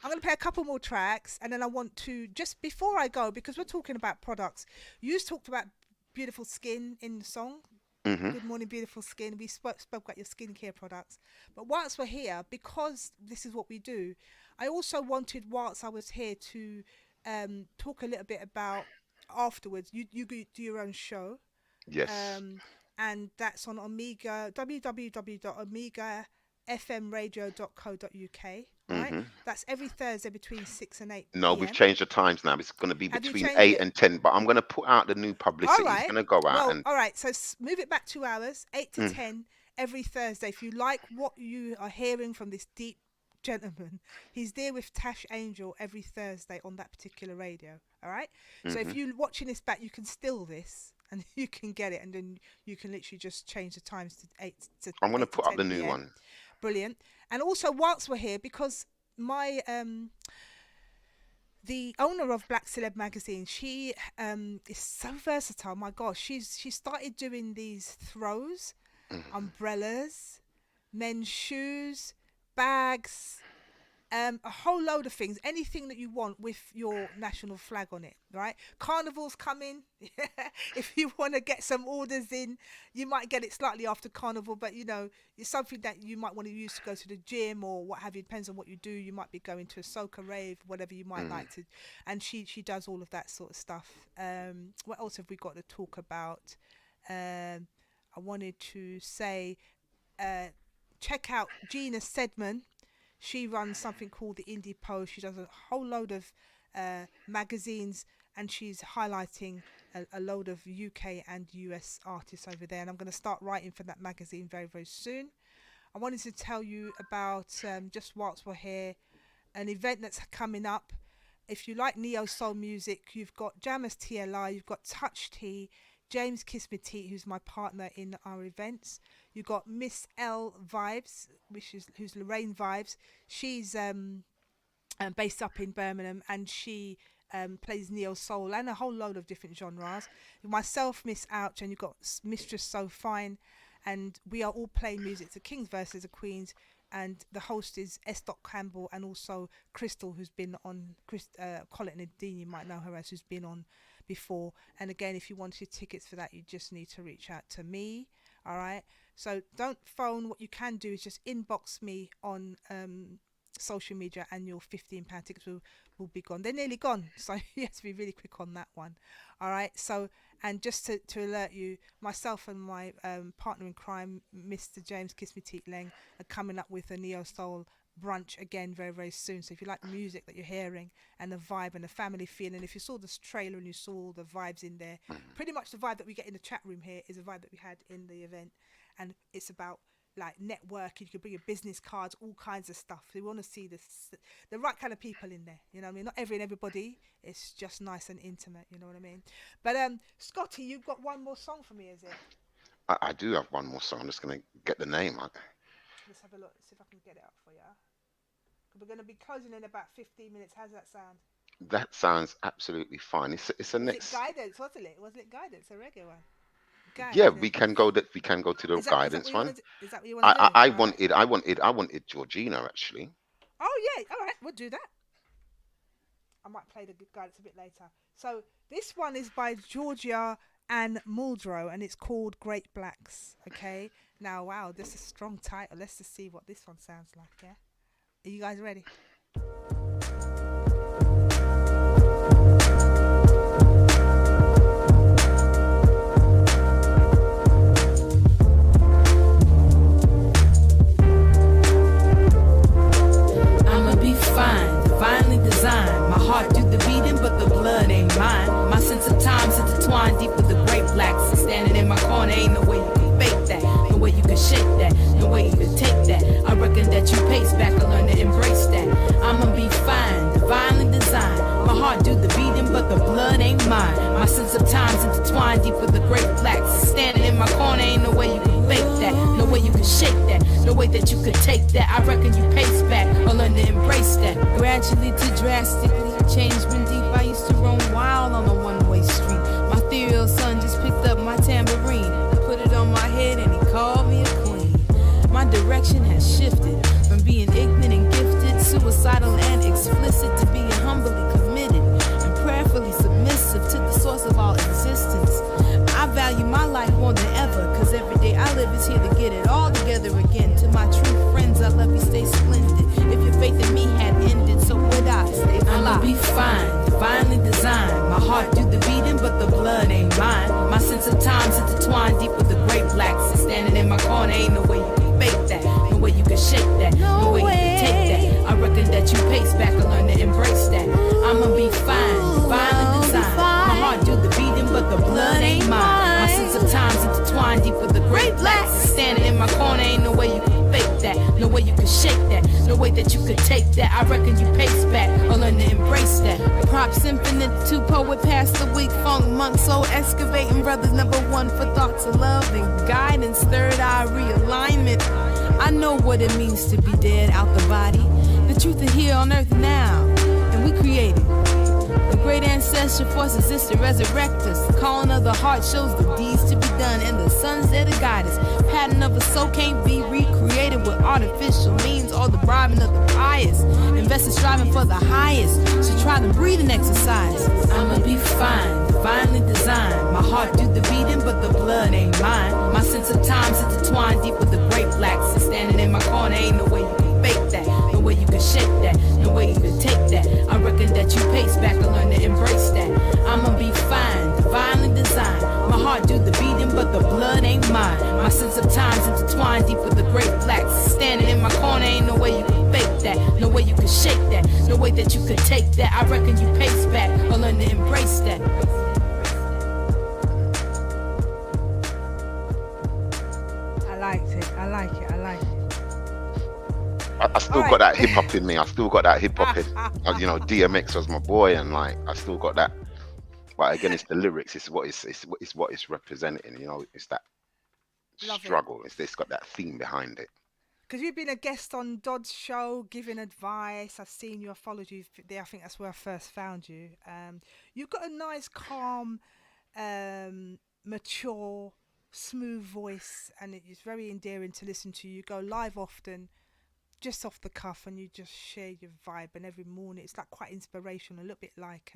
I'm going to play a couple more tracks, and then I want to, just before I go, because we're talking about products, you talked about beautiful skin in the song. hmm Good morning, beautiful skin. We spoke about your skincare products. But whilst we're here, because this is what we do, I also wanted, whilst I was here, to talk a little bit about afterwards. You do your own show, yes. um, and that's on Omega, www.omegafmradio.co.uk, right? hmm That's every Thursday between 6 and 8 No, we've p.m. changed the times now. It's going to be Have you between changed 8 it? and 10, but I'm going to put out the new All publicity. It's right. going to go out Well, and all right. So move it back 2 hours, 8 to mm, 10 every Thursday. If you like what you are hearing from this deep gentleman, he's there with Tash Angel every Thursday on that particular radio. All right. So if mhm. you're watching this back, you can still this and you can get it, and then you can literally just change the times to I'm going to 8 to put up the 10 new p.m. one. Brilliant. And also, whilst we're here, because my the owner of Black Celeb magazine, she is so versatile. My gosh, she started doing these throws, Mhm. umbrellas, men's shoes, bags, a whole load of things. Anything that you want with your national flag on it, right? Carnival's coming. If you want to get some orders in, you might get it slightly after Carnival, but it's something that you might want to use to go to the gym or what have you. Depends on what you do. You might be going to a soca rave, whatever you might Mm. like to. And she does all of that sort of stuff. What else have we got to talk about? I wanted to say, uh, check out Gina Sedman. She runs something called the Indie Post. She does a whole load of magazines, and she's highlighting a load of UK and US artists over there. And I'm going to start writing for that magazine very, very soon. I wanted to tell you about, just whilst we're here, an event that's coming up. If you like neo soul music, you've got Jammers TLI, you've got Touch Tea, James Kismeti, who's my partner in our events. You've got Miss L Vibes, who's Lorraine Vibes. She's based up in Birmingham, and she plays neo soul and a whole load of different genres. Myself, Miss Ouch, and you've got Mistress So Fine, and we are all playing music to Kings versus the Queens. And the host is S. Campbell, and also Crystal, who's been on. Colin Nadine, you might know her as, who's been on before. And again, if you want your tickets for that, you just need to reach out to me. All right. So don't phone. What you can do is just inbox me on social media, and your £15 tickets will be gone. They're nearly gone, so you have to be really quick on that one. All right. So, and just to alert you, myself and my partner in crime, Mr. James Kiss Me Teeth Leng, are coming up with a neo soul brunch again very, very soon. So if you like the music that you're hearing and the vibe and the family feeling, if you saw this trailer and you saw all the vibes in there, pretty much the vibe that we get in the chat room here is a vibe that we had in the event. And it's about like networking. You can bring your business cards, all kinds of stuff. We want to see the right kind of people in there. You know what I mean? Not everybody. It's just nice and intimate. You know what I mean? But Scotty, you've got one more song for me, is it? I do have one more song. I'm just gonna get the name. Let's have a look. See if I can get it up for you. We're going to be closing in about 15 minutes. How's that sound? That sounds absolutely fine. It's a next. It guidance, wasn't it? Wasn't it guidance? A reggae one. Yeah, we can go to the guidance one. Is that what you want to do? I wanted Georgina actually. Oh yeah, all right, we'll do that. I might play the guidance a bit later. So this one is by Georgia Ann Muldrow, and it's called Great Blacks. Okay. Now, wow, this is a strong title. Let's just see what this one sounds like. Yeah. Are you guys ready? I'ma be fine, divinely designed. My heart do the beating, but the blood ain't mine. My sense of time's intertwined deep with the great blacks. Standing in my corner, ain't no way you can fake that. No way you can shake that. No way you can take that. I reckon that you pace back and learn to embrace that. I'ma be fine, divinely designed. My heart do the beating, but the blood ain't mine. My sense of time's intertwined deep with the great blacks. Standing in my corner, ain't no way you can fake that. No way you can shake that. No way that you could take that. I reckon you pace back or learn to embrace that. Gradually to drastically change been deep. I used to roam wild on a one-way street. My ethereal son just picked up my tambourine, put it on my head, and he called me a queen. My direction has shifted from being ignorant and gifted, suicidal and explicit, to being humbly committed and prayerfully submissive to the source of all existence. I value my life more than ever, cause every day I live is here to get it all together again. To my true friends, I love you, stay splendid. If your faith in me had ended, so would I stay alive. I'ma be fine, divinely designed. My heart do the beating, but the blood ain't mine. My sense of time's intertwined deep with the great blacks. Standing in my corner, ain't no way you can fake that. No way you can shake that. No way you can take that. I reckon that you pace back and learn to embrace that. I'ma be fine, divinely designed. My heart do the beating, but the blood ain't mine. My sense of time's intertwined deep with the great blacks. Standing in my corner, ain't no way you can fake that. No way you can shake that. No way that you could take that. I reckon you pace back or learn to embrace that. Props infinite to poet past the week. Funk monk soul excavating brothers number one for thoughts of love and guidance. Third eye realignment. I know what it means to be dead out the body. The truth is here on earth now, and we created. The great ancestral force exists to resurrect us. The calling of the heart shows the deeds to be done, and the sun's there to guide us. Pattern of a soul can't be recreated with artificial means or the bribing of the pious. Investors striving for the highest, so try the breathing exercise. I'ma be fine, divinely designed. My heart do the beating, but the blood ain't mine. My sense of time's intertwined deep with the great blacks. Standing in my corner, ain't no way you can fake that. No way you can shake that. No way you can take that. I reckon that you pace back and learn to embrace that. I'ma be fine, divinely designed. My heart do the beating, but the blood ain't mine. My sense of time's intertwined deep with the great blacks. Standing in my corner, ain't no way you can fake that. No way you can shake that. No way that you could take that. I reckon you pace back or learn to embrace that. I liked it. I like it. I like it. I still got that hip hop in me. I still got that hip hop in. You know, DMX was my boy, and like I still got that. But again, it's the lyrics. It's what it's representing. You know, it's that struggle. It's got that theme behind it. Because you've been a guest on Dodd's show, giving advice. I've seen you, I followed you there. I think that's where I first found you. You've got a nice, calm, mature, smooth voice, and it is very endearing to listen to. You go live often, just off the cuff, and you just share your vibe. And every morning, it's like quite inspirational. A little bit like,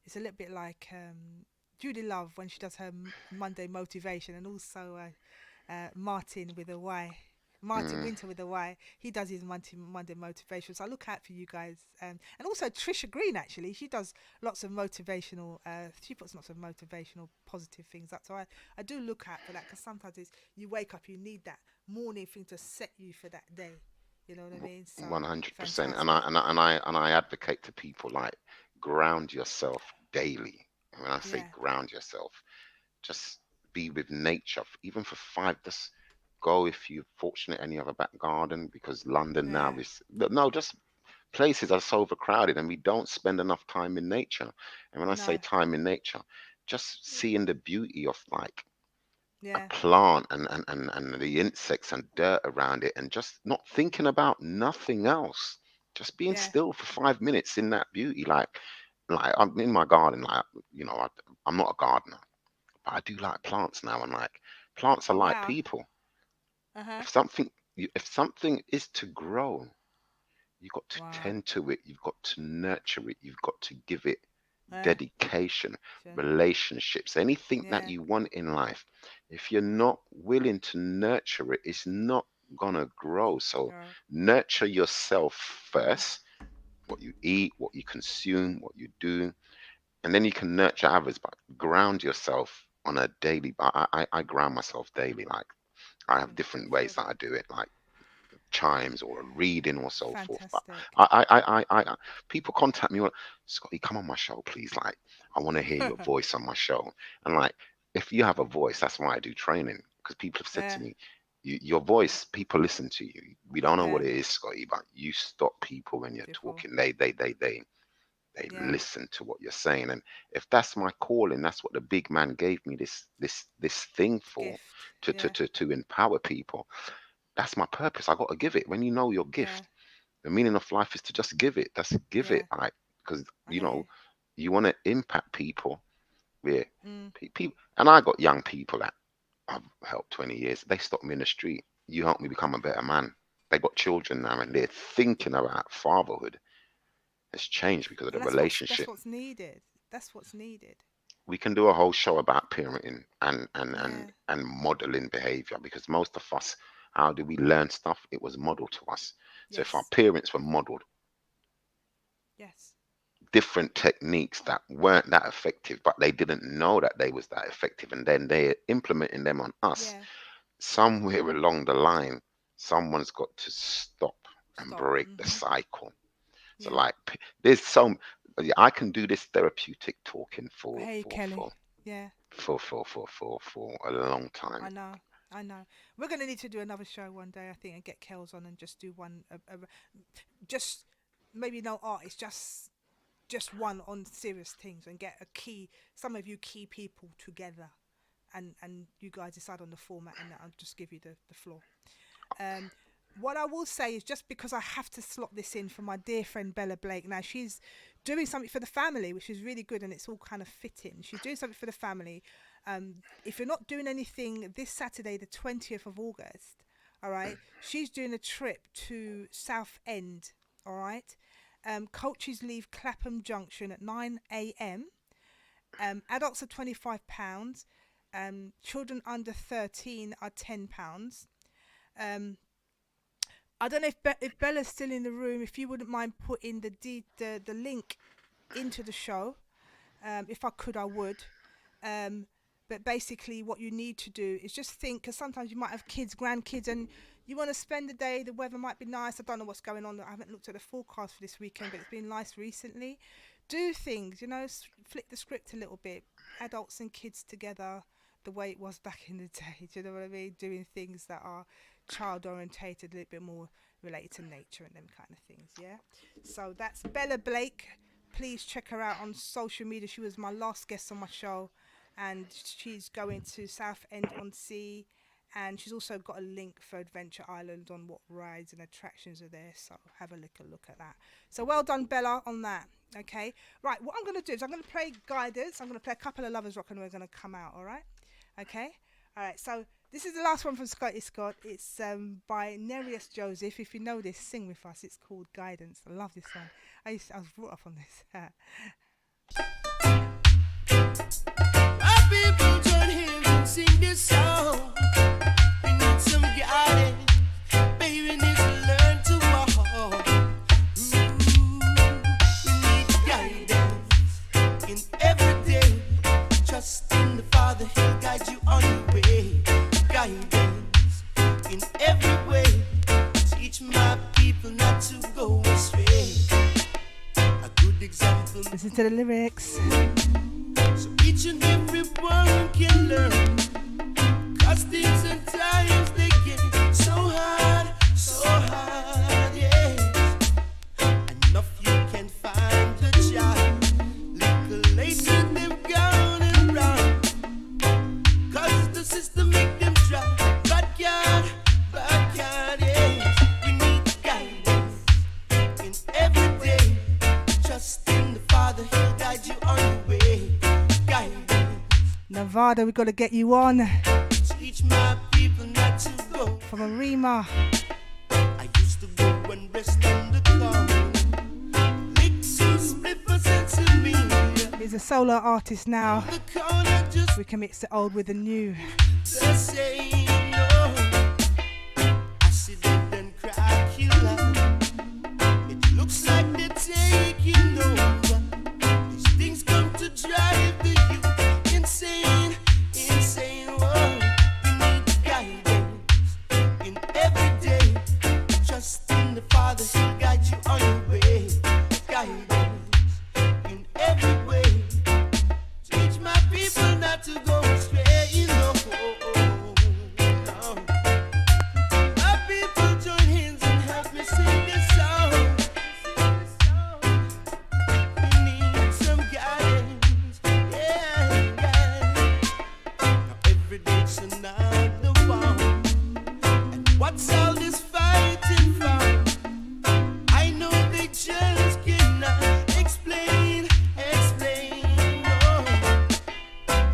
it's a little bit like Judy Love when she does her Monday motivation, and also Martin with a Y. Martin Winter with a Y. He does his Monday motivation. So I look out for you guys. And also Trisha Green, actually. She does lots of motivational, she puts lots of motivational, positive things up. So I do look out for that, because sometimes it's, you wake up, you need that morning thing to set you for that day. You know what I mean? So 100%. fantastic. And I advocate to people, like, ground yourself daily. And when I say Yeah, ground yourself, just be with nature, even for five. Just go, if you're fortunate and you have a back garden, because London now yeah, is, no, just places are so overcrowded and we don't spend enough time in nature. And when I say no, time in nature, just seeing the beauty of, like, a yeah, plant and the insects and dirt around it, and just not thinking about nothing else, just being yeah. still for 5 minutes in that beauty. Like I'm in my garden, like, I'm not a gardener, but I do like plants now. And, like, plants are Oh, like wow. people. Uh-huh. If something is to grow, you've got to Wow. tend to it, you've got to nurture it, you've got to give it Yeah, dedication, sure. relationships, anything that Yeah, you want in life. If you're not willing to nurture it, it's not gonna grow. So girl. nurture yourself Mm, first, what you eat, what you consume, what you do, and then you can nurture others. But ground yourself on a daily. I ground myself daily. Like, I have different ways good. that I do it. Like, chimes or a reading or so forth. But Fantastic. people contact me, Scotty, come on my show, please. Like, I want to hear your voice on my show. And, like, if you have a voice, that's why I do training. Because people have said to Yeah, me, your voice, people listen to you. We don't know yeah. what it is, Scotty, but you stop people when you're Beautiful. talking. They Yeah, listen to what you're saying. And if that's my calling, that's what the big man gave me this thing for, gift. to to Yeah, to to empower people. That's my purpose. I got to give it. When you know your yeah, gift, the meaning of life is to just give it. That's give it. yeah. Like, because I hear you. you want to impact people. Yeah, Mm, people. And I got young people that I've helped 20 years. They stopped me in the street. You helped me become a better man. They got children now, and they're thinking about fatherhood. It's changed because of the and that's relationship. what's needed. That's what's needed. We can do a whole show about parenting Yeah. and modeling behavior, because most of us, how do we learn stuff? It was modeled to us. So if our Yes. parents were modeled Yes. different techniques that weren't that effective, but they didn't know that they was that effective, and then they're implementing them on us, Yeah. somewhere along the line, someone's got to stop and Stop. break the Mhm. cycle. So, Yeah. like, there's some, yeah, I can do this therapeutic talking for Hey, for Kelly. for Yeah. for a long time. I know. I know. We're gonna need to do another show one day, I think, and get Kels on and just do one. Just maybe no artist, just one on serious things, and get some of you key people together, and you guys decide on the format, and I'll just give you the floor. Um, what I will say is, just because I have to slot this in for my dear friend Bella Blake. Now she's doing something for the family, which is really good, and it's all kind of fitting. She's doing something for the family. If you're not doing anything this Saturday, the 20th of August, all right, she's doing a trip to Southend, all right. Coaches leave Clapham Junction at 9 a.m. Adults are £25. Children under 13 are £10. Um, I don't know if Bella's still in the room. If you wouldn't mind putting the link into the show, if I could, I would. But basically, what you need to do is just think, because sometimes you might have kids, grandkids, and you want to spend the day. The weather might be nice. I don't know what's going on. I haven't looked at the forecast for this weekend, but it's been nice recently. Do things, flip the script a little bit. Adults and kids together, the way it was back in the day. Do you know what I mean? Doing things that are child orientated, a little bit more related to nature and them kind of things. Yeah. So that's Bella Blake. Please check her out on social media. She was my last guest on my show, and she's going to Southend on Sea, And she's also got a link for Adventure Island on what rides and attractions are there. So have a look at that. So well done, Bella, on that. Okay. Right. What I'm going to do is I'm going to play Guidance. I'm going to play a couple of Lovers Rock and we're going to come out. All right. Okay. All right. So this is the last one from Scotty Scott. It's by Nereus Joseph. If you know this, sing with us. It's called Guidance. I love this song. I was brought up on this. My people join hands and sing this song. We need some guidance. Baby needs to learn to walk. We need guidance in every day. Trust in the Father, He'll guide you on your way. Guidance in every way. Teach my people not to go astray. A good example. Listen to the lyrics. So each and every one can learn. Cause things and times they get so hard, yes. Enough you can find a child. Little later them gone and brown. Cause the system make them dry. Bad God, yes. We need guidance in every day. Trust in the Father, He'll guide you on your way. Nevada, we got to get you on. Teach my people not to go. From Arima. I used to go and rest on the corner. Lick some spliffers and some meal. He's a solo artist now. The corner just We can mix the old with the new. the same. No. Accident and crack killer. It looks like they're taking over. These things come to drive the youth insane. Whoa. We need guidance in every day. Trust in the Father, He'll guide you on your way. Guidance in every way. Teach my people not to go astray. No. My people join hands and help me sing this song. We need some guidance. Yeah. Now every day's another one. And what's all this fighting for? I know they just cannot explain. No.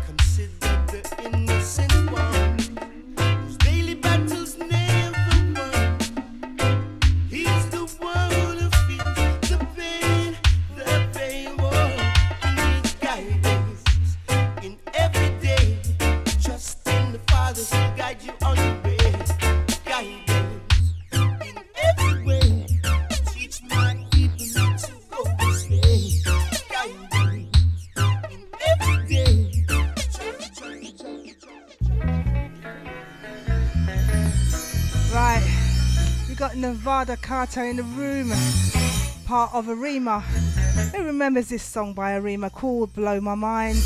Consider the innocent one whose daily battles never won. He's the one who feels the pain. Whoa. He needs guidance in every day. Trust in the Father, He'll guide you on your way. Guidance in every way. Teach my people not to go astray. Guidance in every day. Right. We got Nevada Carter in the room. Part of Arima. Who remembers this song by Arima called Blow My Mind?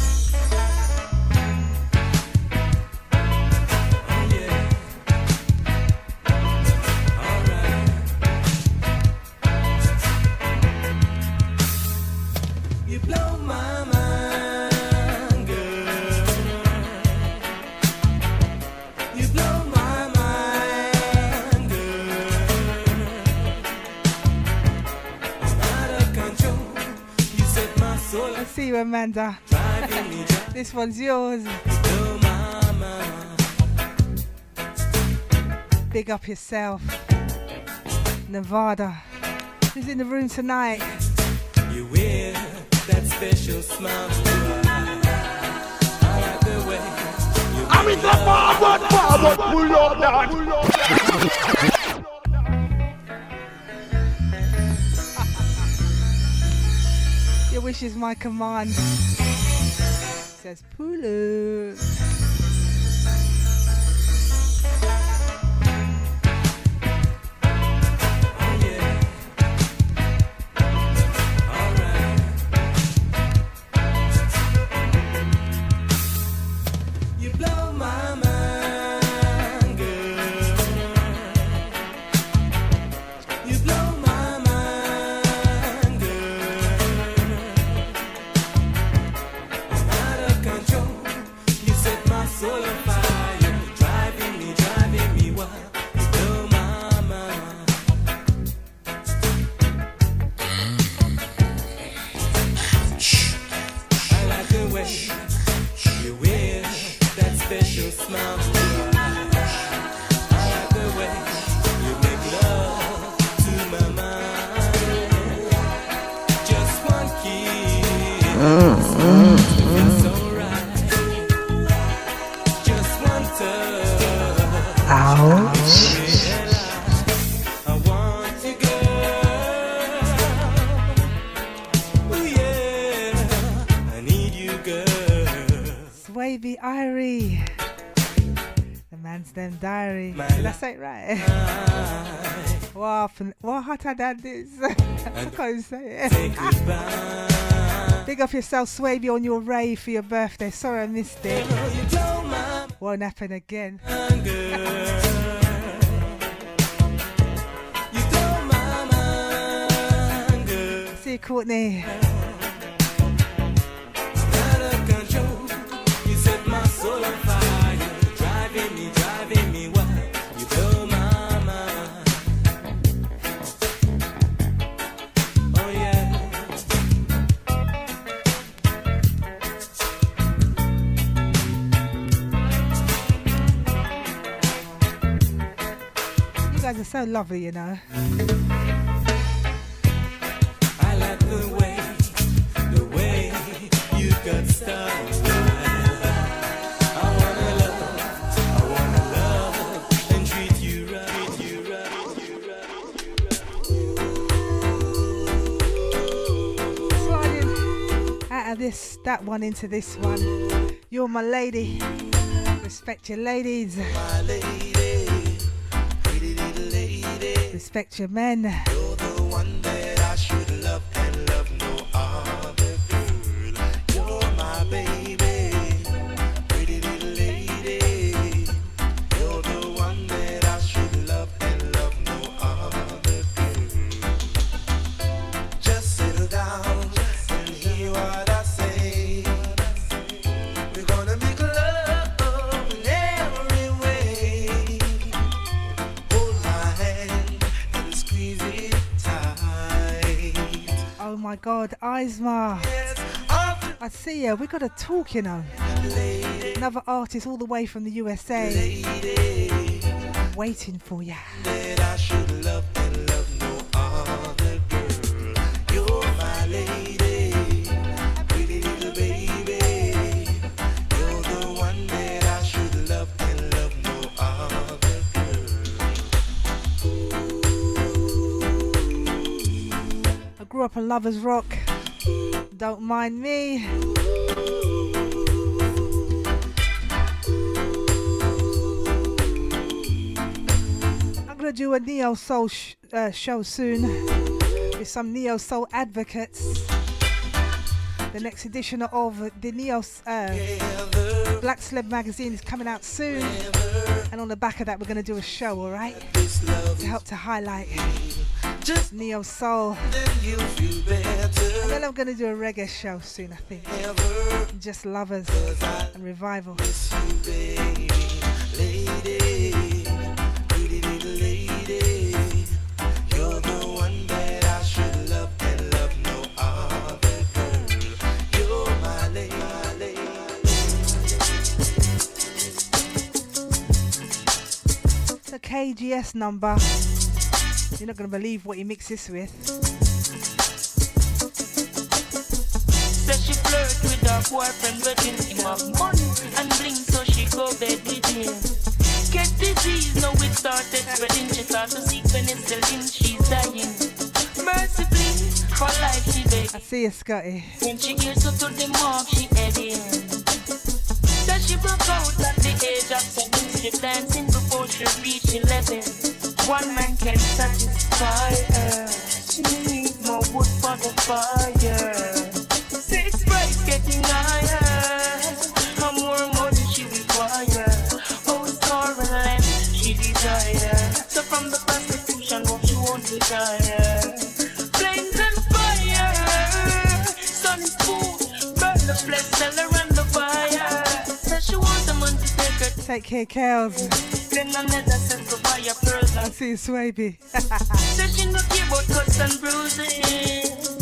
You blow my mind, girl. You blow my mind, girl. Out of control, you set my soul I see you, Amanda. driving me dry. This one's yours. You blow my mind. Big up yourself. Nevada. Who's in the room tonight? You wear that special smile to your eyes. I like the way you I'm in the forward, pull up that. Your wish is my command. Says pull up. You blow my mind, girl. You blow my mind, girl. I'm out of control. You set my Ouch. Swavy Irie. The man's them diary. Did I say it right? What hot I done this? I can't even say it. Big up yourself, Swavy, on your rave for your birthday. Sorry I missed it. Won't happen again. See you, Courtney. You guys are so lovely, you know. I like the way you got started. I wanna love and treat you right. Sliding out of this, that one into this one. You're my lady. Respect your ladies. My lady, pretty little lady. Respect your men. You're the one that I should love and love no other girl. You're my baby, pretty little lady. You're the one that I should love and love no other girl. Just settle down and hear what I say. We're gonna make love in every way. Hold my hand and squeeze it tight. Oh my God, Isma. I see ya. We got to talk, you know. Another artist all the way from the USA. Waiting for ya. That I should love and love no other girl. You're my lady, pretty little baby. You're the one that I should love and love no other girl. I grew up on Lovers Rock. Don't mind me. I'm gonna do a neo soul show soon with some neo soul advocates. The next edition of the neo Black Celeb magazine is coming out soon, and on the back of that we're gonna do a show, all right, to help to highlight neo soul. And then I'm gonna do a reggae show soon, I think. Just lovers and revival. You're the one that I should love and love no other girl. You're my lady. It's a KGS number. You're not gonna believe what he mixed this with. Says she flirt with her boyfriend, waiting him have money and bling, so she go bed with him. Get disease, now it started spreading. She thought to seek penicillin, she's dying. Mercifully, for life she begged. I see you, Scotty. When she hears so to the mark, she heading. Says she broke out at the age of 7, she dancing before she reached 11. One man can satisfy her. She needs more wood for the fire. Sex price getting higher. How more money she require. House, car and land she desire. So from the prostitution, what she won't retire. Flames and fire. Sun is cool. Burn the flesh, sell her and the fire. Says she wants a man to take her. Take care, Kels. Then another set to buy a person. I see you, Swaby. Says she no care about cuts and bruises.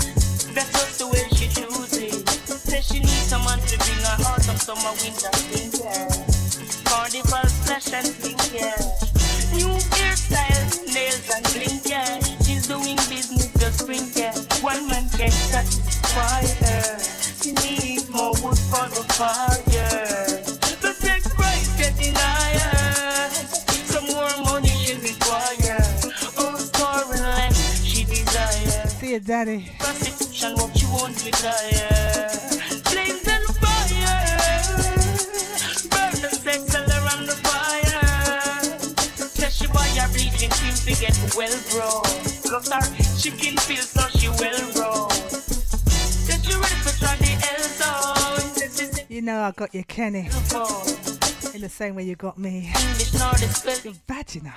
That's just the way she chooses. Says she needs someone to bring her autumn, summer, winter, winter. Carnival, flash and blink, yeah. New hairstyle, nails and blink, yeah. She's doing business just spring, yeah. One man can satisfy her. She you, Daddy. Prostitution, what you want to retire. Flames and fire. Burn the sex all around the fire. Tell she boy a bleaching cream to get well, bro. Look her chicken feel so she well, bro. That you ready for try the L-zone. You know I got you, Kenny. In the same way you got me. You're vagina.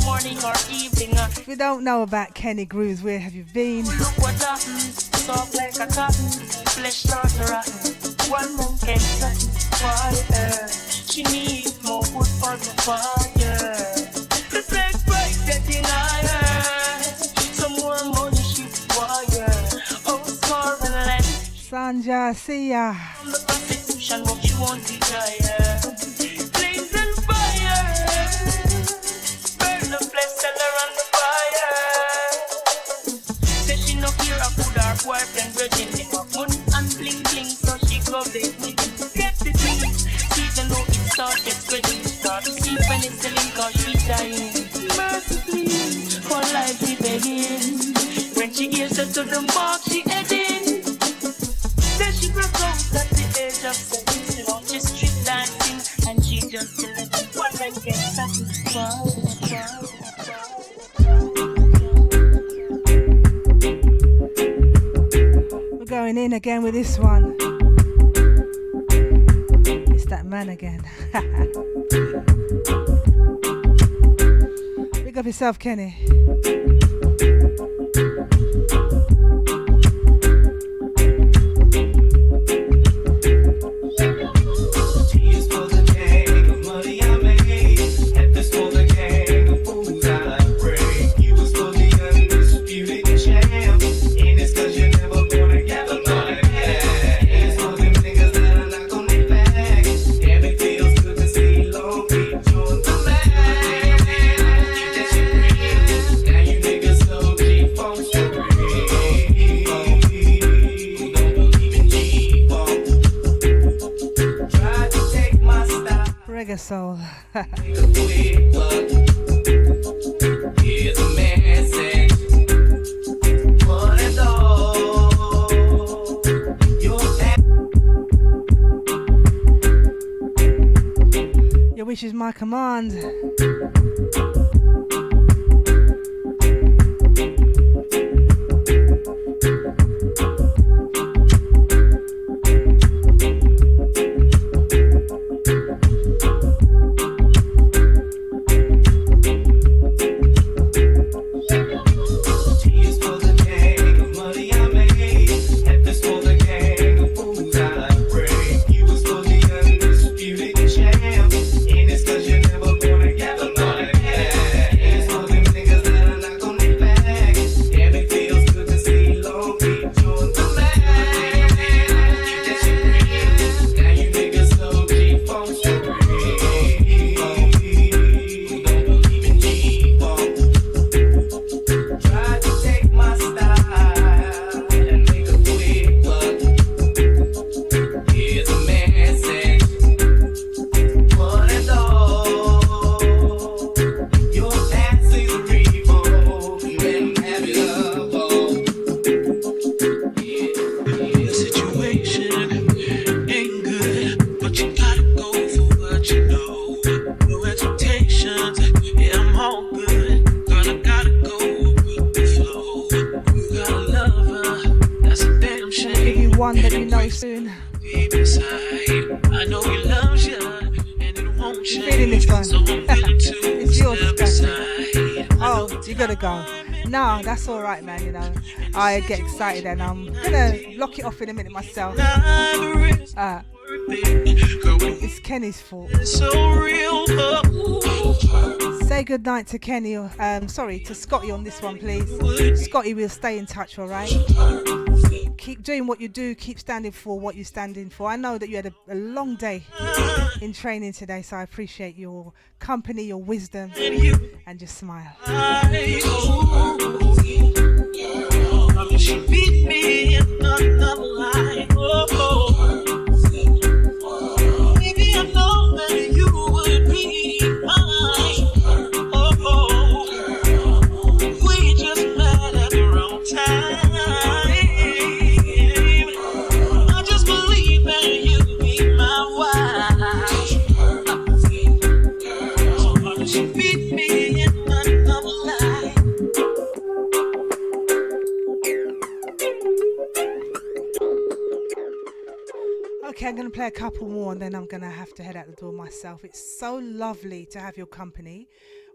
Morning or evening. If you don't know about Kenny Grooves, where have you been? Look what happens. Soft like a cotton. Flesh starts to rotten. One man can satisfy her. She needs more wood for the fire. The sex price getting higher. Some more money she require. Oh, score and let Sanja, see ya. from the prostitution what you want to desire. Flames and fire. Burn the flesh and around the fire. Say she no care a good or boyfriend virgin. They got money and bling bling, so she go big. Get the thing. See the know it started spreading. Start to see when it's selling cause she dying. Mercifully, for life we begin. When she hears her to the mark she heading. Then she broke out at the age of 17. On the street dancing and she just 11. One man get satisfied. We're going in again with this one. It's that man again. Big up yourself, Kenny. Reggae soul. Here's a message. One and all. Your wish is my command. No, that's all right, man. You know, I get excited and I'm gonna lock it off in a minute myself. It's Kenny's fault. Say good night to Kenny. Sorry, to Scotty on this one, please. Scotty, we'll stay in touch, all right? Keep doing what you do. Keep standing for what you're standing for. I know that you had a long day in training today, so I appreciate your company, your wisdom, and just smile. She beat me in another life. Maybe I know that you would be mine. We just met at the wrong time. Okay, I'm going to play a couple more and then I'm going to have to head out the door myself. It's so lovely to have your company.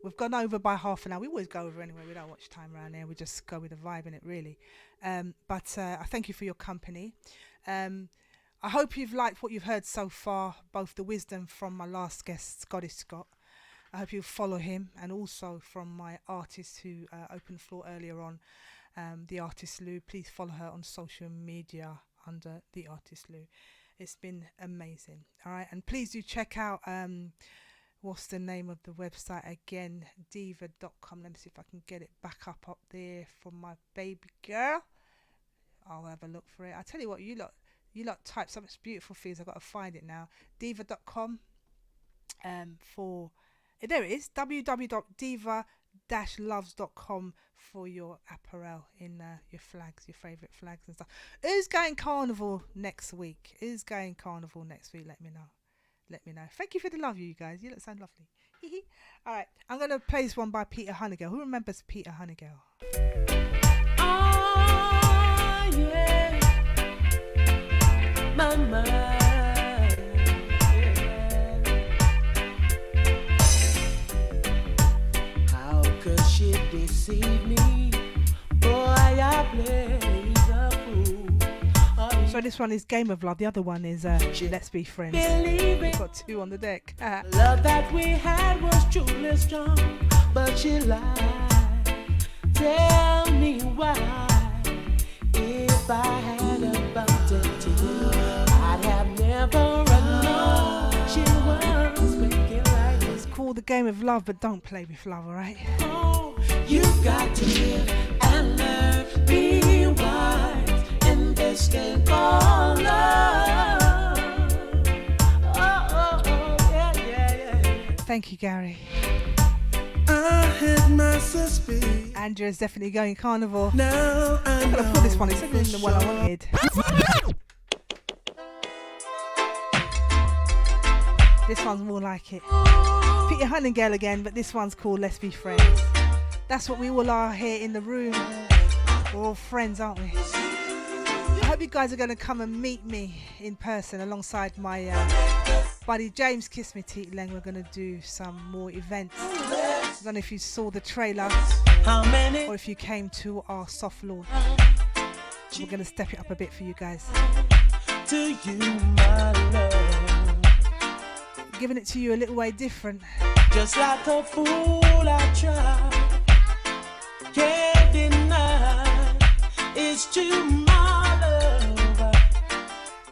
We've gone over by half an hour. We always go over anyway. We don't watch time around here. We just go with the vibe in it, really. But I thank you for your company. I hope you've liked what you've heard so far, both the wisdom from my last guest, Scotty Scott. I hope you follow him, and also from my artist who opened the floor earlier on, the artist Lou. Please follow her on social media under the artist Lou. It's been amazing. All right, and please do check out what's the name of the website again? Diva.com. Let me see if I can get it back up there for my baby girl. I'll have a look for it. I tell you what, you lot type some beautiful things. I've got to find it now. Diva.com. For there it is. www.diva-loves.com for your apparel in your flags, your favourite flags and stuff. Who's going carnival next week? Let me know. Thank you for the love, you guys. You look sound lovely. All right, I'm going to play this one by Peter Honeygale. Who remembers Peter Honeygale? Oh, yeah. Mama. How could she deceive me? Boy, I played the fool. So this one is Game of Love. The other one is Let's Be Friends. We've got two on the deck. Love that we had was truly strong, but she lied. Tell me why. If I had abundant to you, I'd have never known she was making right. It's called The Game of Love, but don't play with love, alright? Oh, you've got to live and learn, be wise in this game called love. Yeah. Thank you, Gary. I had my suspicion. Andrew's definitely going carnival. Now I'm gonna pull this one. It's not the one I wanted. This one's more like it. Peter Honeygale again, but this one's called Let's Be Friends. That's what we all are here in the room. We're all friends, aren't we? I hope you guys are going to come and meet me in person alongside my buddy James Kiss Me Teet Leng. We're going to do some more events. I don't know if you saw the trailer or if you came to our soft launch. We're going to step it up a bit for you guys. To you, my love. Giving it to you a little way different. Just like a fool I try. Can't deny it's to my love.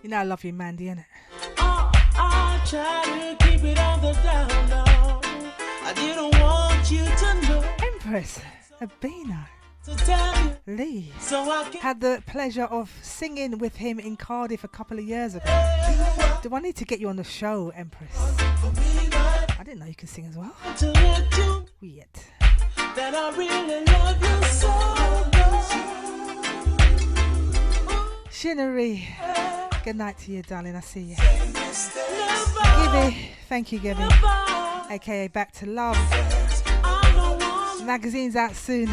You know I love you, Mandy, innit? I try to keep it on the down low. I didn't want you to know. Empress Abina To tell you, Lee so I can had the pleasure of singing with him in Cardiff a couple of years ago. Do I need to get you on the show, Empress? I didn't know you could sing as well. to let you Weird. that I really love you so. Shinnery, good night to you, darling. I see you. Never, Gibby, thank you, Gibby. never, AKA Back to Love. I don't want Magazine's out soon.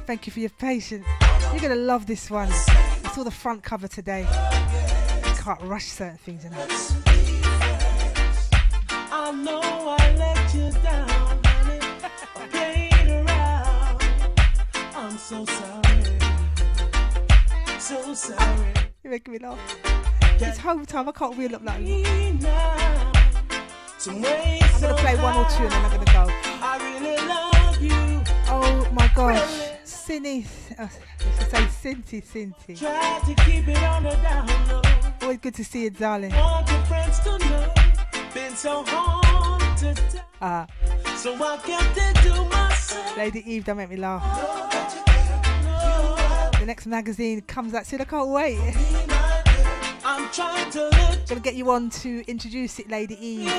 Thank you for your patience. You're gonna love this one. I saw the front cover today. You can't rush certain things, you know. I know I let you down, honey. I played around. I'm so sorry. So sorry. You're making me laugh. It's home time. I can't wheel up like that. I'm gonna play one or two and then I'm gonna go. I really love you. Oh my gosh, Cindy, I should say Cinty. Try to keep it on the down low. Always good to see you, darling. Want your friends to know. Been so hard to tell. So I kept it to myself. Lady Eve, don't make me laugh. The next magazine comes out soon. I can't wait. I'm trying to let Gonna get you on to introduce it, Lady Eve,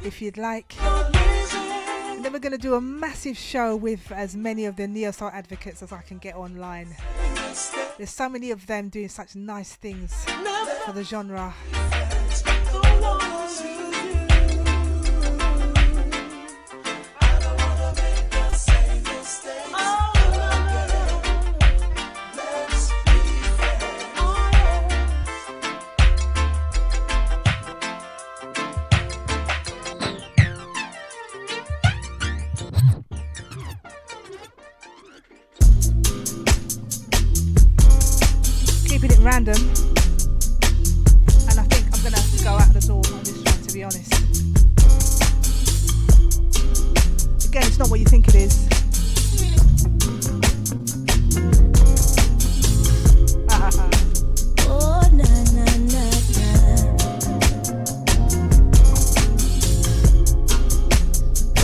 if you'd like. And then we're gonna do a massive show with as many of the neo-soul advocates as I can get online. There's so many of them doing such nice things for the genre. keeping it random. And I think I'm going to have to go out the door on this one, to be honest. Again, it's not what you think it is. Oh, na na na na.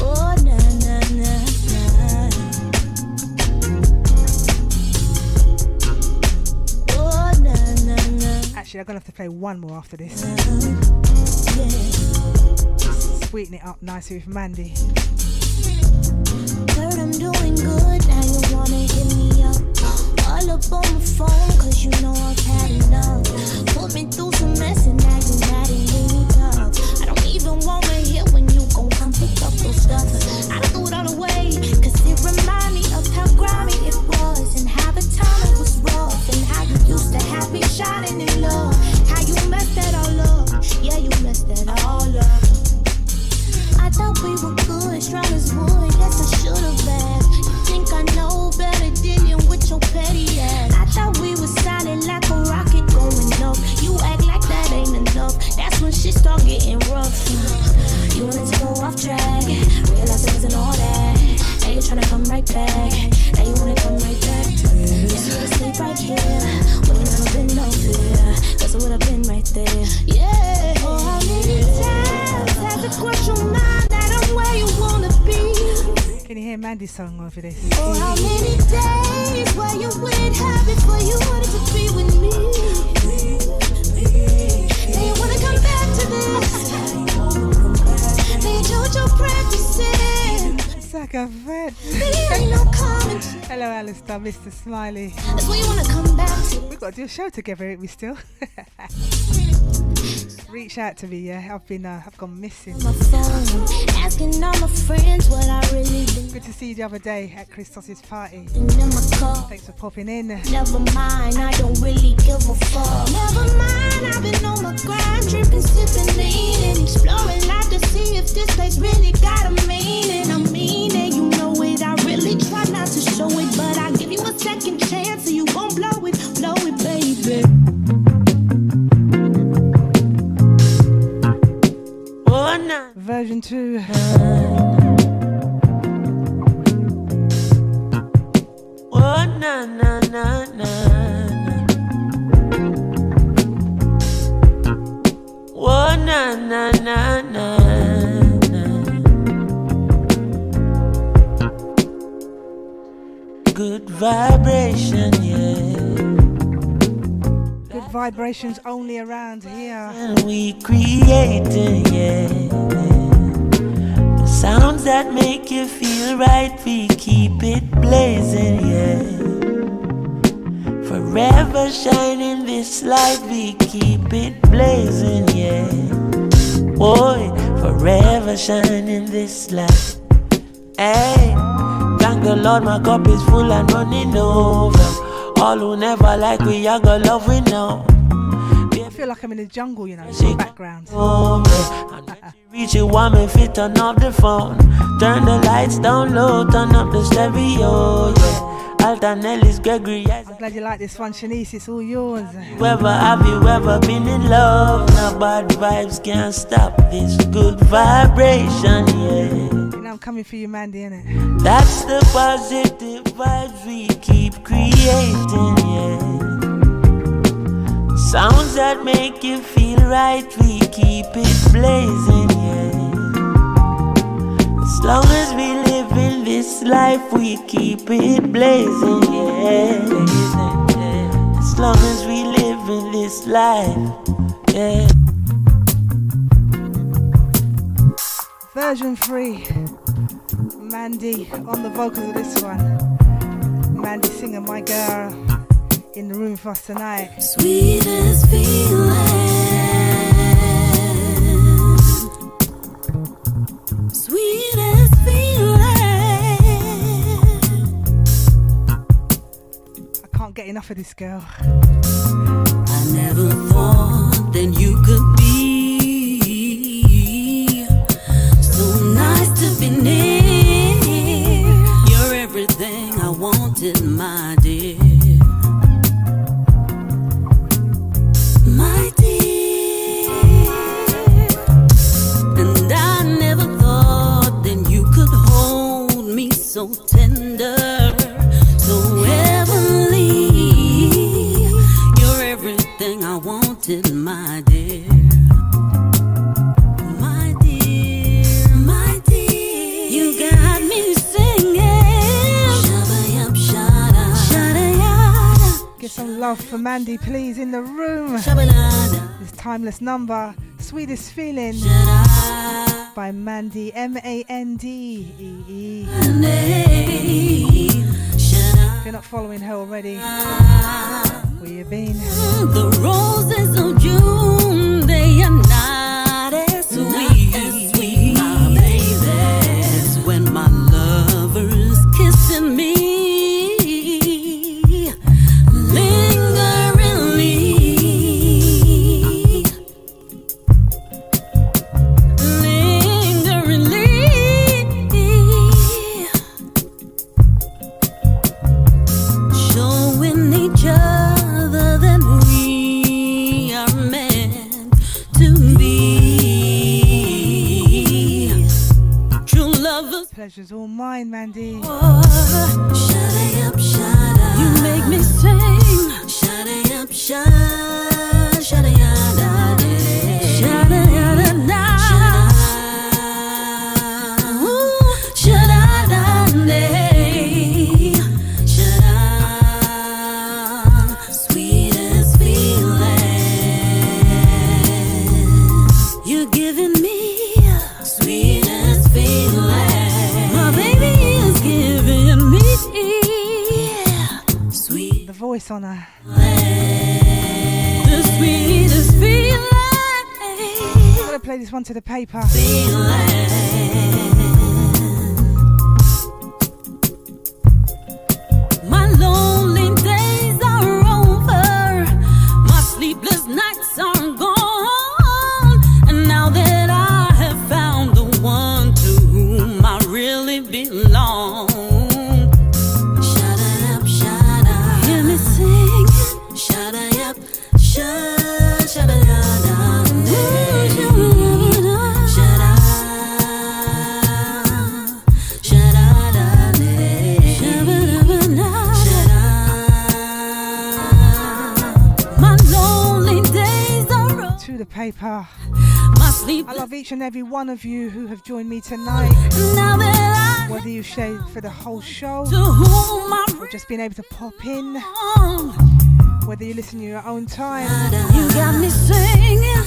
Oh, na na na na. Oh, na na na. Actually, I'm going to have to play one more after this. Sweeten it up nicely with Mandy. Heard I'm doing good, now you wanna hit me up. All up on my phone, cause you know I've had enough. Put me through some mess and now you mad and me up. I don't even wanna hear when you gon' come pick up your stuff. I threw it all away, cause it remind me of how grimy it was. And how the time it was rough. And how you used to have me shining in love. How you messed that all up. Yeah, you messed that all up. I thought we were good, strong as wood. Yes, I should've asked. You think I know better dealing with your petty ass? I thought we were solid like a rocket going up. You act like that ain't enough. That's when shit start getting rough. You wanted to go off track, realize it wasn't all that. Now you're tryna come right back. Now you wanna come right back to me. You should sleep right here. Would've never been no fear. Guess I would've been right there. Yeah. Oh, how many times had to cross your mind that I'm where you wanna be? Can you hear Mandy's song over this? Oh, how many days where you went happy for you wanted to be with me? Now you wanna come back to this? Now you told your practicing. It's like a vet. Ain't no comment. Hello, Alistair, Mr. Smiley. That's where you wanna come back to. We've got to do a show together, ain't we still? Reach out to me, yeah. I've gone missing. My phone, asking all my friends what I really been. Good to see you the other day at Christos's party. In my car. Thanks for popping in. Never mind, I don't really give a fuck. Never mind, I've been on my grind, tripping, sipping, leaning, exploring life to see if this place really got a meaning. I mean it, you know it. I really try not to show it, but I give you a second chance, so you won't blow it, baby. Version 2. Oh, na na na na. Oh, na na na na. Good vibration, yeah. Good vibrations only around here. And we creating, yeah. The sounds that make you feel right, we keep it blazing, yeah. Forever shining this light, we keep it blazing, yeah. Boy, forever shining this light. Hey, thank the Lord, my cup is full and running over. All who never like we, I got love we know. I feel like I'm in the jungle, you know, in the background. Reach it, want me fit, turn off the phone. Turn the lights down low, turn up the stereo, yeah. Altanellis, Gregory, yes. I'm glad you like this one, Shanice, it's all yours. Have you ever been in love? Now bad vibes can't stop this good vibration, yeah. You know I'm coming for you, Mandy, innit? That's the positive vibes we keep creating, yeah. Sounds that make you feel right, we keep it blazing, yeah. As long as we live in this life, we keep it blazing, yeah. As long as we live in this life, yeah. Version 3. Mandy on the vocals of this one. Mandy singing My Girl in the room for us tonight. Sweetest feeling. Sweetest feeling. I can't get enough of this girl. I never thought that you could be so nice to be near. You're everything I wanted, my dear. so tender, so heavenly. You're everything I wanted, my dear. My dear, my dear. You got me singing. Shabba-yum, shada, shada-yada. Give some love for Mandy, please, in the room. Shabba-yada. This timeless number, Sweetest Feeling, by Mandy, Mandee. If you're not following her already, where you been? The roses of June, they are not as sweet, my baby, as when my lover's kissing me lingeringly. Showing each other that we are meant to be. True lovers. Pleasure's all mine, Mandy. Shut up, shut up. You make me sing. Shut up, shut up, shut up, shut up, shut up. Shut up, sweetest feeling. You're giving me sweetest feeling. My baby is giving me sweet. The voice on her. The sweetest feeling. I'm gonna play this one to the paper. My lonely days are over. My sleepless nights are gone. And now that I have found the one to whom I really belong. Shut up, shut up. Hear me sing. Shut up, shut, shut up, shut up. To the paper. My sleep. I love each and every one of you who have joined me tonight. Whether you stayed for the whole show or just been able to pop in, whether you listen in your own time, You got me singing.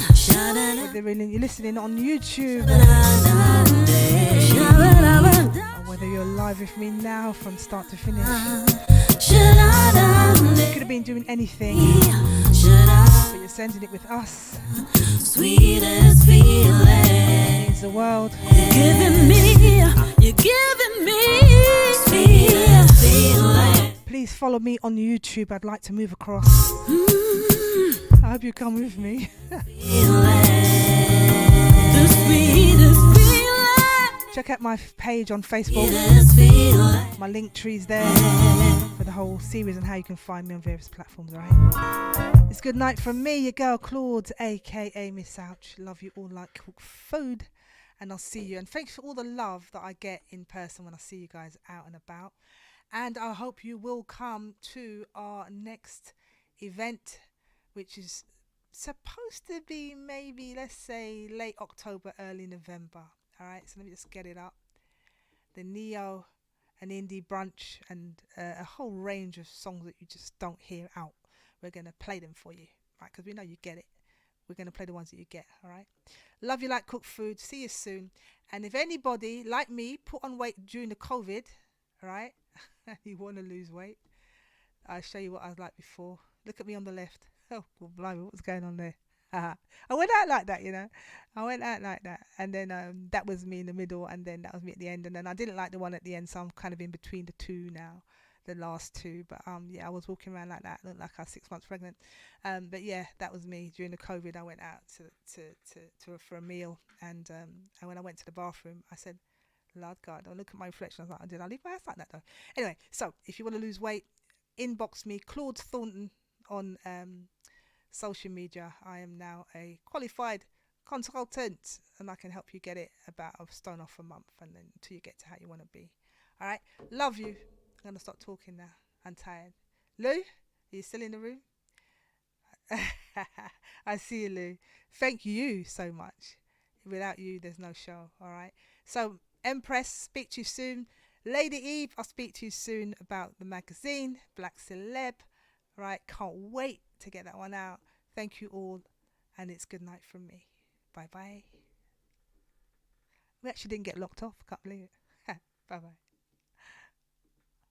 whether you're listening on YouTube, or whether you're live with me now from start to finish. You could have been doing anything, but you're sending it with us. Sweetest feeling. It means the world. You're giving me sweetest feeling. Please follow me on YouTube. I'd like to move across. I hope you come with me. The sweetest feeling. Check out my page on Facebook. My link tree's there for the whole series and how you can find me on various platforms, alright? It's good night from me, your girl Claude, aka Miss Ouch. Love you all like cooked food. And I'll see you. And thanks for all the love that I get in person when I see you guys out and about. And I hope you will come to our next event, which is supposed to be maybe, let's say, late October, early November. All right, so let me just get it up. The Neo and Indie Brunch and a whole range of songs that you just don't hear out. We're going to play them for you, right? Because we know you get it. We're going to play the ones that you get, all right? Love you like cooked food. See you soon. And if anybody, like me, put on weight during the COVID, all right? You want to lose weight, I'll show you what I was like before. Look at me on the left. Oh, well, blimey, what's going on there? I went out like that, you know. I went out like that. And then that was me in the middle. And then that was me at the end. And then I didn't like the one at the end. So I'm kind of in between the two now. The last two. But yeah, I was walking around like that. Looked like I was 6 months pregnant. But yeah, that was me. During the COVID, I went out for a meal. And when I went to the bathroom, I said, Lord God, don't look at my reflection. I was like, did I leave my house like that though? Anyway, so if you want to lose weight, inbox me, Claude Thornton on social media. I am now a qualified consultant and I can help you get it about a stone off a month and then until you get to how you want to be. All right. Love you. I'm going to stop talking now. I'm tired. Lou, are you still in the room? I see you, Lou. Thank you so much. Without you, there's no show. All right. So, Empress, speak to you soon. Lady Eve, I'll speak to you soon about the magazine, Black Celeb. All right. Can't wait to get that one out. Thank you all. And it's good night from me. Bye bye. We actually didn't get locked off. Can't believe it. Bye bye.